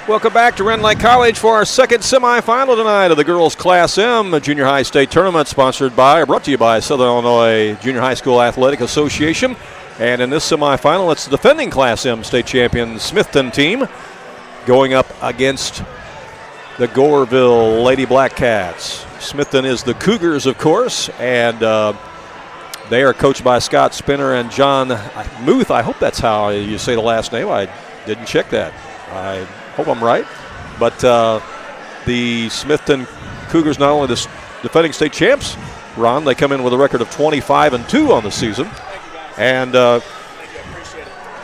Welcome back to Rend Lake College for our second semifinal tonight of the girls Class M Junior High State Tournament, brought to you by Southern Illinois Junior High School Athletic Association. And in this semifinal, it's the defending Class M state champion Smithton team going up against the Goreville Lady Black Cats. Smithton is the Cougars, of course, and they are coached by Scott Spinner and John Muth. I hope that's how you say the last name. I didn't check that. I hope I'm right. But the Smithton Cougars, not only the defending state champs, run. They come in with a record of 25-2 on the season. And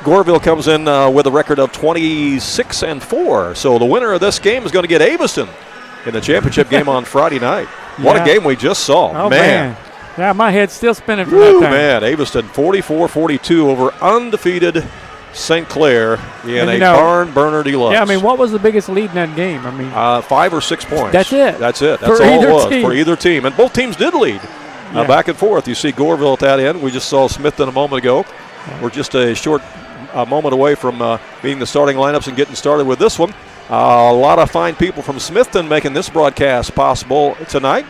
Goreville comes in with a record of 26-4. So the winner of this game is going to get Aviston in the championship game on Friday night. What a game we just saw. Oh, man. Yeah, my head's still spinning from that time. Man, Aviston 44-42 over undefeated St. Clair in a barn burner deluxe. Yeah, I mean, what was the biggest lead in that game? I mean, 5 or 6 points. That's it. That's all For it was either for either team. And both teams did lead back and forth. You see Goreville at that end. We just saw Smithton a moment ago. We're just a short moment away from being the starting lineups and getting started with this one. A lot of fine people from Smithton making this broadcast possible tonight.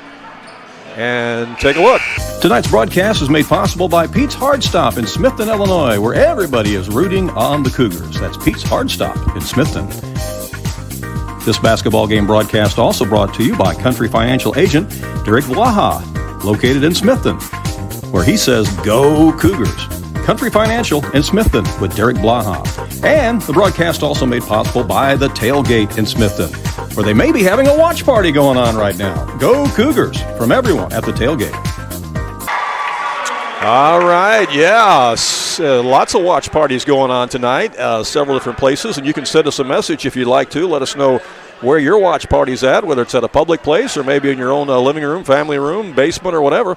And take a look. Tonight's broadcast is made possible by Pete's Hard Stop in Smithton, Illinois, where everybody is rooting on the Cougars. That's Pete's Hard Stop in Smithton. This basketball game broadcast also brought to you by country financial agent Derek Blaha, located in Smithton, where he says, "Go Cougars." Country Financial in Smithton with Derek Blaha. And the broadcast also made possible by the Tailgate in Smithton, where they may be having a watch party going on right now. Go Cougars from everyone at the Tailgate. All right, lots of watch parties going on tonight, several different places, and you can send us a message if you'd like to. Let us know where your watch party's at, whether it's at a public place or maybe in your own living room, family room, basement, or whatever.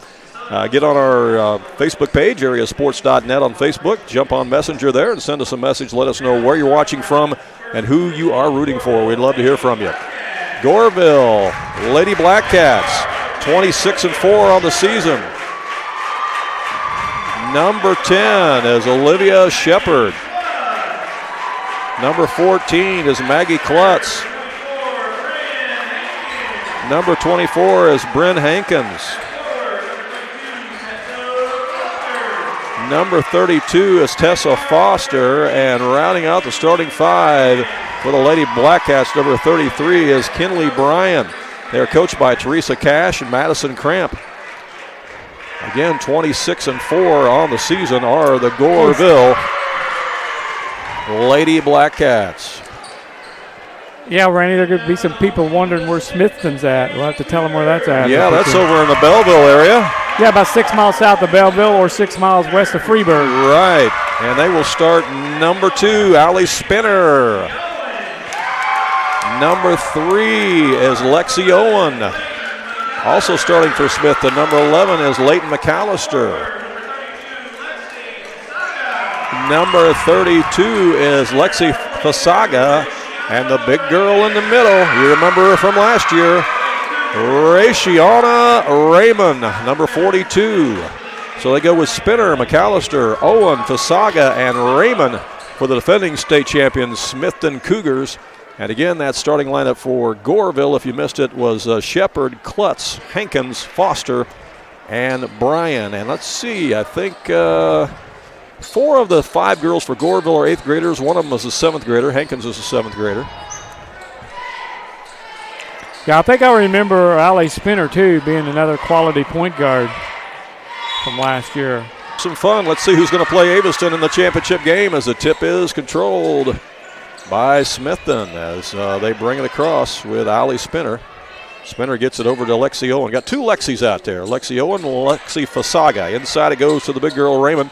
Get on our Facebook page, AreaSports.net on Facebook. Jump on Messenger there and send us a message. Let us know where you're watching from and who you are rooting for. We'd love to hear from you. Goreville, Lady Black Cats, 26-4 on the season. Number 10 is Olivia Shepard. Number 14 is Maggie Klutz. Number 24 is Bryn Hankins. Number 32 is Tessa Foster, and rounding out the starting 5 for the Lady Black Cats, number 33 is Kinley Bryan. They're coached by Teresa Cash and Madison Cramp. Again, 26-4 on the season are the Goreville Lady Black Cats. Yeah, Randy, there could be some people wondering where Smithton's at. We'll have to tell them where that's at. Yeah, that's over in the Belleville area. Yeah, about 6 miles south of Belleville or 6 miles west of Freeburg. Right, and they will start number 2, Allie Spinner. Number 3 is Lexi Owen. Also starting for Smithton, number 11 is Leighton McAllister. Number 32 is Lexi Fasaga. And the big girl in the middle, you remember her from last year, Rayshiana Raymond, number 42. So they go with Spinner, McAllister, Owen, Fasaga, and Raymond for the defending state champions, Smithton Cougars. And again, that starting lineup for Goreville, if you missed it, was Shepard, Klutz, Hankins, Foster, and Bryan. And let's see, I think 4 of the 5 girls for Goreville are 8th graders. One of them is a 7th grader. Hankins is a 7th grader. Yeah, I think I remember Allie Spinner, too, being another quality point guard from last year. Some fun. Let's see who's going to play Aviston in the championship game, as the tip is controlled by Smithton as they bring it across with Allie Spinner. Spinner gets it over to Lexi Owen. Got 2 Lexis out there. Lexi Owen, Lexi Fasaga. Inside it goes to the big girl, Raymond.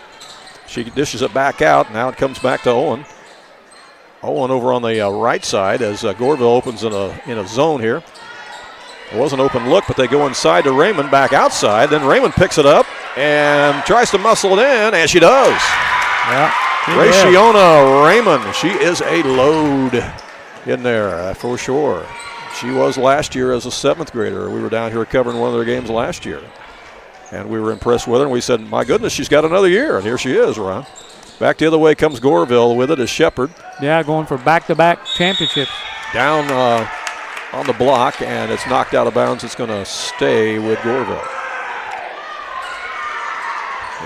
She dishes it back out. Now it comes back to Owen. Owen over on the right side as Goreville opens in a zone here. It was an open look, but they go inside to Raymond, back outside. Then Raymond picks it up and tries to muscle it in, and she does. Yeah. Rayshiana Raymond, she is a load in there for sure. She was last year as a 7th grader. We were down here covering one of their games last year. And we were impressed with her, and we said, my goodness, she's got another year. And here she is, Ron. Back the other way comes Goreville with it as Shepard. Yeah, going for back-to-back championships. Down on the block, and it's knocked out of bounds. It's going to stay with Goreville.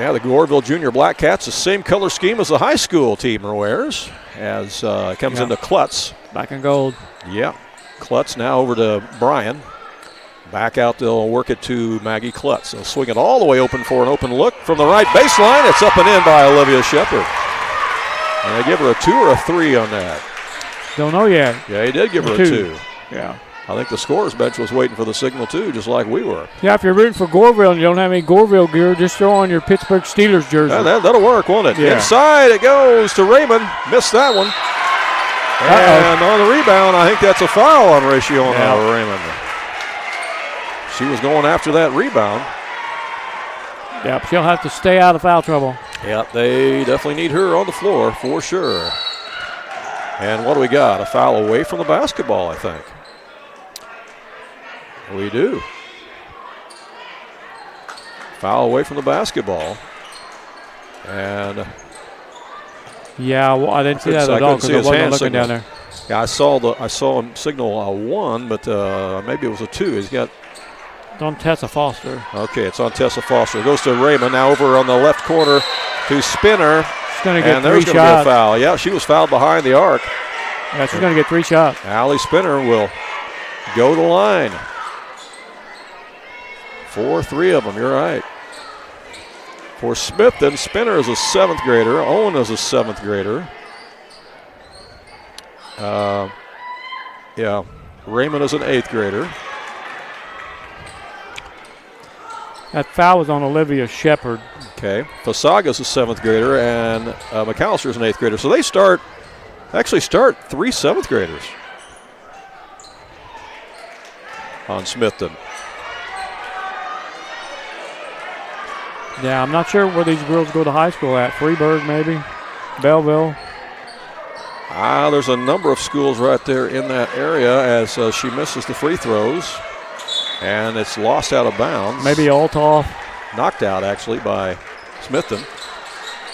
Yeah, the Goreville Junior Black Cats, the same color scheme as the high school team wears, as it comes into Klutz. Back in gold. Yeah. Klutz now over to Bryan. Back out, they'll work it to Maggie Klutz. They'll swing it all the way open for an open look from the right baseline. It's up and in by Olivia Shepard. And they give her a 2 or a 3 on that. Don't know yet. Yeah, he did give her a 2. Yeah. I think the scorer's bench was waiting for the signal, too, just like we were. Yeah, if you're rooting for Goreville and you don't have any Goreville gear, just throw on your Pittsburgh Steelers jersey. Yeah, that'll work, won't it? Yeah. Inside it goes to Raymond. Missed that one. And on the rebound, I think that's a foul on Raymond. She was going after that rebound. Yep, she'll have to stay out of foul trouble. Yep, they definitely need her on the floor for sure. And what do we got? A foul away from the basketball, I think. We do. Foul away from the basketball. And yeah, well, I didn't see that at all because I wasn't looking down there. Yeah, I saw him signal a 1, but maybe it was a 2. He's got. It's on Tessa Foster. Okay, it's on Tessa Foster. It goes to Raymond. Now over on the left corner to Spinner. She's going to get 3 shots. And there's going to be a foul. Yeah, she was fouled behind the arc. Yeah, she's going to get 3 shots. Allie Spinner will go to the line. 3 of them, you're right. For Smithton, Spinner is a 7th grader. Owen is a 7th grader. Yeah, Raymond is an 8th grader. That foul was on Olivia Shepard. Okay, Fasaga's a 7th grader, and McAllister's an 8th grader. So they actually start 3 7th graders on Smithton. Yeah, I'm not sure where these girls go to high school at. Freeburg, maybe? Belleville? There's a number of schools right there in that area as she misses the free throws. And it's lost out of bounds. Maybe Althoff. Knocked out, actually, by Smithton.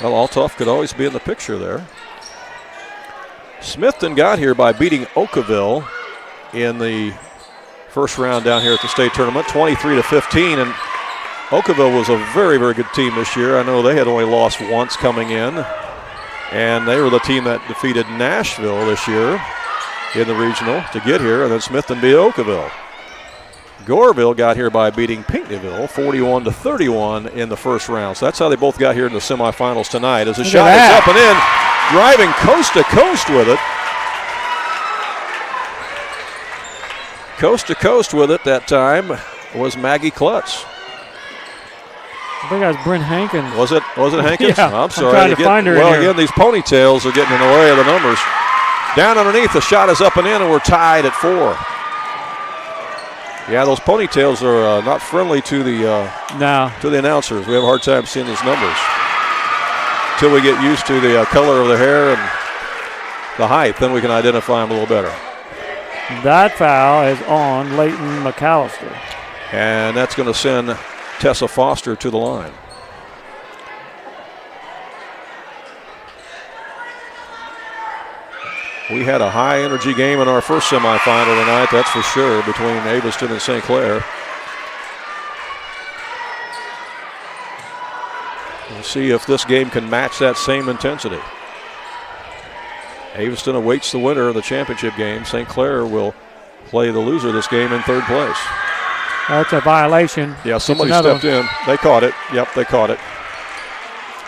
Well, Althoff could always be in the picture there. Smithton got here by beating Oakville in the first round down here at the state tournament, 23-15. And Oakville was a very, very good team this year. I know they had only lost once coming in. And they were the team that defeated Nashville this year in the regional to get here. And then Smithton beat Oakville. Goreville got here by beating Pinckneyville 41-31 in the first round. So that's how they both got here in the semifinals tonight. As the shot is up and in, driving coast to coast with it. Coast to coast with it that time was Maggie Klutz. I think that was Brent Hankins. Was it Hankins? Yeah, I'm sorry. I'm trying to find her well, in here. again, these ponytails are getting in the way of the numbers. Down underneath, the shot is up and in, and we're tied at 4. Yeah, those ponytails are not friendly to the announcers. We have a hard time seeing these numbers until we get used to the color of the hair and the height. Then we can identify them a little better. That foul is on Leighton McAllister. And that's going to send Tessa Foster to the line. We had a high-energy game in our first semifinal tonight, that's for sure, between Aviston and St. Clair. We'll see if this game can match that same intensity. Aviston awaits the winner of the championship game. St. Clair will play the loser of this game in 3rd place. That's a violation. Yeah, somebody stepped in. They caught it. Yep, they caught it.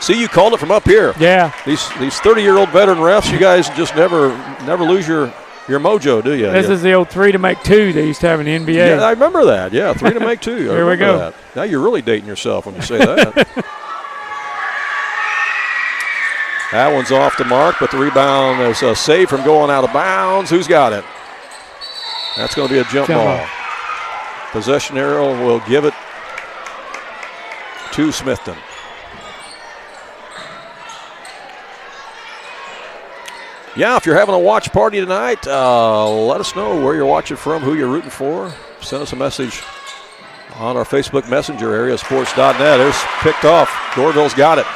See, you called it from up here. Yeah. These 30-year-old veteran refs, you guys just never lose your mojo, do you? This is the old 3 to make 2 they used to have in the NBA. Yeah, I remember that. Yeah, 3 to make 2. Here we go. That. Now you're really dating yourself when you say that. That one's off the mark, but the rebound is saved from going out of bounds. Who's got it? That's going to be a jump ball. Possession arrow will give it to Smithton. Yeah, if you're having a watch party tonight, let us know where you're watching from, who you're rooting for. Send us a message on our Facebook Messenger, AreaSports.net. There's picked off. Goreville's got it.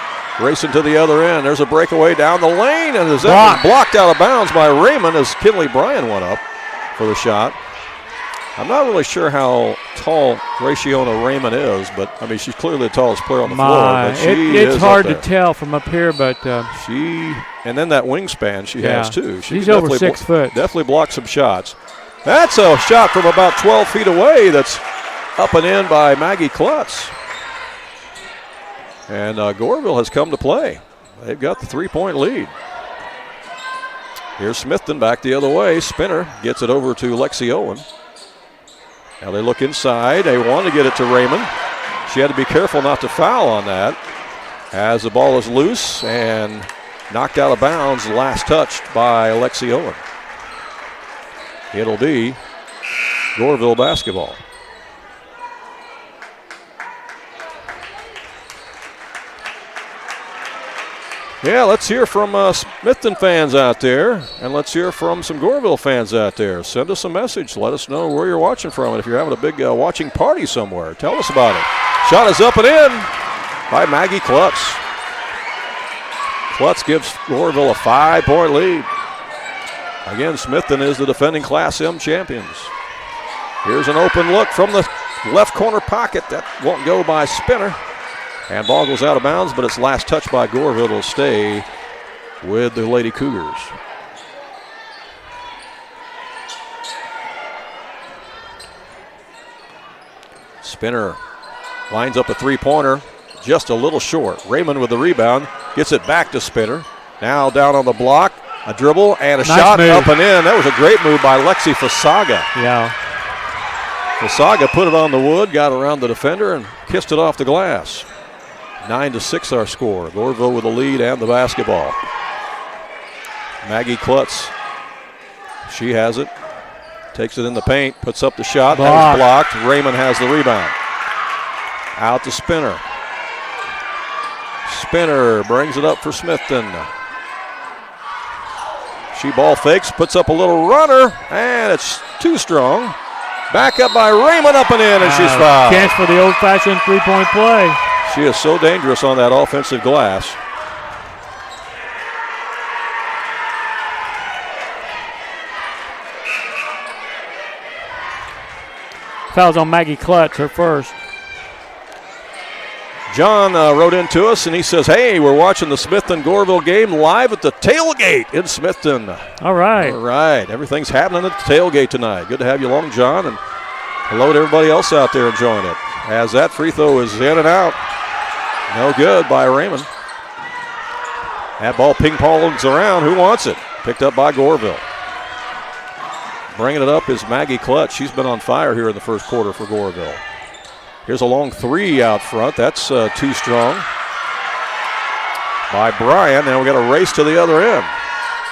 Racing to the other end. There's a breakaway down the lane, and is that blocked out of bounds by Raymond as Kinley Bryan went up for the shot. I'm not really sure how tall Rayshiona Raymond is, but, I mean, she's clearly the tallest player on the floor. But it's hard to tell from up here, but and then that wingspan she has, too. She's over 6 foot. Definitely blocked some shots. That's a shot from about 12 feet away that's up and in by Maggie Klutz. And Goreville has come to play. They've got the 3-point lead. Here's Smithton back the other way. Spinner gets it over to Lexi Owen. Now they look inside. They want to get it to Raymond. She had to be careful not to foul on that, as the ball is loose and knocked out of bounds, last touched by Alexi Owen. It'll be Goreville basketball. Yeah, let's hear from Smithton fans out there, and let's hear from some Goreville fans out there. Send us a message. Let us know where you're watching from, and if you're having a big watching party somewhere, tell us about it. Shot is up and in by Maggie Klutz. Klutz gives Goreville a 5-point lead. Again, Smithton is the defending Class M champions. Here's an open look from the left corner pocket. That won't go by Spinner. And ball goes out of bounds, but it's last touched by Goreville. It'll stay with the Lady Cougars. Spinner lines up a three-pointer, just a little short. Raymond with the rebound, gets it back to Spinner. Now down on the block, a dribble and a shot move. Up and in. That was a great move by Lexi Fasaga. Yeah. Fasaga put it on the wood, got around the defender, and kissed it off the glass. 9-6 our score. Goreville with the lead and the basketball. Maggie Klutz, she has it. Takes it in the paint, puts up the shot. That was blocked. Raymond has the rebound. Out to Spinner. Spinner brings it up for Smithton. She ball fakes, puts up a little runner, and it's too strong. Back up by Raymond, up and in, and she's fouled. Chance for the old-fashioned three-point play. She is so dangerous on that offensive glass. Fouls on Maggie Klutz, her first. John wrote in to us, and he says, hey, we're watching the Smithton-Goreville game live at the tailgate in Smithton. All right. All right. Everything's happening at the tailgate tonight. Good to have you along, John, and hello to everybody else out there enjoying it. As that free throw is in and out. No good by Raymond. That ball ping-pongs around. Who wants it? Picked up by Goreville. Bringing it up is Maggie Klutz. She's been on fire here in the first quarter for Goreville. Here's a long three out front. That's too strong by Bryan. Now we got a race to the other end.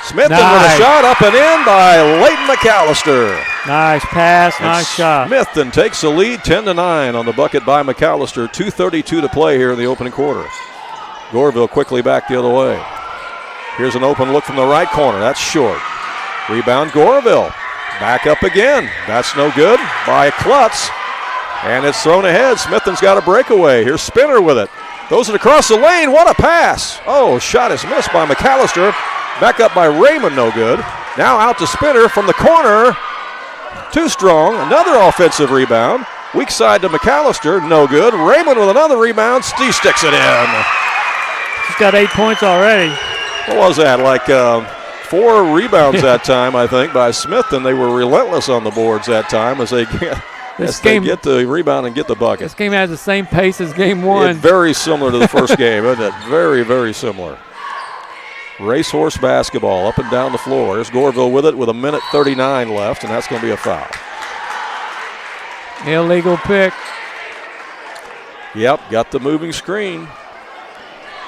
Smithton with a shot up and in by Leighton McAllister. Nice pass, nice shot. Smithton takes the lead 10-9 on the bucket by McAllister. 2:32 to play here in the opening quarter. Goreville quickly back the other way. Here's an open look from the right corner. That's short. Rebound Goreville. Back up again. That's no good by Klutz. And it's thrown ahead. Smithton's got a breakaway. Here's Spinner with it. Throws it across the lane. What a pass. Oh, shot is missed by McAllister. Back up by Raymond, no good. Now out to Spinner from the corner. Too strong. Another offensive rebound. Weak side to McAllister, no good. Raymond with another rebound. He sticks it in. She's got 8 points already. What was that? Like 4 rebounds that time, I think, by Smithton. They were relentless on the boards that time as they get the rebound and get the bucket. This game has the same pace as game one. It's very similar to the first game, isn't it? Very, very similar. Racehorse basketball up and down the floor. Here's Goreville with it with 1:39 left, and that's going to be a foul. Illegal pick. Yep, got the moving screen.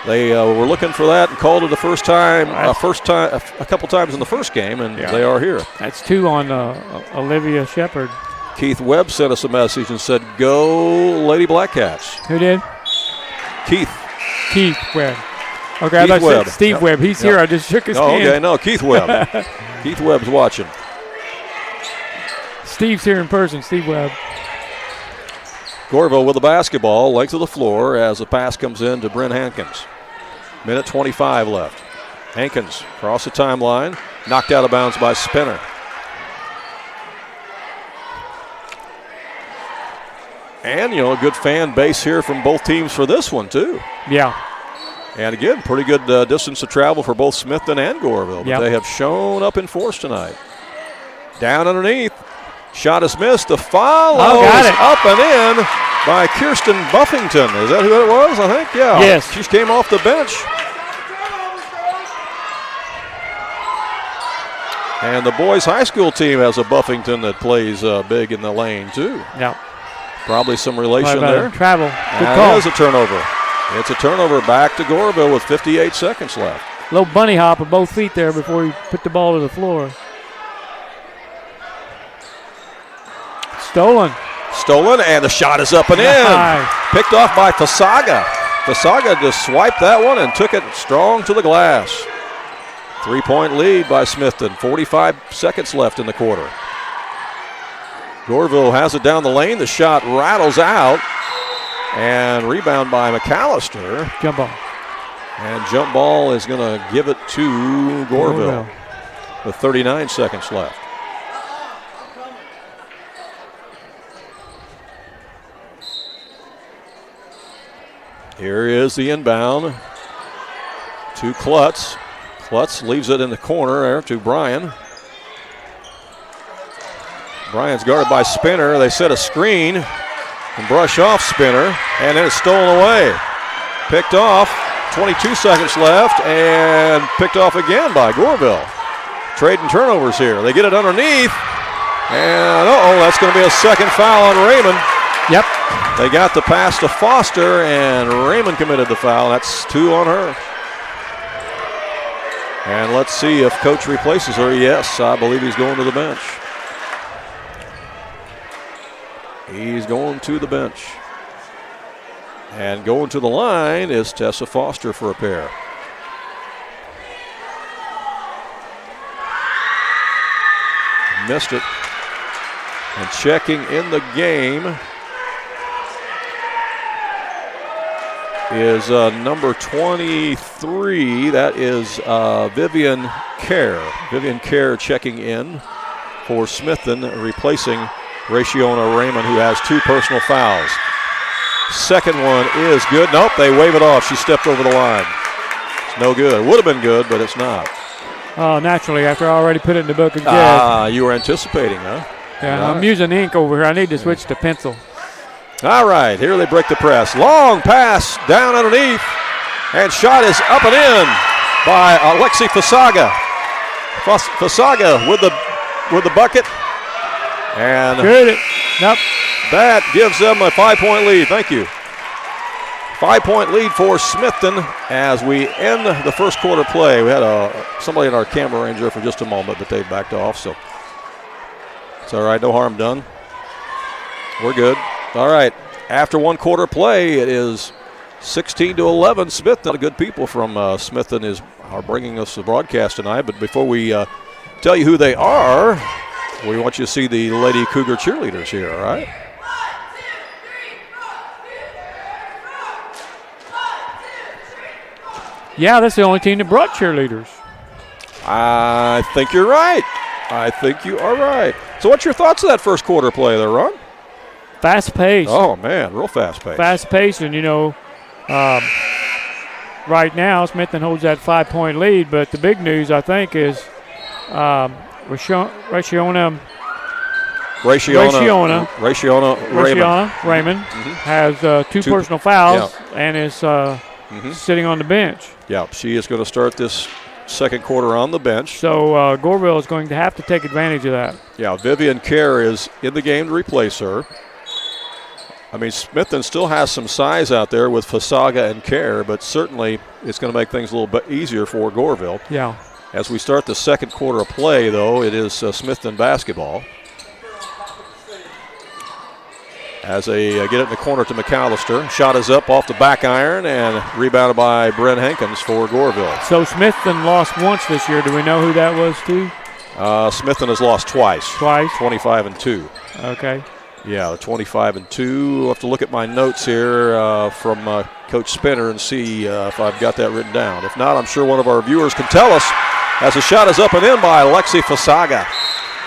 They were looking for that and called it the first time, a couple times in the first game, and they are here. That's 2 on Olivia Shepard. Keith Webb sent us a message and said, "Go Lady Black Cats." Who did? Keith Webb. Okay, I thought you said Steve Webb. He's here. I just shook his hand. Okay, no, Keith Webb. Keith Webb's watching. Steve's here in person, Steve Webb. Goreville with the basketball, length of the floor as the pass comes in to Bryn Hankins. 1:25 left. Hankins across the timeline, knocked out of bounds by Spinner. And, a good fan base here from both teams for this one, too. Yeah. And, again, pretty good distance to travel for both Smithton and Goreville. But they have shown up in force tonight. Down underneath. Shot is missed. The follow is up and in by Kirsten Buffington. Is that who it was, I think? Yeah. Yes. She came off the bench. And the boys' high school team has a Buffington that plays big in the lane, too. Yeah. Probably some relation there. Travel. Good And call. it is a turnover. It's a turnover back to Goreville with 58 seconds left. Little bunny hop of both feet there before he put the ball to the floor. Stolen, and the shot is up and Nice. in. Picked off by Fasaga. Fasaga just swiped that one and took it strong to the glass. 3-point lead by Smithton. 45 seconds left in the quarter. Goreville has it down the lane. The shot rattles out. And rebound by McAllister. Jump ball. And jump ball is going to give it to Goreville with 39 seconds left. Here is the inbound to Klutz. Klutz leaves it in the corner there to Bryan. Bryan's guarded by Spinner. They set a screen and brush off Spinner, and then it's stolen away. Picked off, 22 seconds left, and picked off again by Goreville. Trading turnovers here. They get it underneath, and that's going to be a second foul on Raymond. Yep. They got the pass to Foster, and Raymond committed the foul. That's 2 on her. And let's see if Coach replaces her. Yes, I believe he's going to the bench. He's going to the bench. And going to the line is Tessa Foster for a pair. Missed it. And checking in the game is number 23. That is Vivian Kerr. Vivian Kerr checking in for Smithton, replacing Raciona Raymond, who has 2 personal fouls. Second one is good. Nope, they wave it off. She stepped over the line. It's no good. It would have been good, but it's not. Oh, naturally, after I already put it in the book again. You were anticipating, huh? Yeah, I'm using ink over here. I need to switch to pencil. All right, here they break the press. Long pass down underneath, and shot is up and in by Alexi Fasaga. Fasaga with the bucket, and Good. Nope. that gives them a 5-point lead. Thank you. 5-point lead for Smithton as we end the first quarter play. We had somebody in our camera range there for just a moment, but they backed off, so it's all right. No harm done. We're good. All right. After one quarter play, it is 16-11. Smithton, the good people from Smithton are bringing us the broadcast tonight. But before we tell you who they are, we want you to see the Lady Cougar cheerleaders here, all right? Yeah, that's the only team that brought cheerleaders. I think you're right. I think you are right. So what's your thoughts of that first quarter play there, Ron? Fast pace. Oh, man, real fast pace. Fast pace, and, right now Smithton holds that 5-point lead, but the big news, I think, is Raciona Raymond has 2 personal fouls and is sitting on the bench. Yeah, she is going to start this second quarter on the bench. So Goreville is going to have to take advantage of that. Yeah, Vivian Kerr is in the game to replace her. I mean, Smithton still has some size out there with Fasaga and Kerr, but certainly it's going to make things a little bit easier for Goreville. Yeah. As we start the second quarter of play, though, it is Smithton basketball. As they get it in the corner to McAllister. Shot is up off the back iron and rebounded by Brent Hankins for Goreville. So Smithton lost once this year. Do we know who that was too? Smithton has lost twice. Twice? 25-2. Okay. Yeah, 25-2. I'll have to look at my notes here from Coach Spinner and see if I've got that written down. If not, I'm sure one of our viewers can tell us, as the shot is up and in by Alexi Fasaga.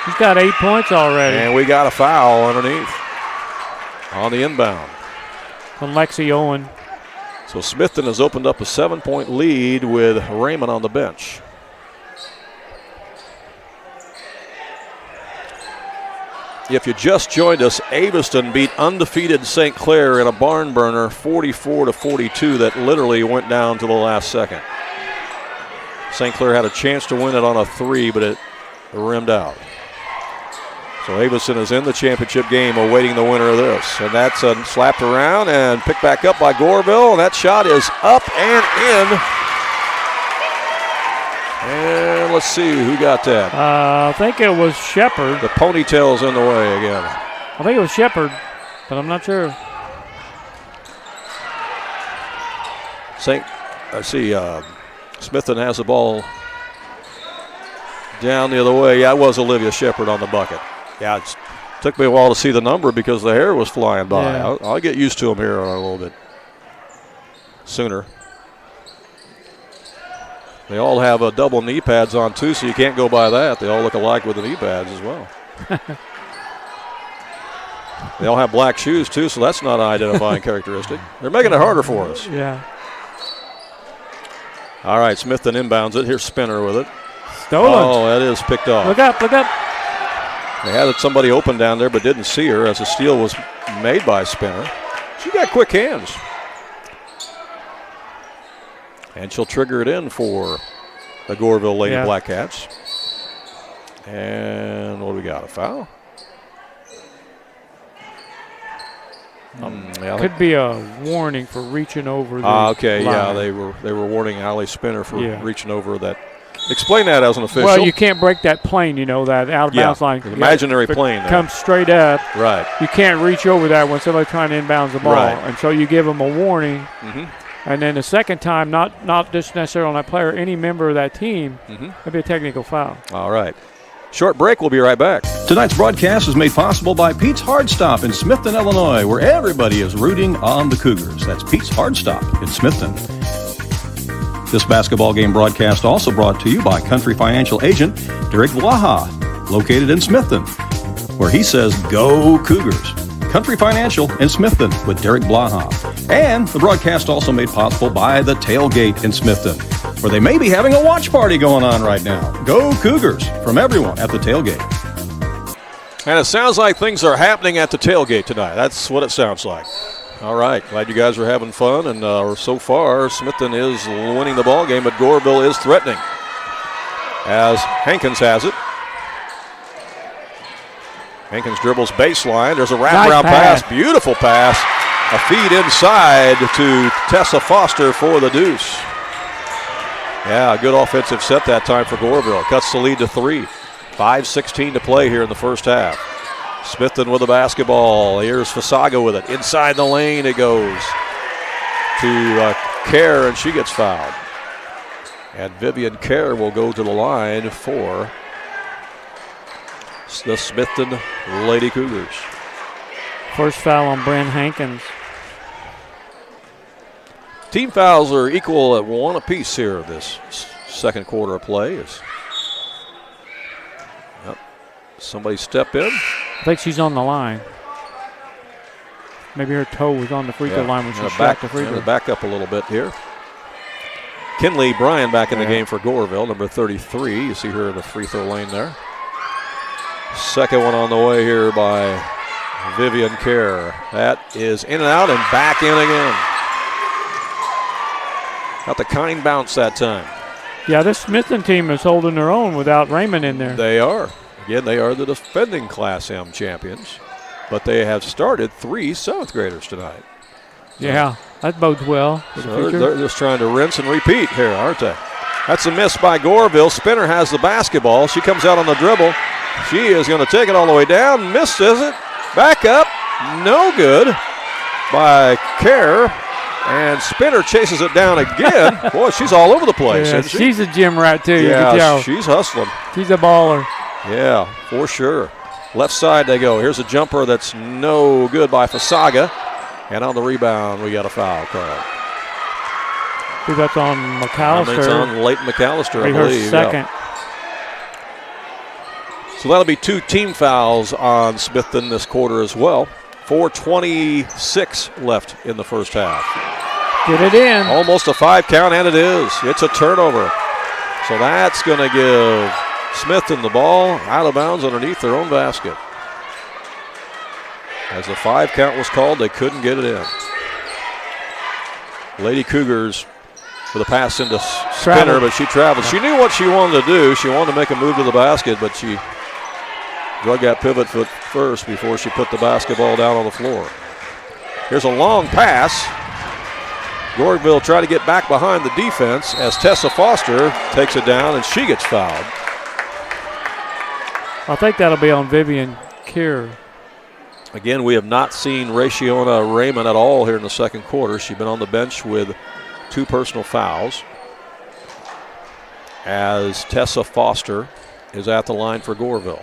He's got 8 points already. And we got a foul underneath on the inbound. From Lexi Owen. So Smithton has opened up a 7-point lead with Raymond on the bench. If you just joined us, Aviston beat undefeated St. Clare in a barn burner 44-42 that literally went down to the last second. St. Clair had a chance to win it on a 3, but it rimmed out. So Aviston is in the championship game awaiting the winner of this. And that's slapped around and picked back up by Goreville. And that shot is up and in. And let's see who got that. I think it was Shepard. The ponytail's in the way again. I think it was Shepard, but I'm not sure. I see Smithton has the ball down the other way. Yeah, it was Olivia Shepard on the bucket. Yeah, it took me a while to see the number because the hair was flying by. Yeah. I'll get used to them here a little bit sooner. They all have double knee pads on too, so you can't go by that. They all look alike with the knee pads as well. They all have black shoes too, so that's not an identifying characteristic. They're making it harder for us. Yeah. All right, Smithton inbounds it. Here's Spinner with it. Stolen. Oh, that is picked off. Look up, look up. They had somebody open down there but didn't see her as the steal was made by Spinner. She got quick hands. And she'll trigger it in for the Goreville Lady Black Cats. And what do we got, a foul? Could be a warning for reaching over the okay, line. yeah, they were warning Allie Spinner for reaching over that. Explain that as an official. Well, you can't break that plane, that out of bounds line. The imaginary plane. Comes straight up. Right. You can't reach over that when somebody's trying to inbounds the ball. Right. And so you give them a warning. Mm-hmm. And then the second time, not just necessarily on that player, any member of that team, it'd be a technical foul. All right. Short break. We'll be right back. Tonight's broadcast is made possible by Pete's Hard Stop in Smithton, Illinois, where everybody is rooting on the Cougars. That's Pete's Hard Stop in Smithton. This basketball game broadcast also brought to you by Country Financial Agent Derek Blaha, located in Smithton, where he says, "Go Cougars." Country Financial in Smithton with Derek Blaha. And the broadcast also made possible by the Tailgate in Smithton, where they may be having a watch party going on right now. Go Cougars from everyone at the Tailgate. And it sounds like things are happening at the Tailgate tonight. That's what it sounds like. All right, glad you guys are having fun. And so far, Smithton is winning the ball game, but Goreville is threatening. As Hankins has it. Hankins dribbles baseline. There's a wraparound pass. Beautiful pass. A feed inside to Tessa Foster for the deuce. Yeah, a good offensive set that time for Goreville. Cuts the lead to 3. 5:16 to play here in the first half. Smithton with the basketball. Here's Fasaga with it. Inside the lane it goes to Clare, and she gets fouled. And Vivian Clare will go to the line for the Smithton Lady Cougars. First foul on Bryn Hankins. Team fouls are equal at 1 apiece here this second quarter of play. Somebody step in. I think she's on the line. Maybe her toe was on the free throw line when she shot the free throw. Back up a little bit here. Kinley Bryan back in the game for Goreville, number 33. You see her in the free throw lane there. Second one on the way here by Vivian Clare. That is in and out and back in again. Got the kind bounce that time. Yeah, this Smithton team is holding their own without Raymond in there. They are. Again, they are the defending Class M champions, but they have started 3 7th graders tonight. Yeah, that bodes well for the future. They're just trying to rinse and repeat here, aren't they? That's a miss by Goreville. Spinner has the basketball. She comes out on the dribble. She is going to take it all the way down. Misses it. Back up. No good by Clare. And Spinner chases it down again. Boy, she's all over the place, isn't she? She's a gym rat, too. Yeah, you can tell. She's hustling. She's a baller. Yeah, for sure. Left side they go. Here's a jumper that's no good by Fasaga. And on the rebound, we got a foul called. I think that's on McAllister. It's on Leighton McAllister, I her believe. second. Yeah. So that'll be 2 team fouls on Smithton this quarter as well. 4:26 left in the first half. Get it in. Almost a 5 count, and it is. It's a turnover. So that's going to give Smithton the ball out of bounds underneath their own basket. As the 5 count was called, they couldn't get it in. Lady Cougars with a pass into Spinner, but she traveled. She knew what she wanted to do. She wanted to make a move to the basket, but she drug that pivot foot first before she put the basketball down on the floor. Here's a long pass. Goreville trying to get back behind the defense as Tessa Foster takes it down, and she gets fouled. I think that'll be on Vivian Keir. Again, we have not seen Raciona Raymond at all here in the second quarter. She's been on the bench with 2 personal fouls as Tessa Foster is at the line for Goreville.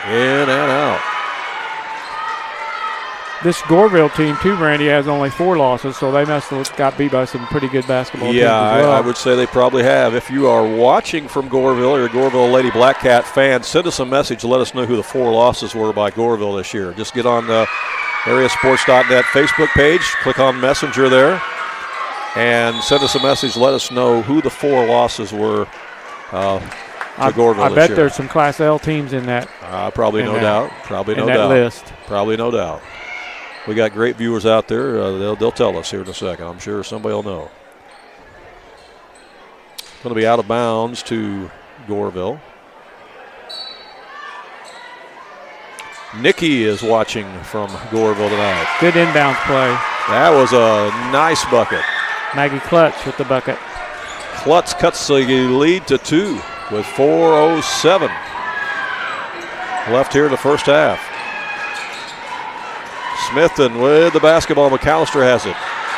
In and out. This Goreville team, too, Randy, has only 4 losses, so they must have got beat by some pretty good basketball teams as well. I would say they probably have. If you are watching from Goreville or a Goreville Lady Black Cat fan, send us a message. Let us know who the 4 losses were by Goreville this year. Just get on the AreaSports.net Facebook page, click on Messenger there, and send us a message. Let us know who the 4 losses were to Goreville I this bet year. there's some Class L teams in that. Probably no doubt. Probably no doubt. List. Probably no doubt. We got great viewers out there. They'll tell us here in a second. I'm sure somebody will know. Going to be out of bounds to Goreville. Nikki is watching from Goreville tonight. Good inbounds play. That was a nice bucket. Maggie Klutz with the bucket. Klutz cuts the lead to 2 with 4:07 left here in the first half. Smithton with the basketball. McAllister has it.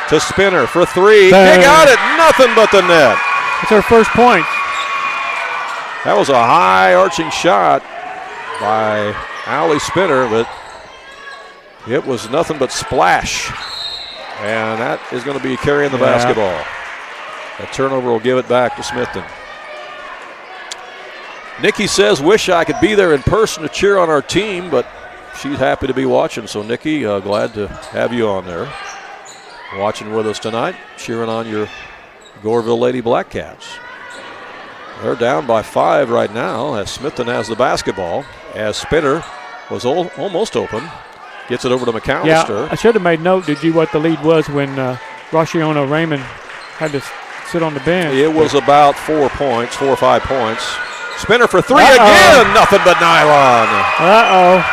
To Spinner for 3. He got it. Nothing but the net. It's her first point. That was a high arching shot by Allie Spinner, but it was nothing but splash. And that is going to be carrying the basketball. A turnover will give it back to Smithton. Nikki says, wish I could be there in person to cheer on our team, but she's happy to be watching. So, Nikki, glad to have you on there. Watching with us tonight, cheering on your Goreville Lady Black Cats. They're down by 5 right now as Smithton has the basketball. As Spinner was almost open. Gets it over to McAllister. Yeah, I should have made note, did you, what the lead was when Raciona Raymond had to sit on the bench. It was about 4 points, 4 or 5 points. Spinner for 3 again. Nothing but nylon.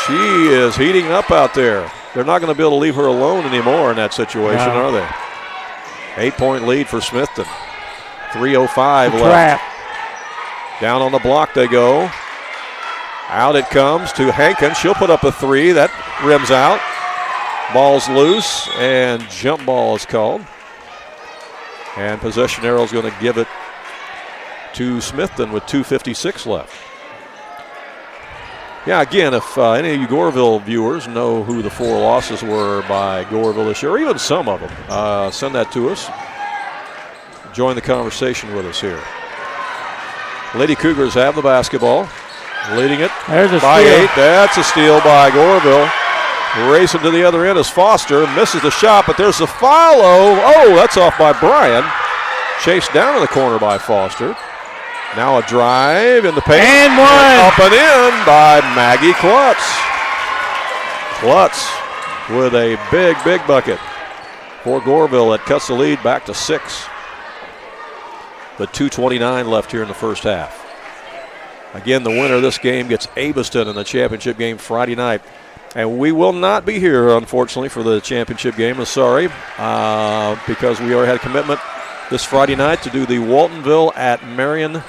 She is heating up out there. They're not going to be able to leave her alone anymore in that situation, are they? 8-point lead for Smithton. 3:05 left. Down on the block they go. Out it comes to Hankin. She'll put up a 3. That rims out. Ball's loose, and jump ball is called. And possession arrow is going to give it to Smithton with 2:56 left. Yeah, again, if any of you Goreville viewers know who the 4 losses were by Goreville this year, or even some of them, send that to us. Join the conversation with us here. Lady Cougars have the basketball, leading it by 8. That's a steal by Goreville. Racing to the other end as Foster misses the shot, but there's a foul. Oh, that's off by Bryan. Chased down in the corner by Foster. Now a drive in the paint. And one. Up and in by Maggie Klutz. Klutz with a big bucket for Goreville. That cuts the lead back to 6. But 2:29 left here in the first half. Again, the winner of this game gets Aviston in the championship game Friday night. And we will not be here, unfortunately, for the championship game. I'm sorry, because we already had a commitment this Friday night to do the Waltonville at Marion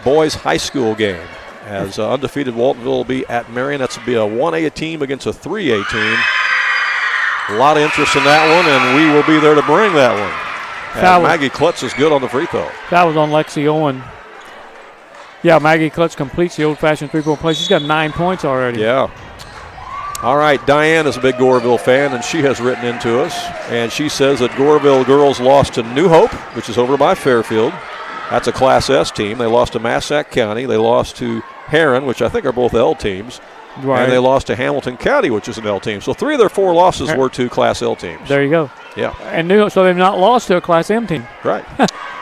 Boys High School game. As undefeated Waltonville will be at Marion. That's will be a 1A team against a 3A team. A lot of interest in that one, and we will be there to bring that one. And Maggie Klutz is good on the free throw. That was on Lexi Owen. Yeah, Maggie Klutz completes the old-fashioned three-point play. She's got 9 points already. Yeah. All right, Diane is a big Goreville fan, and she has written into us. And she says that Goreville girls lost to New Hope, which is over by Fairfield. That's a Class S team. They lost to Massac County. They lost to Heron, which I think are both L teams. Right. And they lost to Hamilton County, which is an L team. So 3 of their 4 losses were to Class L teams. There you go. Yeah. And so they've not lost to a Class M team. Right.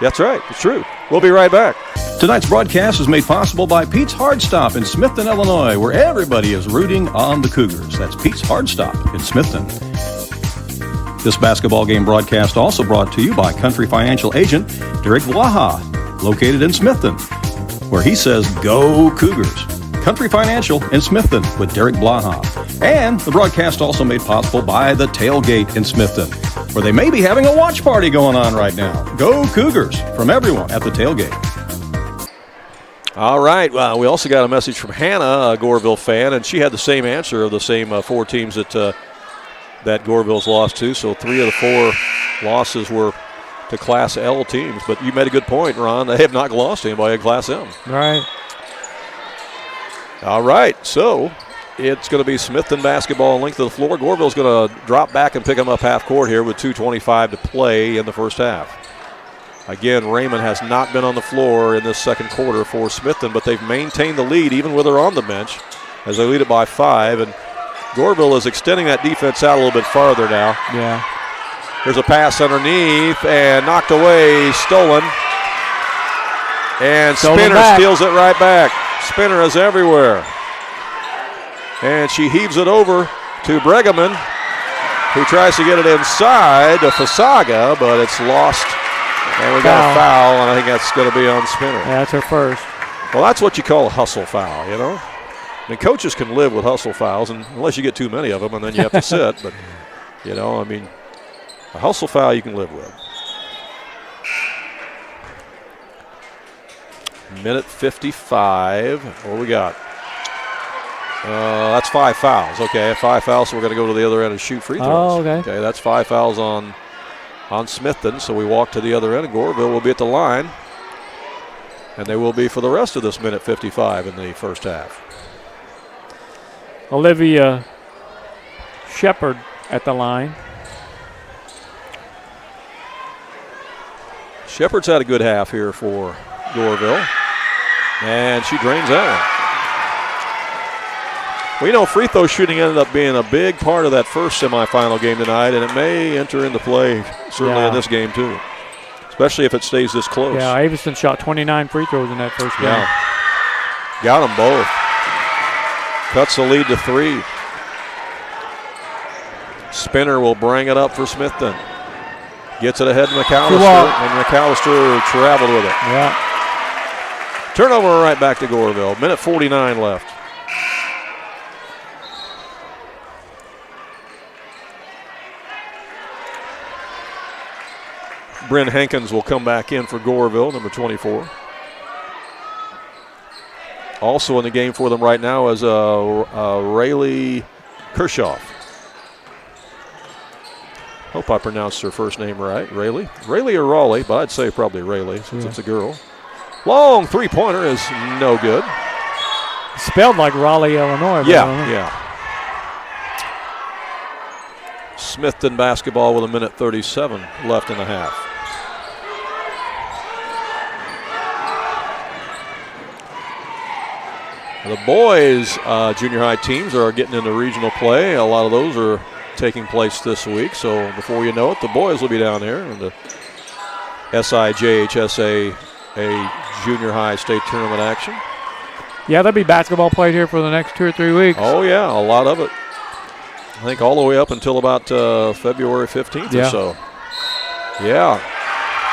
That's right. It's true. We'll be right back. Tonight's broadcast is made possible by Pete's Hard Stop in Smithton, Illinois, where everybody is rooting on the Cougars. That's Pete's Hard Stop in Smithton. This basketball game broadcast also brought to you by Country Financial agent Derek Blaha, located in Smithton, where he says, "Go Cougars." Country Financial in Smithton with Derek Blaha. And the broadcast also made possible by the Tailgate in Smithton, where they may be having a watch party going on right now. Go Cougars from everyone at the Tailgate. All right. Well, we also got a message from Hannah, a Goreville fan, and she had the same answer of the same 4 teams that Goreville's lost to. So 3 of the 4 losses were to Class L teams. But you made a good point, Ron. They have not lost to anybody in Class M. Right. All right. So it's going to be Smithton basketball length of the floor. Goreville's going to drop back and pick them up half court here with 2:25 to play in the first half. Again, Raymond has not been on the floor in this second quarter for Smithton, but they've maintained the lead even with her on the bench as they lead it by 5. And Goreville is extending that defense out a little bit farther now. Yeah. There's a pass underneath and knocked away, stolen. And Spinner steals it right back. Spinner is everywhere. And she heaves it over to Pregame, who tries to get it inside to Fasaga, but it's lost. And we got a foul, and I think that's going to be on Spinner. Yeah, that's her first. Well, that's what you call a hustle foul, you know. I mean, coaches can live with hustle fouls, and unless you get too many of them, and then you have to sit. But, you know, I mean, a hustle foul you can live with. Minute 55. What do we got? That's 5 fouls. Okay, 5 fouls, so we're going to go to the other end and shoot free throws. Oh, okay. Okay, that's 5 fouls on Smithton, so we walk to the other end, and Goreville will be at the line. And they will be for the rest of this minute 55 in the first half. Olivia Shepard at the line. Shepard's had a good half here for Goreville. And she drains that one. Well, you know, free throw shooting ended up being a big part of that first semifinal game tonight, and it may enter into play certainly in this game too, especially if it stays this close. Yeah, Aviston shot 29 free throws in that first game. Yeah. Got them both. Cuts the lead to 3. Spinner will bring it up for Smithton. Gets it ahead of McAllister, and McAllister traveled with it. Yeah. Turnover right back to Goreville. Minute 49 left. Bryn Hankins will come back in for Goreville, number 24. Also in the game for them right now is Rayleigh Kershaw. Hope I pronounced her first name right. Rayleigh or Raleigh, but I'd say probably Rayleigh since it's a girl. Long three-pointer is no good. Spelled like Raleigh, Illinois. Yeah. Smithton basketball with a minute 37 left in the half. The boys' junior high teams are getting into regional play. A lot of those are taking place this week. So before you know it, the boys will be down there in the SIJHSAA junior high state tournament action. Yeah, there'll be basketball played here for the next 2 or 3 weeks. Oh, yeah, a lot of it. I think all the way up until about February 15th or so. Yeah.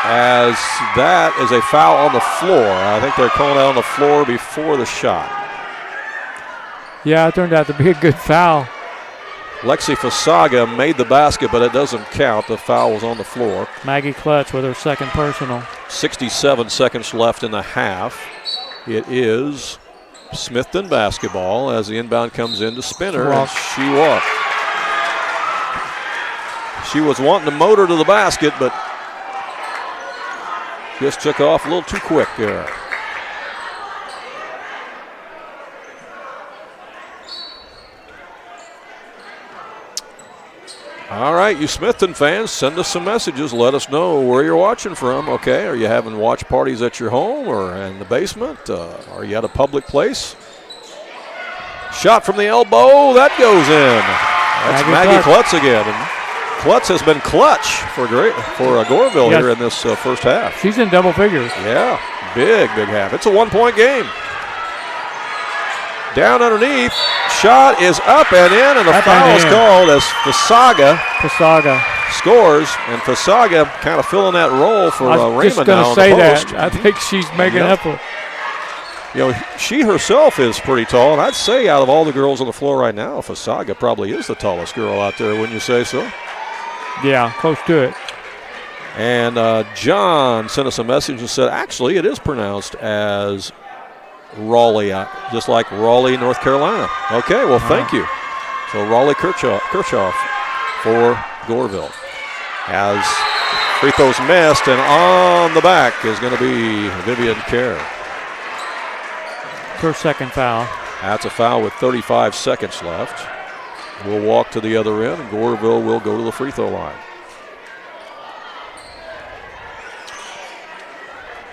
As that is a foul on the floor. I think they're calling out on the floor before the shot. Yeah, it turned out to be a good foul. Lexi Fasaga made the basket, but it doesn't count. The foul was on the floor. Maggie Klutz with her second personal. 67 seconds left in the half. It is Smithton basketball as the inbound comes in to Spinner, and she walked. She was wanting to motor to the basket, but just took off a little too quick there. All right, you Smithton fans, send us some messages. Let us know where you're watching from, okay? Are you having watch parties at your home or in the basement? Are you at a public place? Shot from the elbow, that goes in. That's Maggie Klutz again. And Klutz has been clutch for Goreville here in this first half. She's in double figures. Yeah, big half. It's a 1-point game. Down underneath, shot is up and in, and the foul is called as Fasaga scores, and Fasaga kind of filling that role for Raymond now. I was just going to say that. I think she's making up for it. You know, she herself is pretty tall, and I'd say out of all the girls on the floor right now, Fasaga probably is the tallest girl out there, wouldn't you say so? Yeah, close to it. And John sent us a message and said, actually, it is pronounced as Raleigh, just like Raleigh, North Carolina. Okay, well, thank you. So Raleigh Kirchhoff for Goreville. As free throws missed, and on the back is going to be Vivian Kerr. Her second foul. That's a foul with 35 seconds left. We'll walk to the other end, and Goreville will go to the free throw line.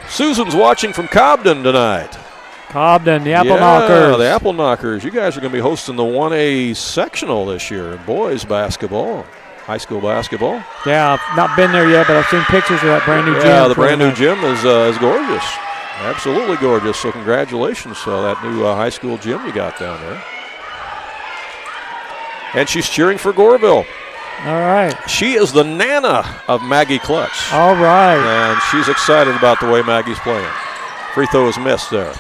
Susan's watching from Cobden tonight. Cobden, the Apple Knockers. The Apple Knockers. You guys are going to be hosting the 1A sectional this year in boys basketball, high school basketball. Yeah, I've not been there yet, but I've seen pictures of that brand new gym. Yeah, the brand new gym is gorgeous. Absolutely gorgeous. So congratulations to that new high school gym you got down there. And she's cheering for Goreville. All right. She is the Nana of Maggie Klutz. All right. And she's excited about the way Maggie's playing. Free throw is missed there.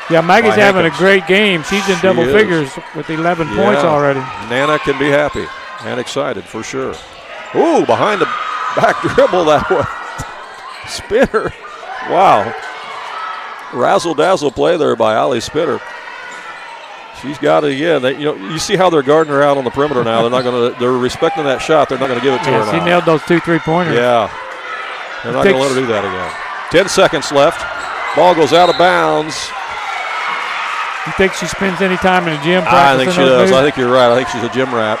Yeah, Maggie's having a great game. She's in double figures with 11 points already. Nana can be happy and excited for sure. Ooh, behind the back dribble that way. Spinner. Wow. Razzle-dazzle play there by Ali Spitter. She's got it again. You see how they're guarding her out on the perimeter now. They're respecting that shot. They're not going to give it to her now. She nailed those 2 3-pointers. Yeah. They're not going to let her do that again. 10 seconds left. Ball goes out of bounds. You think she spends any time in the gym practicing? I think she does. I think you're right. I think she's a gym rat.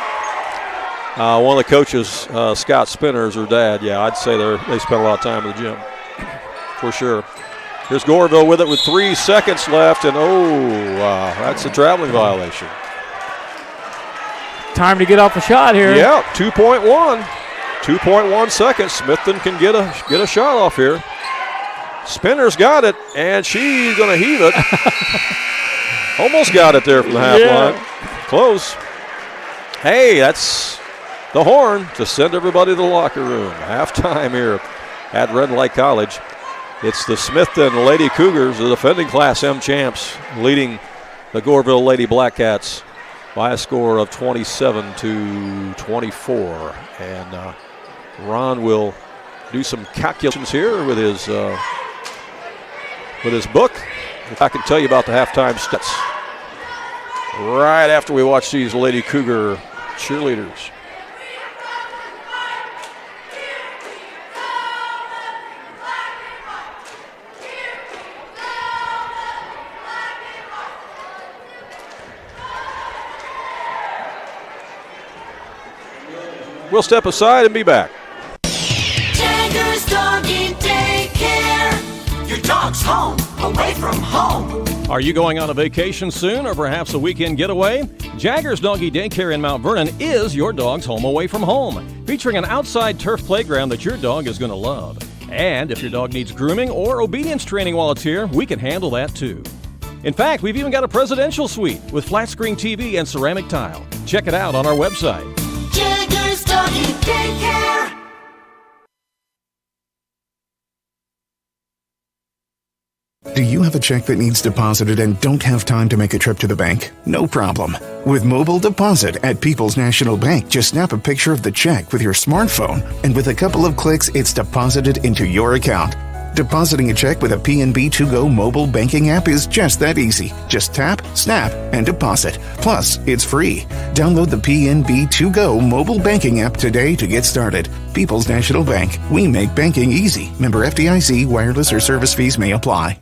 One of the coaches, Scott Spinner, is her dad. Yeah, I'd say they spend a lot of time in the gym for sure. Here's Goreville with it with 3 seconds left, and that's a traveling violation. Time to get off a shot here. Yeah, 2.1 seconds. Smithton can get a shot off here. Spinner's got it, and she's going to heave it. Almost got it there from the half line. Close. Hey, that's the horn to send everybody to the locker room. Halftime here at Red Lake College. It's the Smithton Lady Cougars, the defending Class M champs, leading the Goreville Lady Blackcats by a score of 27-24. And Ron will do some calculations here with his book. If I can tell you about the halftime stats right after we watch these Lady Cougar cheerleaders. We'll step aside and be back. Jagger's Doggy Daycare. Your dog's home, away from home. Are you going on a vacation soon or perhaps a weekend getaway? Jagger's Doggy Daycare in Mount Vernon is your dog's home away from home, featuring an outside turf playground that your dog is going to love. And if your dog needs grooming or obedience training while it's here, we can handle that too. In fact, we've even got a presidential suite with flat screen TV and ceramic tile. Check it out on our website. Jagger's Doggy Daycare. Do you have a check that needs deposited and don't have time to make a trip to the bank? No problem. With Mobile Deposit at People's National Bank, just snap a picture of the check with your smartphone, and with a couple of clicks, it's deposited into your account. Depositing a check with a PNB To-Go mobile banking app is just that easy. Just tap, snap, and deposit. Plus, it's free. Download the PNB To-Go mobile banking app today to get started. People's National Bank. We make banking easy. Member FDIC. Wireless or service fees may apply.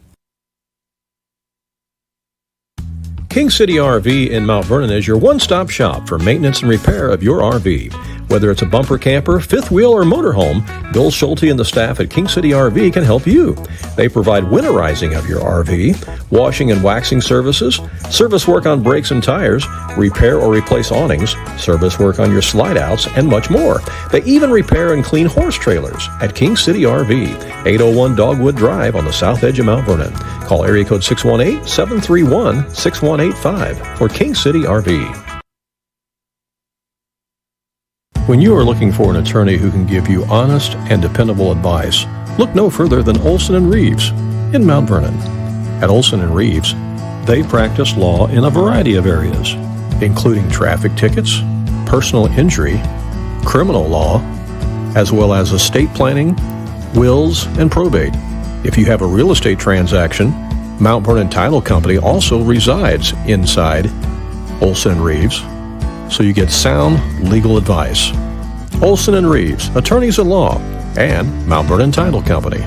King City RV in Mount Vernon is your one-stop shop for maintenance and repair of your RV. Whether it's a bumper camper, fifth wheel, or motorhome, Bill Schulte and the staff at King City RV can help you. They provide winterizing of your RV, washing and waxing services, service work on brakes and tires, repair or replace awnings, service work on your slide outs, and much more. They even repair and clean horse trailers at King City RV, 801 Dogwood Drive on the south edge of Mount Vernon. Call area code 618-731-6185 for King City RV. When you are looking for an attorney who can give you honest and dependable advice, look no further than Olson & Reeves in Mount Vernon. At Olson & Reeves, they practice law in a variety of areas, including traffic tickets, personal injury, criminal law, as well as estate planning, wills, and probate. If you have a real estate transaction, Mount Vernon Title Company also resides inside Olson & Reeves, so you get sound legal advice. Olson & Reeves, attorneys at law, and Mount Vernon Title Company.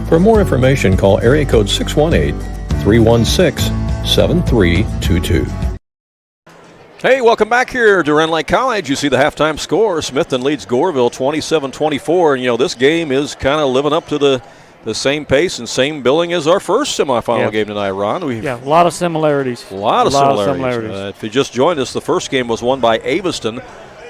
For more information, call area code 618-316-7322. Hey, welcome back here to Rend Lake College. You see the halftime score. Smithton leads Goreville 27-24. And, you know, this game is kind of living up to the same pace and same billing as our first semifinal game tonight, Ron. A lot of similarities. A lot of similarities. If you just joined us, the first game was won by Aviston,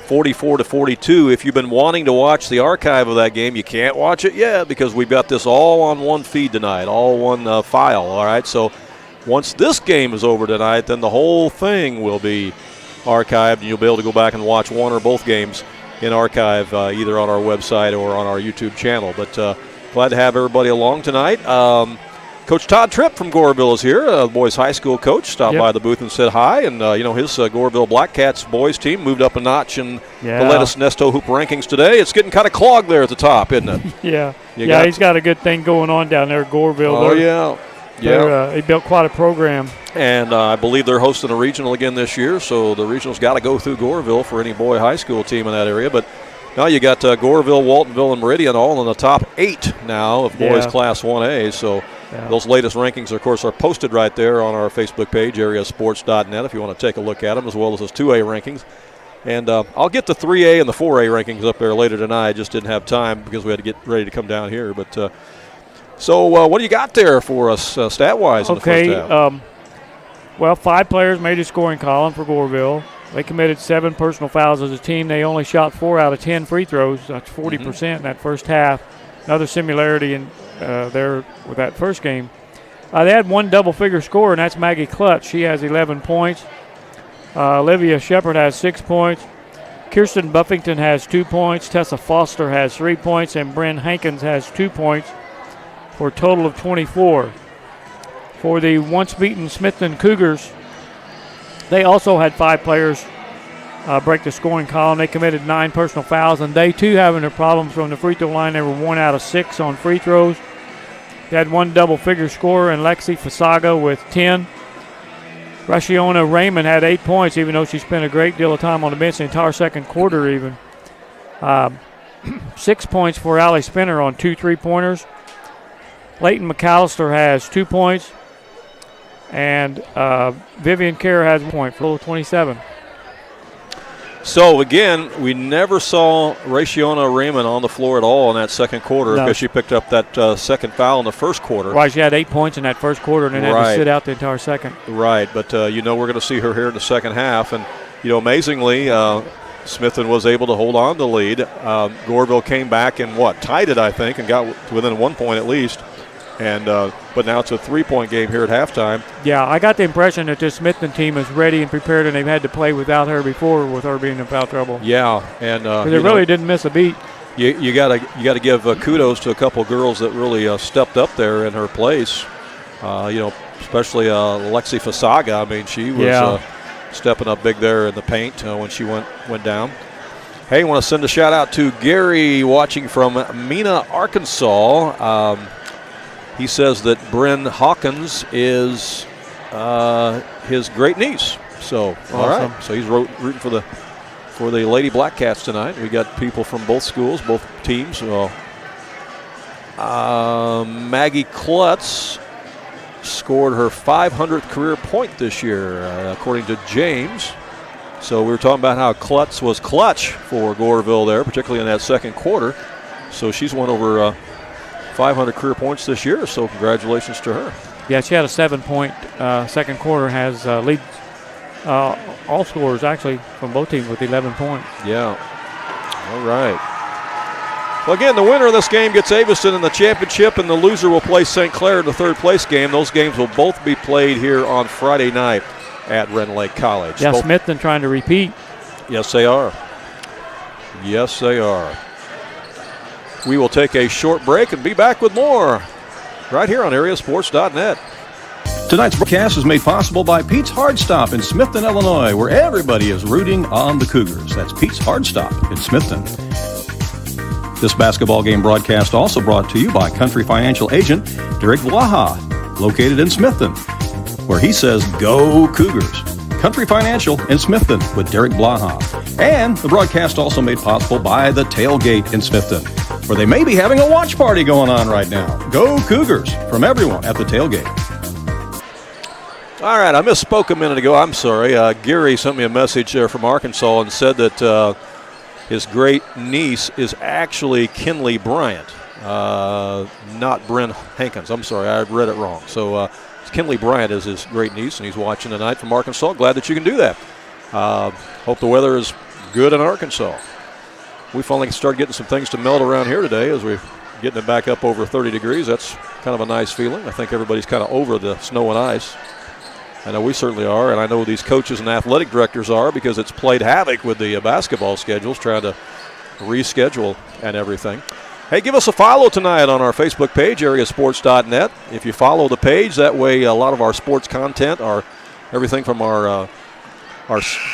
44-42. If you've been wanting to watch the archive of that game, you can't watch it yet because we've got this all on one feed tonight, all one file, all right? So once this game is over tonight, then the whole thing will be archived, and you'll be able to go back and watch one or both games in archive either on our website or on our YouTube channel. But glad to have everybody along tonight. Coach Todd Tripp from Goreville is here, the boys' high school coach. Stopped by the booth and said hi. And, his Goreville Black Cats boys team moved up a notch in the latest Nesto Hoop rankings today. It's getting kind of clogged there at the top, isn't it? He's got a good thing going on down there at Goreville. Oh, yeah. He built quite a program. And I believe they're hosting a regional again this year, so the regional's got to go through Goreville for any boy high school team in that area. But now you got Goreville, Waltonville, and Meridian all in the top 8 now of boys Class 1A. So those latest rankings, of course, are posted right there on our Facebook page, AreaSports.net, if you want to take a look at them, as well as those 2A rankings. And I'll get the 3A and the 4A rankings up there later tonight. I just didn't have time because we had to get ready to come down here. But so what do you got there for us stat-wise in the first half? 5 players made a scoring column for Goreville. They committed 7 personal fouls as a team. They only shot 4 out of 10 free throws. That's 40% in that first half. Another similarity in there with that first game. They had one double-figure scorer, and that's Maggie Klutz. She has 11 points. Olivia Shepard has 6 points. Kirsten Buffington has 2 points. Tessa Foster has 3 points. And Bryn Hankins has 2 points for a total of 24. For the once-beaten Smithton Cougars, they also had 5 players break the scoring column. They committed 9 personal fouls, and they too having their problems from the free throw line. They were 1 out of 6 on free throws. They had one double-figure scorer in Lexi Fasaga with 10. Rashiona Raymond had 8 points, even though she spent a great deal of time on the bench the entire second quarter even. 6 points for Allie Spinner on 2 3-pointers. Leighton McAllister has 2 points. And Vivian Kerr has 1 point for a total of 27. So, again, we never saw Rashiona Raymond on the floor at all in that second quarter because she picked up that second foul in the first quarter. Right, she had 8 points in that first quarter and then had to sit out the entire second. Right, but we're going to see her here in the second half. And, amazingly, Smithton was able to hold on to the lead. Goreville came back and, tied it, I think, and got within 1 point at least. And but now it's a 3-point game here at halftime. Yeah, I got the impression that this Smithton team is ready and prepared, and they've had to play without her before, with her being in foul trouble. Yeah, and they really didn't miss a beat. You gotta give kudos to a couple of girls that really stepped up there in her place. Especially Lexi Fasaga. I mean, she was stepping up big there in the paint when she went down. Hey, I want to send a shout out to Gary watching from Mena, Arkansas. He says that Bryn Hawkins is his great niece. So, awesome. All right. So he's rooting for the Lady Black Cats tonight. We got people from both schools, both teams. Maggie Klutz scored her 500th career point this year, according to James. So we were talking about how Klutz was clutch for Goreville there, particularly in that second quarter. So she's won over 500 career points this year, so congratulations to her. Yeah, she had a 7-point second quarter, has lead all scorers actually from both teams with 11 points. Yeah. All right. Well, again, the winner of this game gets Aviston in the championship, and the loser will play St. Clare in the third place game. Those games will both be played here on Friday night at Rend Lake College. Yeah, Smithton trying to repeat. Yes, they are. Yes, they are. We will take a short break and be back with more right here on AreaSports.net. Tonight's broadcast is made possible by Pete's Hard Stop in Smithton, Illinois, where everybody is rooting on the Cougars. That's Pete's Hard Stop in Smithton. This basketball game broadcast also brought to you by Country Financial Agent Derek Blaha, located in Smithton, where he says, "Go Cougars." Country Financial in Smithton with Derek Blaha. And the broadcast also made possible by the Tailgate in Smithton, where they may be having a watch party going on right now. Go Cougars from everyone at the Tailgate. All right, I misspoke a minute ago. I'm sorry. Gary sent me a message there from Arkansas and said that his great niece is actually Kinley Bryant, not Bryn Hankins. I'm sorry, I read it wrong. So Kinley Bryant is his great niece, and he's watching tonight from Arkansas. Glad that you can do that. Hope the weather is good in Arkansas. We finally started getting some things to melt around here today as we're getting it back up over 30 degrees. That's kind of a nice feeling. I think everybody's kind of over the snow and ice. I know we certainly are, and I know these coaches and athletic directors are, because it's played havoc with the basketball schedules, trying to reschedule and everything. Hey, give us a follow tonight on our Facebook page, AreaSports.net. If you follow the page, that way a lot of our sports content, everything from our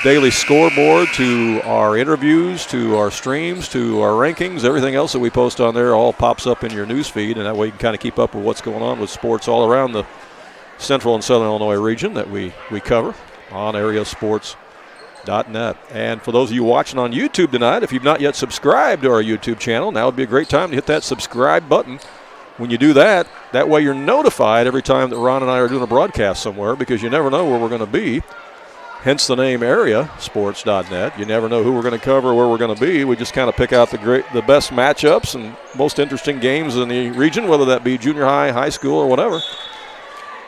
daily scoreboard to our interviews to our streams to our rankings, everything else that we post on there all pops up in your news feed, and that way you can kind of keep up with what's going on with sports all around the Central and Southern Illinois region that we cover on AreaSports.net. And for those of you watching on YouTube tonight, if you've not yet subscribed to our YouTube channel, now would be a great time to hit that subscribe button. When you do that, that way you're notified every time that Ron and I are doing a broadcast somewhere, because you never know where we're going to be. Hence the name AreaSports.net. You never know who we're going to cover, where we're going to be. We just kind of pick out the best matchups and most interesting games in the region, whether that be junior high, high school, or whatever.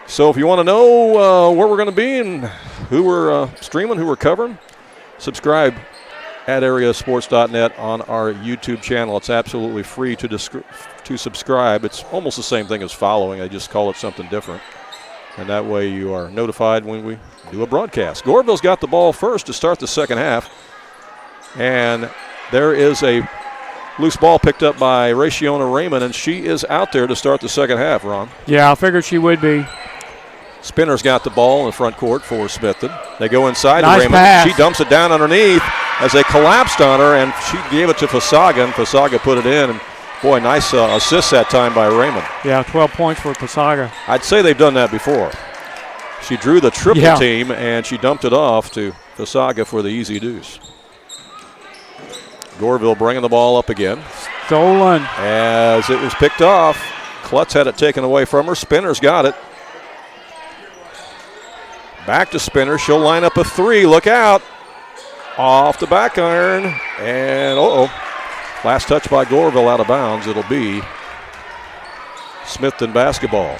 So if you want to know where we're going to be and who we're streaming, who we're covering, subscribe at AreaSports.net on our YouTube channel. It's absolutely free to subscribe. It's almost the same thing as following. I just call it something different. And that way you are notified when we do a broadcast. Goreville's got the ball first to start the second half. And there is a loose ball picked up by Raciona Raymond, and she is out there to start the second half, Ron. Yeah, I figured she would be. Spinner's got the ball in the front court for Smithton. They go inside nice to Raymond. Pass. She dumps it down underneath as they collapsed on her, and she gave it to Fasaga, and Fasaga put it in. And boy, nice assist that time by Raymond. Yeah, 12 points for Fasaga. I'd say they've done that before. She drew the triple team, and she dumped it off to Fasaga for the easy deuce. Goreville bringing the ball up again. Stolen. As it was picked off. Klutz had it taken away from her. Spinner's got it. Back to Spinner. She'll line up a three. Look out. Off the back iron. And, last touch by Goreville out of bounds. It'll be Smithton basketball.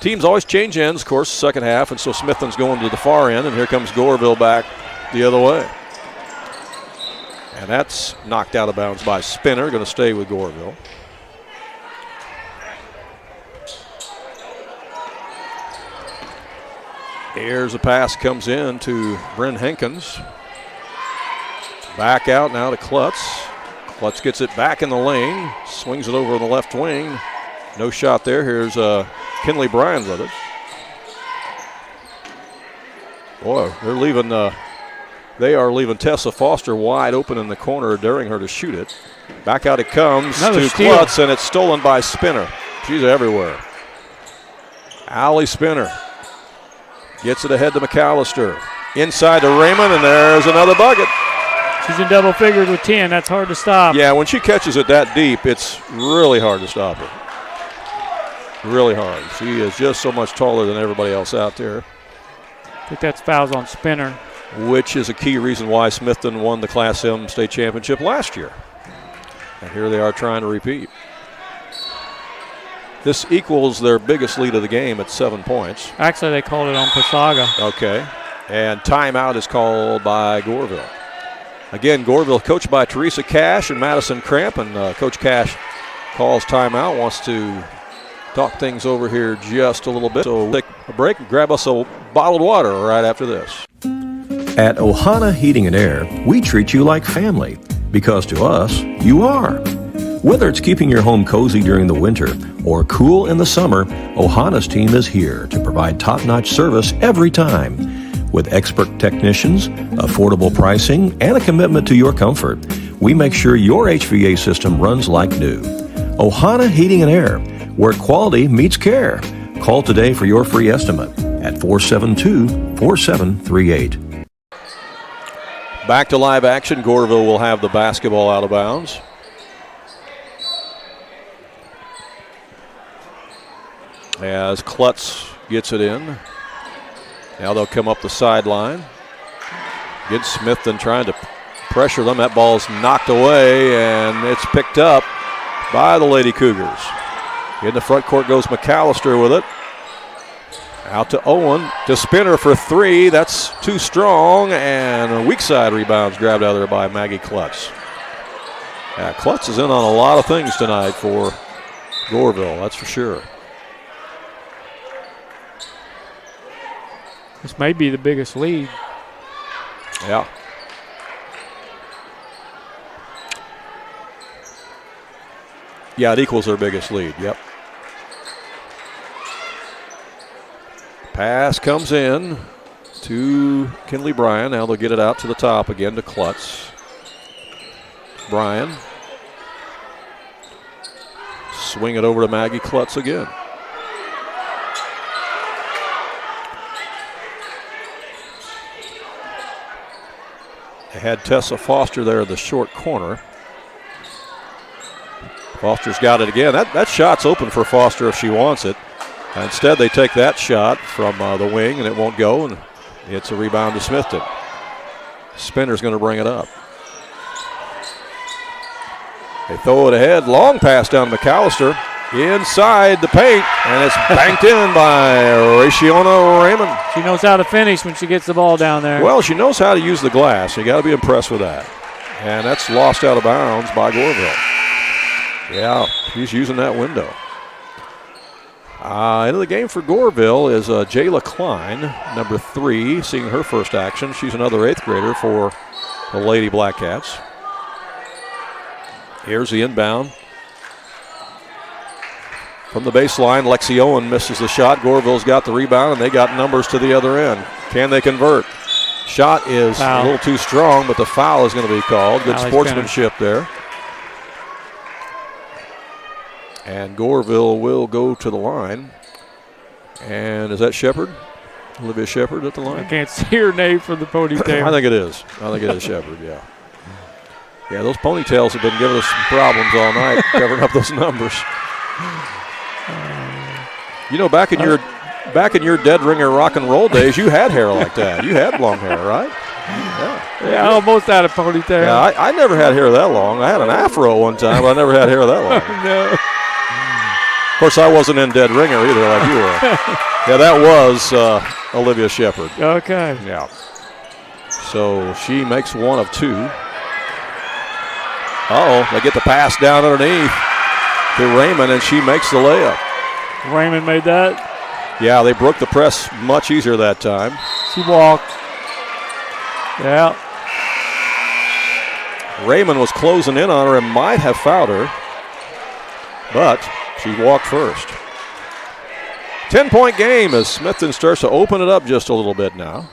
Teams always change ends, of course, second half, and so Smithton's going to the far end, and here comes Goreville back the other way. And that's knocked out of bounds by Spinner. Going to stay with Goreville. Here's a pass, comes in to Bryn Hankins. Back out now to Klutz. Klutz gets it back in the lane, swings it over on the left wing. No shot there. Here's Kinley Bryan with it. Boy, they are leaving Tessa Foster wide open in the corner, daring her to shoot it. Back out it comes to Klutz, and it's stolen by Spinner. She's everywhere. Allie Spinner gets it ahead to McAllister. Inside to Raymond, and there's another bucket. She's in double figures with 10. That's hard to stop. Yeah, when she catches it that deep, it's really hard to stop her. Really hard. She is just so much taller than everybody else out there. I think that's fouls on Spinner. Which is a key reason why Smithton won the Class M state championship last year. And here they are trying to repeat. This equals their biggest lead of the game at 7 points. Actually, they called it on Posaga. Okay. And timeout is called by Goreville. Again, Goreville coached by Teresa Cash and Madison Cramp, and Coach Cash calls timeout, wants to talk things over here just a little bit. So we'll take a break and grab us a bottled water right after this. At Ohana Heating and Air, we treat you like family, because to us, you are. Whether it's keeping your home cozy during the winter or cool in the summer, Ohana's team is here to provide top-notch service every time. With expert technicians, affordable pricing, and a commitment to your comfort, we make sure your HVAC system runs like new. Ohana Heating and Air, where quality meets care. Call today for your free estimate at 472-4738. Back to live action. Goreville will have the basketball out of bounds. As Klutz gets it in. Now they'll come up the sideline. Again, Smithton trying to pressure them. That ball's knocked away, and it's picked up by the Lady Cougars. In the front court goes McAllister with it. Out to Owen, to Spinner for three. That's too strong, and a weak side rebounds grabbed out of there by Maggie Klutz. Yeah, Klutz is in on a lot of things tonight for Goreville, that's for sure. This may be the biggest lead. Yeah. Yeah, it equals their biggest lead, yep. Pass comes in to Kinley Bryan. Now they'll get it out to the top again to Klutz. Bryan. Swing it over to Maggie Klutz again. They had Tessa Foster there in the short corner. Foster's got it again. That shot's open for Foster if she wants it. Instead, they take that shot from the wing, and it won't go, and it's a rebound to Smithton. Spinner's going to bring it up. They throw it ahead. Long pass down to McAllister. Inside the paint, and it's banked in by Raciona Raymond. She knows how to finish when she gets the ball down there. Well, she knows how to use the glass. You got to be impressed with that. And that's lost out of bounds by Goreville. Yeah, she's using that window. Into the game for Goreville is Jayla Klein, number 3, seeing her first action. She's another 8th grader for the Lady Black Cats. Here's the inbound. From the baseline, Lexi Owen misses the shot. Goreville's got the rebound, and they got numbers to the other end. Can they convert? Shot is a little too strong, but the foul is going to be called. Good sportsmanship there. And Goreville will go to the line. And is that Shepard? Olivia Shepard at the line? I can't see her name from the ponytail. I think it is. I think it is Shepard, yeah. Yeah, those ponytails have been giving us some problems all night, covering up those numbers. You know, back in your dead ringer rock and roll days, you had hair like that. You had long hair, right? Yeah, I almost had a ponytail. Yeah, I never had hair that long. I had an afro one time, but I never had hair that long. No. Of course, I wasn't in dead ringer either like you were. Yeah, that was Olivia Shepard. Okay. Yeah. So she makes one of two. They get the pass down underneath to Raymond, and she makes the layup. Raymond made that? Yeah, they broke the press much easier that time. She walked. Yeah. Raymond was closing in on her and might have fouled her, but she walked first. 10-point game as Smithton starts to open it up just a little bit now.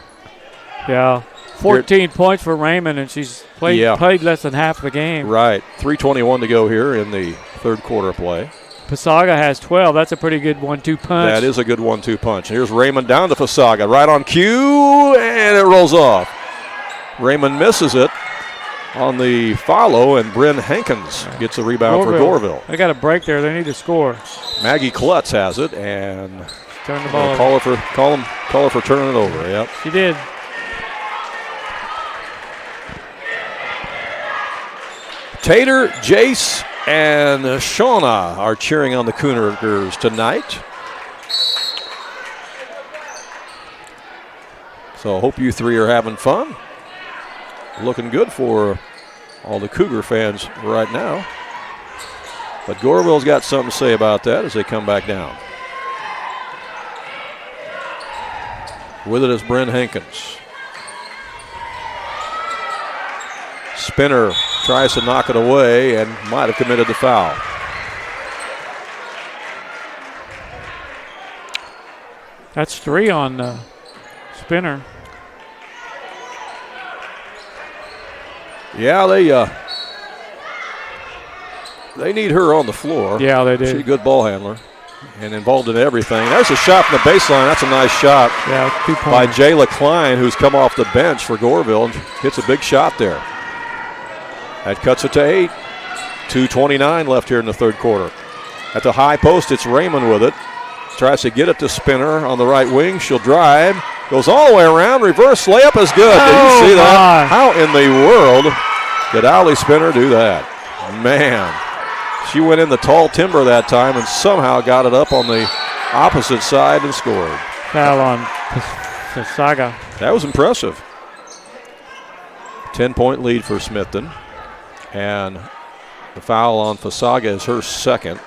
Yeah. 14 points for Raymond, and she's played less than half the game. Right. 3:21 to go here in the third quarter play. Posaga has 12. That's a pretty good 1-2 punch. That is a good 1-2 punch. Here's Raymond down to Posaga. Right on cue, and it rolls off. Raymond misses it on the follow, and Bryn Hankins gets a rebound for Goreville. They got a break there. They need to score. Maggie Klutz has it, and Turn the ball. Call her for turning it over. Yep. She did. Tater, Jace, and Shauna are cheering on the Cougars tonight. So I hope you three are having fun. Looking good for all the Cougar fans right now. But Goreville's got something to say about that as they come back down. With it is Bryn Hankins. Spinner tries to knock it away and might have committed the foul. That's 3 on Spinner. Yeah, they need her on the floor. Yeah, they do. She's a good ball handler and involved in everything. There's a shot from the baseline. That's a nice shot by Jayla Klein, who's come off the bench for Goreville and hits a big shot there. That cuts it to 8. 2:29 left here in the third quarter. At the high post, it's Raymond with it. Tries to get it to Spinner on the right wing. She'll drive. Goes all the way around. Reverse layup is good. Did you see that? How in the world did Allie Spinner do that? Man. She went in the tall timber that time and somehow got it up on the opposite side and scored. Foul on Saga. That was impressive. 10-point lead for Smithton. And the foul on Fasaga is her second.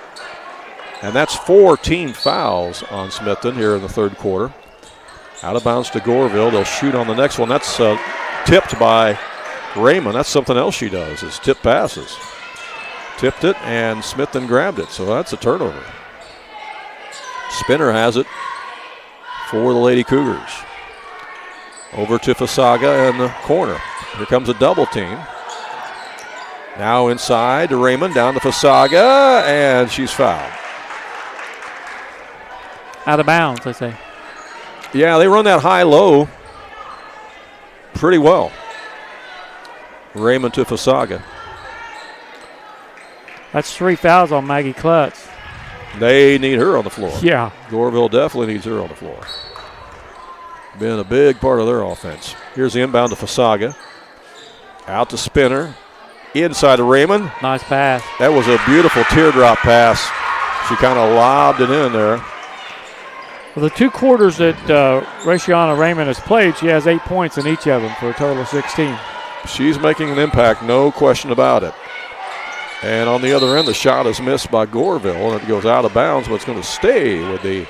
And that's 4 team fouls on Smithton here in the third quarter. Out of bounds to Goreville. They'll shoot on the next one. That's tipped by Raymond. That's something else she does, is tip passes. Tipped it, and Smithton grabbed it. So that's a turnover. Spinner has it for the Lady Cougars. Over to Fasaga in the corner. Here comes a double team. Now inside to Raymond, down to Fasaga, and she's fouled. Out of bounds, I say. Yeah, they run that high-low pretty well. Raymond to Fasaga. That's 3 fouls on Maggie Klutz. They need her on the floor. Yeah. Goreville definitely needs her on the floor. Been a big part of their offense. Here's the inbound to Fasaga. Out to Spinner. Inside to Raymond. Nice pass. That was a beautiful teardrop pass. She kind of lobbed it in there. Well, the 2 quarters that Rayshauna Raymond has played, she has 8 points in each of them for a total of 16. She's making an impact, no question about it. And on the other end, the shot is missed by Goreville, and it goes out of bounds, but it's going to stay with the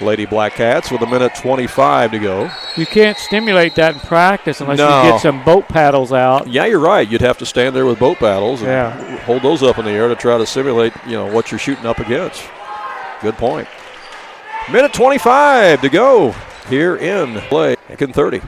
Lady Black Cats with 1:25 to go. You can't stimulate that in practice unless you get some boat paddles out. Yeah, you're right. You'd have to stand there with boat paddles and hold those up in the air to try to simulate, what you're shooting up against. Good point. 1:25 to go here in play. Second 30.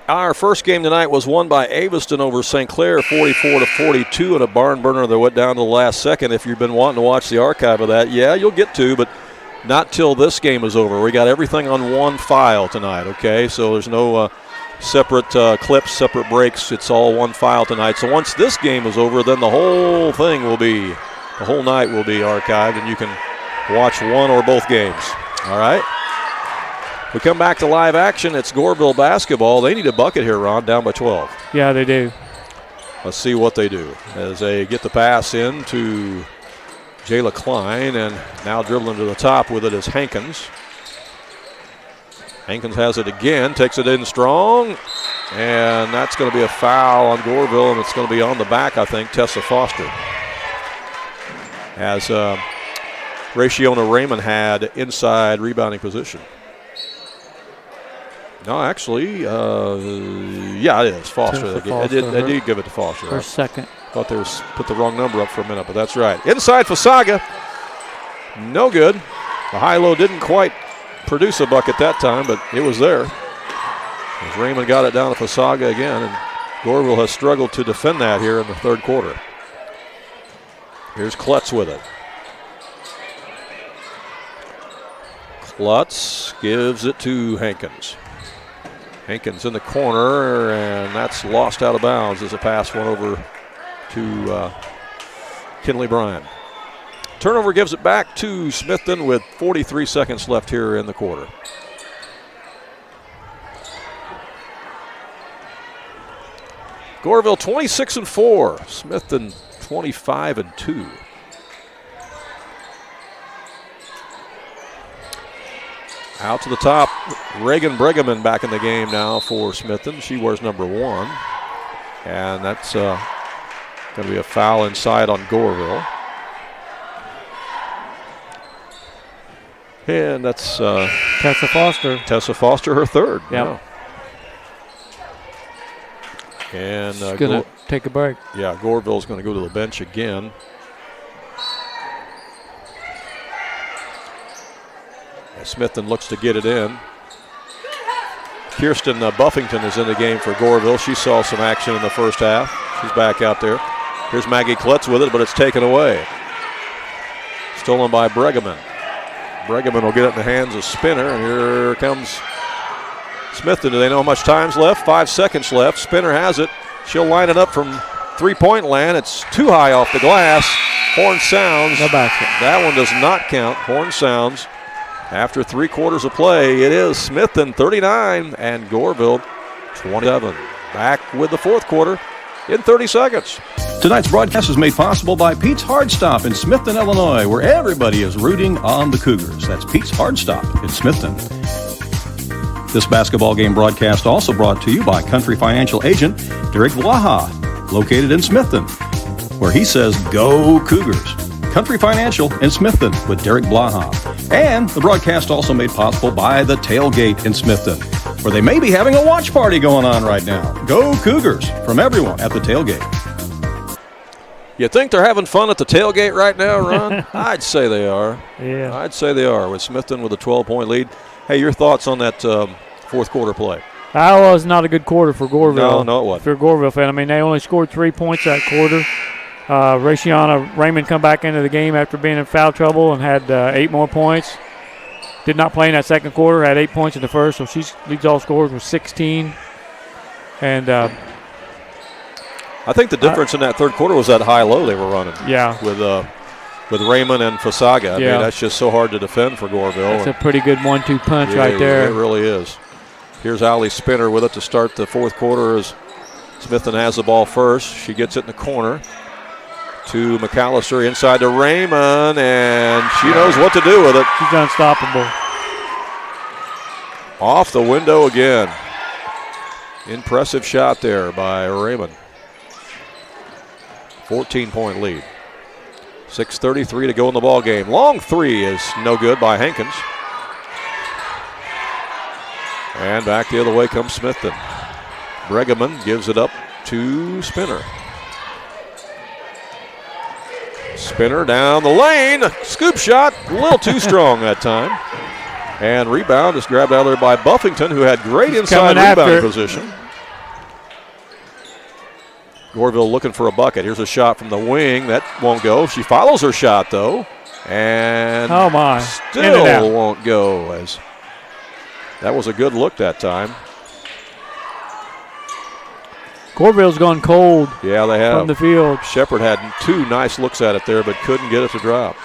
Our first game tonight was won by Aviston over St. Clair, 44-42, in a barn burner that went down to the last second. If you've been wanting to watch the archive of that, you'll get to, but not till this game is over. We got everything on one file tonight, okay? So there's no separate clips, separate breaks. It's all one file tonight. So once this game is over, then the whole night will be archived, and you can watch one or both games, all right? We come back to live action. It's Goreville basketball. They need a bucket here, Ron, down by 12. Yeah, they do. Let's see what they do as they get the pass in to Jayla Klein, and now dribbling to the top with it is Hankins. Hankins has it again, takes it in strong, and that's going to be a foul on Goreville, and it's going to be on the back, I think, Tessa Foster. As Rayshauna Raymond had inside rebounding position. No, actually, it is Foster. They did give it to Foster. Her second. Thought they put the wrong number up for a minute, but that's right. Inside Fasaga. No good. The high-low didn't quite produce a bucket that time, but it was there. As Raymond got it down to FIJHSAA again, and Goreville has struggled to defend that here in the third quarter. Here's Klutz with it. Klutz gives it to Hankins. Hankins in the corner, and that's lost out of bounds as a pass went over to Kinley Bryan. Turnover gives it back to Smithton with 43 seconds left here in the quarter. Goreville 26-4, Smithton 25-2. Out to the top, Reagan Pregame back in the game now for Smithton. She wears number 1. And that's going to be a foul inside on Goreville. And that's Tessa Foster. Tessa Foster, her third. Yep. Yeah. And She's going to take a break. Yeah, Goreville's going to go to the bench again. Smithton looks to get it in. Kirsten Buffington is in the game for Goreville. She saw some action in the first half. She's back out there. Here's Maggie Klutz with it, but it's taken away. Stolen by Pregame. Pregame will get it in the hands of Spinner, and here comes Smithton. Do they know how much time's left? 5 seconds left. Spinner has it. She'll line it up from three-point land. It's too high off the glass. Horn sounds. No basket. That one does not count. Horn sounds. After 3 quarters of play, it is Smithton 39 and Goreville 27. Back with the fourth quarter in 30 seconds. Tonight's broadcast is made possible by Pete's Hard Stop in Smithton, Illinois, where everybody is rooting on the Cougars. That's Pete's Hard Stop in Smithton. This basketball game broadcast also brought to you by Country Financial agent Derek Blaha, located in Smithton, where he says, "Go Cougars." Country Financial in Smithton with Derek Blaha. And the broadcast also made possible by the Tailgate in Smithton, where they may be having a watch party going on right now. Go Cougars from everyone at the Tailgate. You think they're having fun at the tailgate right now, Ron? I'd say they are. Yeah. I'd say they are, with Smithton with a 12-point lead. Hey, your thoughts on that fourth quarter play? That was not a good quarter for Goreville. No, it wasn't. For a Goreville fan. I mean, they only scored 3 points that quarter. Rayshiana Raymond come back into the game after being in foul trouble and had 8 more points. Did not play in that second quarter, had 8 points in the first, so she leads all scorers with 16. And I think the difference in that third quarter was that high-low they were running. Yeah. With Raymond and FIJHSAA. I mean, that's just so hard to defend for Goreville. That's a pretty good 1-2 punch right there. It really is. Here's Allie Spinner with it to start the fourth quarter as Smithton has the ball first. She gets it in the corner to McAllister, inside to Raymond, and she knows what to do with it. She's unstoppable. Off the window again. Impressive shot there by Raymond. 14-point lead. 6:33 to go in the ball game. Long three is no good by Hankins. And back the other way comes Smithton. Pregame gives it up to Spinner. Spinner down the lane. Scoop shot, a little too strong that time. And rebound is grabbed out of there by Buffington, who had great inside rebound position. Goreville looking for a bucket. Here's a shot from the wing. That won't go. She follows her shot, though. And still won't go. As that was a good look that time. Goreville's gone cold. Yeah, they have. From the field. Shepard had 2 nice looks at it there, but couldn't get it to drop.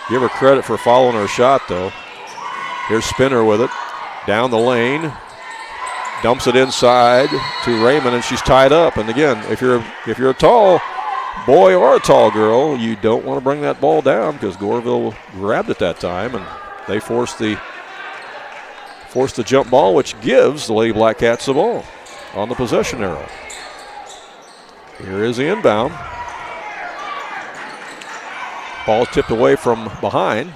Give her credit for following her shot, though. Here's Spinner with it. Down the lane. Dumps it inside to Raymond, and she's tied up. And again, if you're a tall boy or a tall girl, you don't want to bring that ball down because Goreville grabbed it that time, and they forced the jump ball, which gives the Lady Black Cats the ball on the possession arrow. Here is the inbound. Ball tipped away from behind.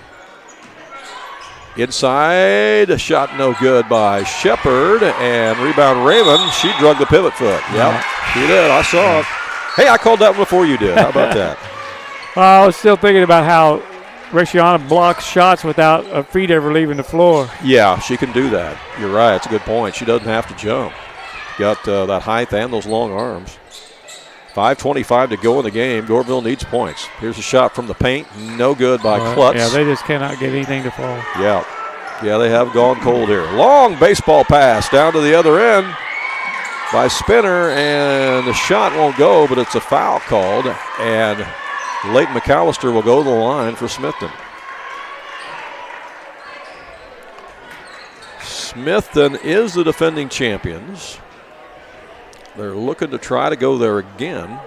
Inside, a shot no good by Shepard, and rebound Raymond. She drug the pivot foot. Yep, she did. I saw it. Hey, I called that one before you did. How about that? I was still thinking about how Raishiana blocks shots without a feet ever leaving the floor. Yeah, she can do that. You're right. It's a good point. She doesn't have to jump. Got that height and those long arms. 5:25 to go in the game. Goreville needs points. Here's a shot from the paint. No good by Klutz. Yeah, they just cannot get anything to fall. Yeah. Yeah, they have gone cold here. Long baseball pass down to the other end by Spinner, and the shot won't go, but it's a foul called, and Leighton McAllister will go to the line for Smithton. Smithton is the defending champions. They're looking to try to go there again.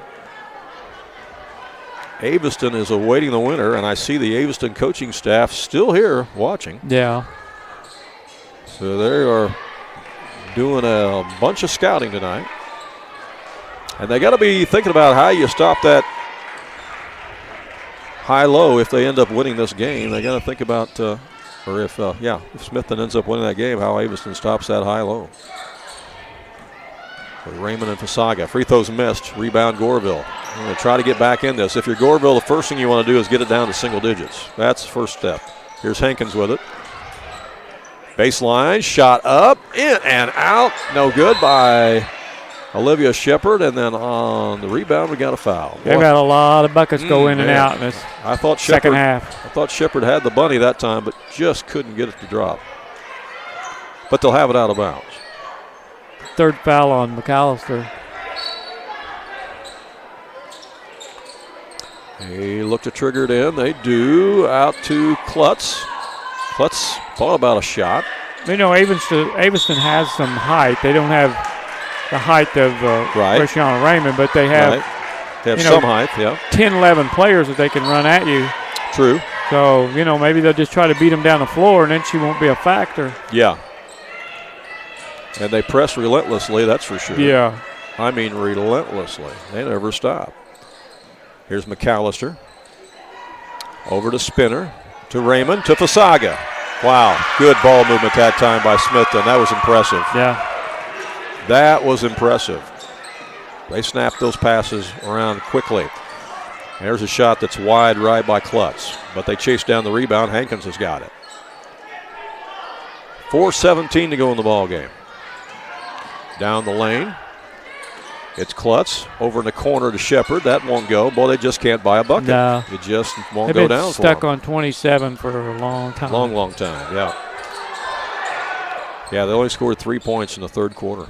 Aviston is awaiting the winner, and I see the Aviston coaching staff still here watching. Yeah. So they are doing a bunch of scouting tonight. And they got to be thinking about how you stop that high-low if they end up winning this game. They got to think about, if Smithton ends up winning that game, how Aviston stops that high-low. Raymond and Fasaga. Free throws missed. Rebound Goreville. I'm going to try to get back in this. If you're Goreville, the first thing you want to do is get it down to single digits. That's the first step. Here's Hankins with it. Baseline, shot up, in and out. No good by Olivia Shepard. And then on the rebound, we got a foul. They've got a lot of buckets go in and out in this second half. I thought Shepard had the bunny that time, but just couldn't get it to drop. But they'll have it out of bounds. Third foul on McAllister. They look to trigger it in. They do. Out to Klutz. Klutz thought about a shot. You know, Aviston has some height. They don't have the height of Raishiana Raymond, but they have, they have some height, yeah. 10, 11 players that they can run at you. True. So, maybe they'll just try to beat them down the floor, and then she won't be a factor. Yeah. And they press relentlessly, that's for sure. Yeah. I mean relentlessly. They never stop. Here's McAllister. Over to Spinner. To Raymond. To Fasaga. Wow. Good ball movement that time by Smithton. That was impressive. Yeah. That was impressive. They snapped those passes around quickly. There's a shot that's wide right by Klutz. But they chase down the rebound. Hankins has got it. 4:17 to go in the ball game. Down the lane. It's Klutz over in the corner to Shepard. That won't go. Boy, they just can't buy a bucket. No. It just won't They've go been down for stuck them. on 27 for a long time. Long time, yeah. Yeah, they only scored 3 points in the third quarter.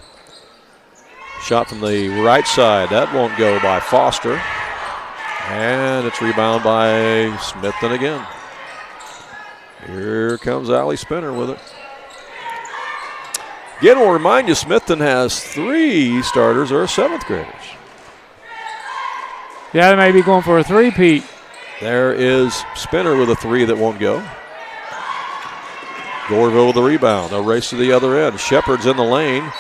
Shot from the right side. That won't go by Foster. And it's rebounded by Smithton again. Here comes Allie Spinner with it. Again, we'll remind you, Smithton has 3 starters or 7th graders. Yeah, they may be going for a three-peat. There is Spinner with a 3 that won't go. Goreville with the rebound. A race to the other end. Shepard's in the lane.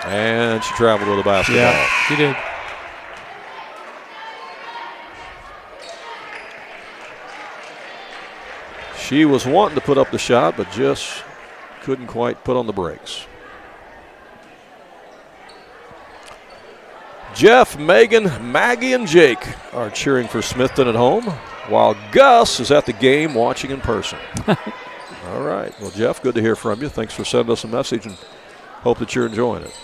And she traveled with the basketball. Yeah, she did. She was wanting to put up the shot, but just couldn't quite put on the brakes. Jeff, Megan, Maggie, and Jake are cheering for Smithton at home, while Gus is at the game watching in person. All right. Well, Jeff, good to hear from you. Thanks for sending us a message, and hope that you're enjoying it.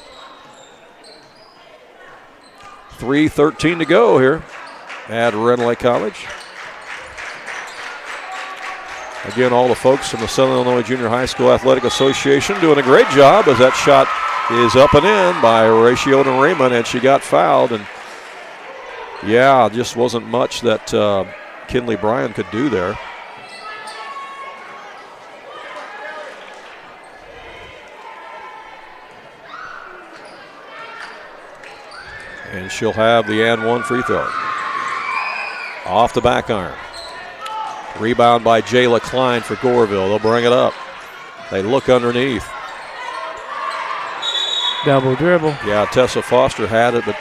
3:13 to go here at Ren Lake College. Again, all the folks from the Southern Illinois Junior High School Athletic Association doing a great job as that shot is up and in by Raishiana Raymond, and she got fouled. And, yeah, just wasn't much that Kinley Bryan could do there. And she'll have the and one free throw. Off the back iron. Rebound by Jayla Klein for Goreville. They'll bring it up. They look underneath. Double dribble. Yeah, Tessa Foster had it, but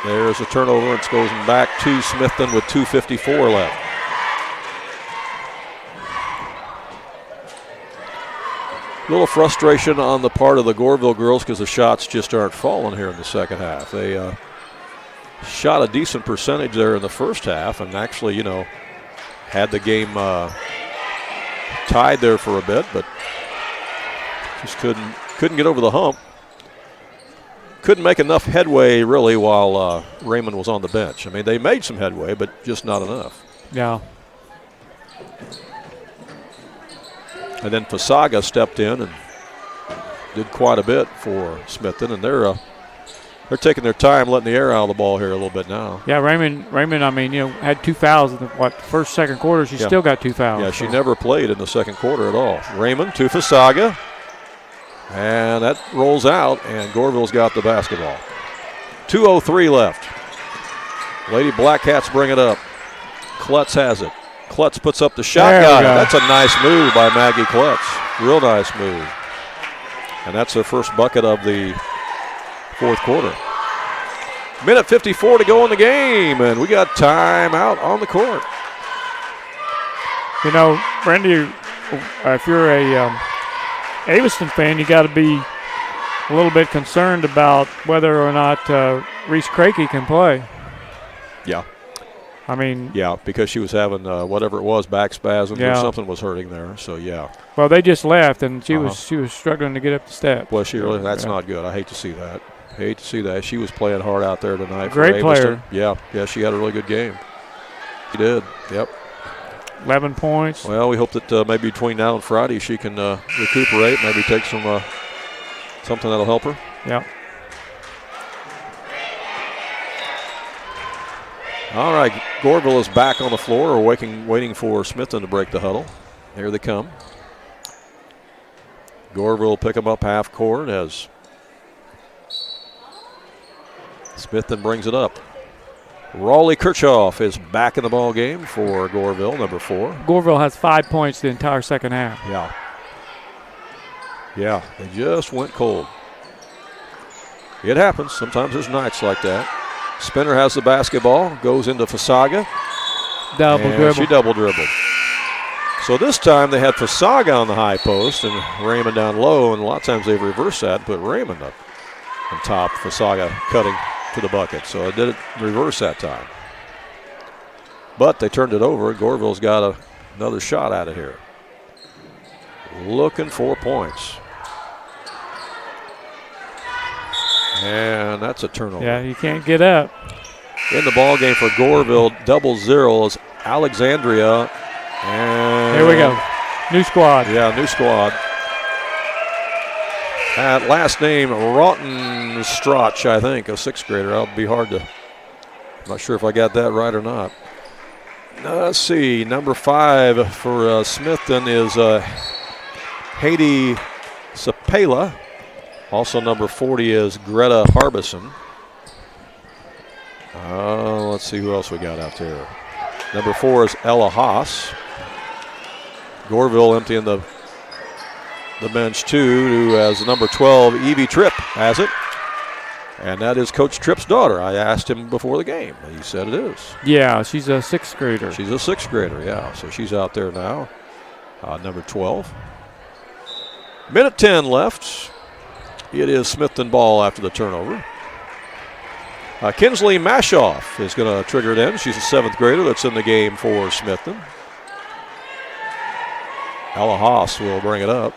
there's a turnover. It goes back to Smithton with 2:54 left. A little frustration on the part of the Goreville girls because the shots just aren't falling here in the second half. They shot a decent percentage there in the first half and actually, had the game tied there for a bit, but just couldn't get over the hump. Couldn't make enough headway, really, while Raymond was on the bench. I mean, they made some headway, but just not enough. Yeah. And then Fasaga stepped in and did quite a bit for Smithton, and they're taking their time letting the air out of the ball here a little bit now. Yeah, Raymond, I mean, had 2 fouls in the first, second quarter. She still got 2 fouls. Yeah, she never played in the second quarter at all. Raymond to Fasaga, and that rolls out, and Goreville's got the basketball. 2:03 left. Lady Black Cats bring it up. Klutz has it. Klutz puts up the shot. Got it. That's a nice move by Maggie Klutz. Real nice move. And that's their first bucket of the fourth quarter. Minute 54 to go in the game, and we got time out on the court. Brandy, if you're a Aviston fan, you got to be a little bit concerned about whether or not Reese Crakey can play. Yeah. I mean, yeah, because she was having whatever it was, back spasms or something was hurting there. So yeah. Well, they just left, and she was struggling to get up the step. Well, that's not good. I hate to see that. She was playing hard out there tonight. Great player. Yeah, she had a really good game. She did. Yep. 11 points. Well, we hope that maybe between now and Friday she can recuperate, maybe take some something that'll help her. Yeah. All right, Goreville is back on the floor, waiting for Smithton to break the huddle. Here they come. Goreville will pick them up half court as Smithton brings it up. Raleigh Kirchhoff is back in the ball game for Goreville, number 4. Goreville has 5 points the entire second half. Yeah, they just went cold. It happens. Sometimes there's nights like that. Spinner has the basketball, goes into Fasaga. She double dribbled. So this time they had Fasaga on the high post and Raymond down low, and a lot of times they've reversed that and put Raymond up on top, Fasaga cutting to the bucket. So it did reverse that time. But they turned it over. Goreville's got another shot out of here. Looking for points. And that's a turnover. Yeah, you can't get up. In the ball game for Goreville, 0-0 is Alexandria. And here we go. New squad. Yeah, new squad. At last name, Rottenstrach, I think, a 6th grader. I'll be hard to, I'm not sure if I got that right or not. Let's see, number 5 for Smithton is Haiti Sapela. Also number 40 is Greta Harbison. Let's see who else we got out there. Number 4 is Ella Haas. Goreville emptying the bench too, who has number 12, Evie Tripp, has it. And that is Coach Tripp's daughter. I asked him before the game, and he said it is. Yeah, she's a 6th grader. She's a 6th grader, yeah. So she's out there now, number 12. Minute 10 left. It is Smithton ball after the turnover. Kinsley Mashoff is going to trigger it in. She's a 7th grader that's in the game for Smithton. Ella Haas will bring it up.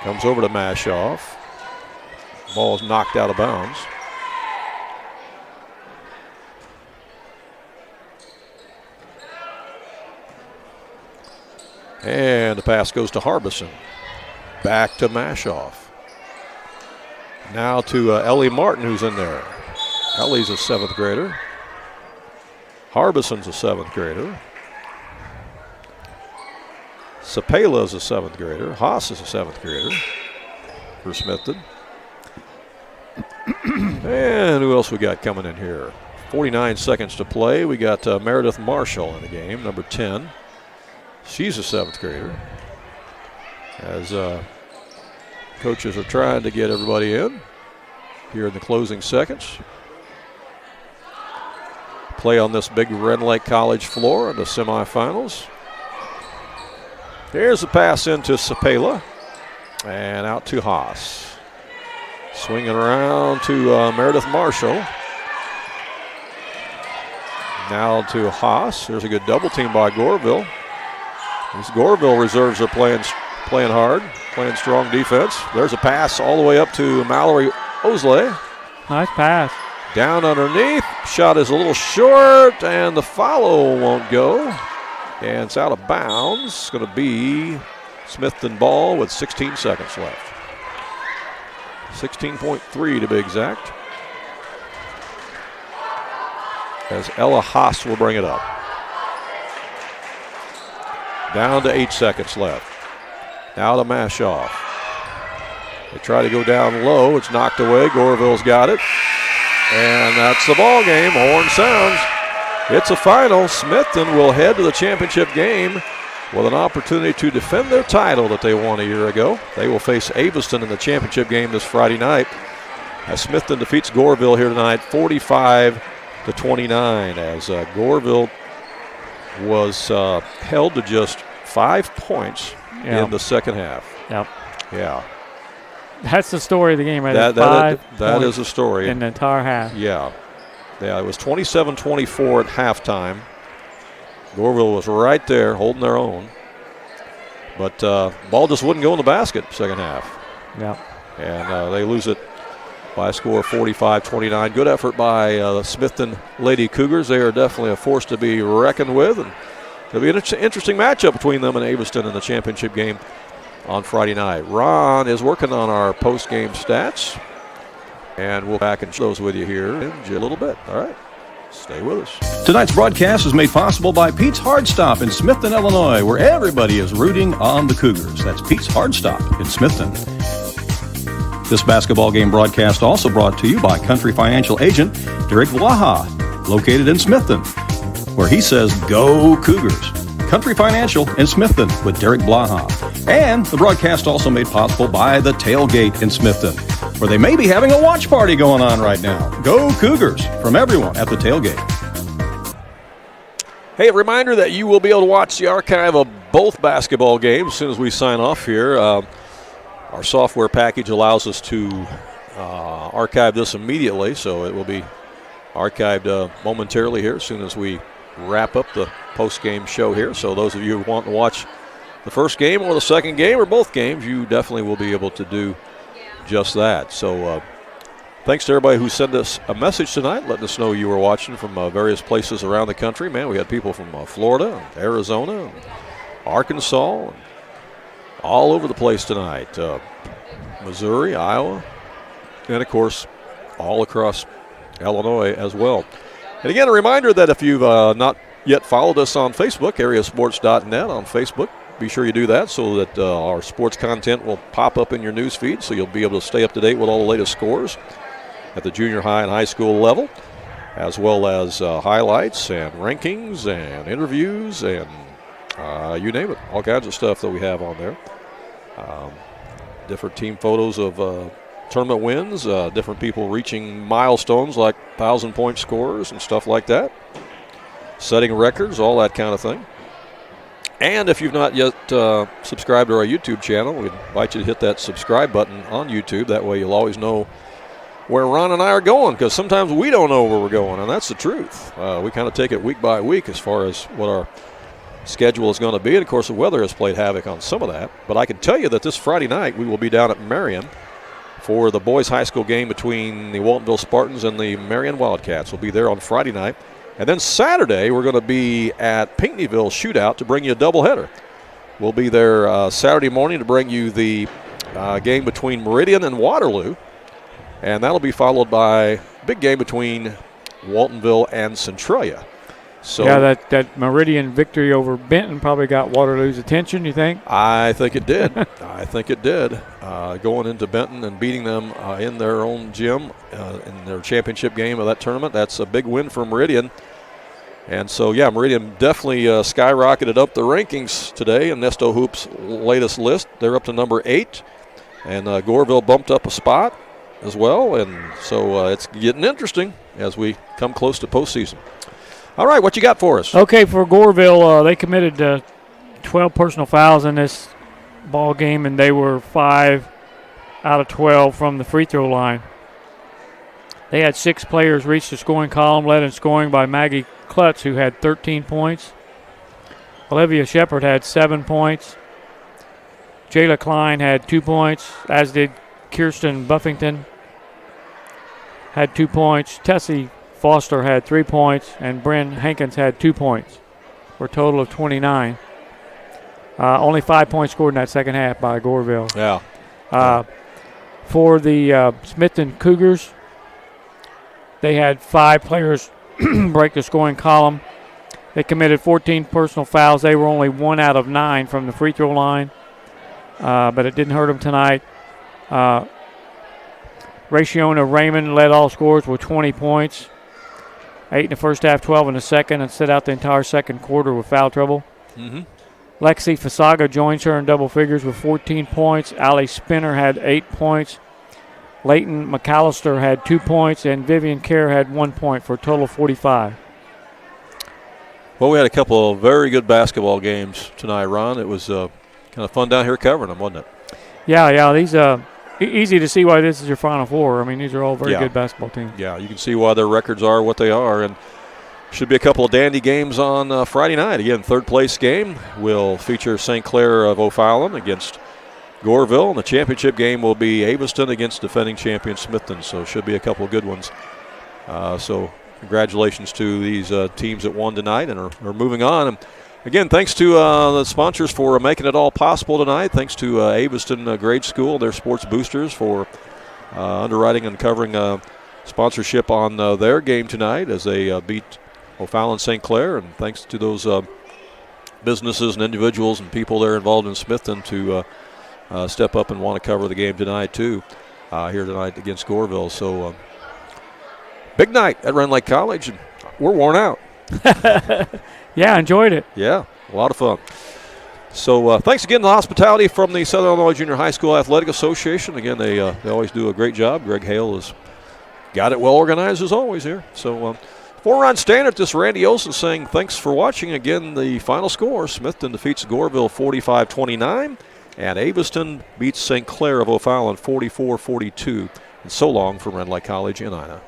Comes over to Mashoff. Ball is knocked out of bounds. And the pass goes to Harbison. Back to Mashoff. Now to Ellie Martin, who's in there. Ellie's a 7th grader. Harbison's a 7th grader. Sapela's a 7th grader. Haas is a 7th grader for Smithton. And who else we got coming in here? 49 seconds to play. We got Meredith Marshall in the game, number 10. She's a 7th grader. As coaches are trying to get everybody in here in the closing seconds. Play on this big Red Lake College floor in the semifinals. Here's the pass into Sapela and out to Haas. Swinging around to Meredith Marshall. Now to Haas. There's a good double team by Goreville. These Goreville reserves are playing hard, playing strong defense. There's a pass all the way up to Mallory Osley. Nice pass. Down underneath. Shot is a little short, and the follow won't go. And it's out of bounds. It's going to be Smithton ball with 16 seconds left. 16.3 to be exact. As Ella Haas will bring it up. Down to 8 seconds left. Now to Mashoff. They try to go down low. It's knocked away. Goreville's got it. And that's the ball game. Horn sounds. It's a final. Smithton will head to the championship game with an opportunity to defend their title that they won a year ago. They will face Aviston in the championship game this Friday night. As Smithton defeats Goreville here tonight, 45-29, as Goreville was held to just 5 points in the second half. Yep. Yeah. That's the story of the game. That is a story. In the entire half. Yeah. Yeah, it was 27-24 at halftime. Goreville was right there holding their own. But ball just wouldn't go in the basket second half. Yeah. And they lose it by a score of 45-29. Good effort by the Smithton Lady Cougars. They are definitely a force to be reckoned with. And it'll be an interesting matchup between them and Aviston in the championship game on Friday night. Ron is working on our post-game stats. And we'll back and show those with you here in a little bit. All right. Stay with us. Tonight's broadcast is made possible by Pete's Hard Stop in Smithton, Illinois, where everybody is rooting on the Cougars. That's Pete's Hard Stop in Smithton. This basketball game broadcast also brought to you by Country Financial Agent Derek Blaha, located in Smithton, where he says, "Go Cougars." Country Financial in Smithton with Derek Blaha. And the broadcast also made possible by the Tailgate in Smithton, where they may be having a watch party going on right now. Go Cougars from everyone at the Tailgate. Hey, a reminder that you will be able to watch the archive of both basketball games as soon as we sign off here. Our software package allows us to archive this immediately, so it will be archived momentarily here as soon as we wrap up the post-game show here. So those of you who want to watch the first game or the second game or both games, you definitely will be able to do just that. So thanks to everybody who sent us a message tonight, letting us know you were watching from various places around the country. Man, we had people from Florida, and Arizona, and Arkansas, and all over the place tonight. Missouri, Iowa, and of course all across Illinois as well. And again, a reminder that if you've not yet followed us on Facebook, AreaSports.net on Facebook, be sure you do that so that our sports content will pop up in your news feed, so you'll be able to stay up to date with all the latest scores at the junior high and high school level, as well as highlights and rankings and interviews and you name it, all kinds of stuff that we have on there. Different team photos of tournament wins, different people reaching milestones like 1,000-point scorers and stuff like that, setting records, all that kind of thing. And if you've not yet subscribed to our YouTube channel, we invite you to hit that subscribe button on YouTube. That way you'll always know where Ron and I are going, because sometimes we don't know where we're going, and that's the truth. We kind of take it week by week as far as what our schedule is going to be. And, of course, the weather has played havoc on some of that. But I can tell you that this Friday night we will be down at Marion for the boys' high school game between the Waltonville Spartans and the Marion Wildcats. We'll be there on Friday night. And then Saturday we're going to be at Pinckneyville Shootout to bring you a doubleheader. We'll be there Saturday morning to bring you the game between Meridian and Waterloo. And that'll be followed by a big game between Waltonville and Centralia. So yeah, that Meridian victory over Benton probably got Waterloo's attention, you think? I think it did. I think it did. Going into Benton and beating them in their own gym in their championship game of that tournament, that's a big win for Meridian. And so, yeah, Meridian definitely skyrocketed up the rankings today in Nesto Hoop's latest list. They're up to number 8. And Goreville bumped up a spot as well. And so it's getting interesting as we come close to postseason. All right, what you got for us? Okay, for Goreville, they committed 12 personal fouls in this ball game, and they were 5 out of 12 from the free throw line. They had 6 players reach the scoring column, led in scoring by Maggie Klutz, who had 13 points. Olivia Shepard had 7 points. Jayla Klein had 2 points, as did Kirsten Buffington. Had 2 points. Tessie Foster had 3 points, and Bryn Hankins had 2 points, for a total of 29. Only 5 points scored in that second half by Goreville. Yeah. For the Smithton Cougars, they had 5 players break the scoring column. They committed 14 personal fouls. They were only 1 out of 9 from the free throw line, but it didn't hurt them tonight. Rationa Raymond led all scorers with 20 points. 8 in the first half, 12 in the second, and sit out the entire second quarter with foul trouble. Mm-hmm. Lexi Fasaga joins her in double figures with 14 points. Allie Spinner had 8 points. Leighton McAllister had 2 points, and Vivian Kerr had 1 point for a total of 45. Well, we had a couple of very good basketball games tonight, Ron. It was kind of fun down here covering them, wasn't it? Yeah. These easy to see why this is your Final Four. I mean, these are all very good basketball teams. Yeah, you can see why their records are what they are, and should be a couple of dandy games on Friday night. Again, third place game will feature St. Clair of O'Fallon against Goreville, and the championship game will be Aviston against defending champion Smithton. So should be a couple of good ones. So congratulations to these teams that won tonight and are moving on. And again, thanks to the sponsors for making it all possible tonight. Thanks to Aviston Grade School, their sports boosters, for underwriting and covering sponsorship on their game tonight as they beat O'Fallon St. Clair. And thanks to those businesses and individuals and people there involved in Smithton to step up and want to cover the game tonight, too, here tonight against Goreville. So big night at Rend Lake College, and we're worn out. Yeah, enjoyed it. Yeah, a lot of fun. So thanks again to the hospitality from the Southern Illinois Junior High School Athletic Association. Again, they always do a great job. Greg Hale has got it well organized as always here. So for Ron Standard, this Randy Olson saying thanks for watching. Again, the final score, Smithton defeats Goreville 45-29, and Aviston beats St. Clair of O'Fallon 44-42. And so long from Rend Lake College in Ina.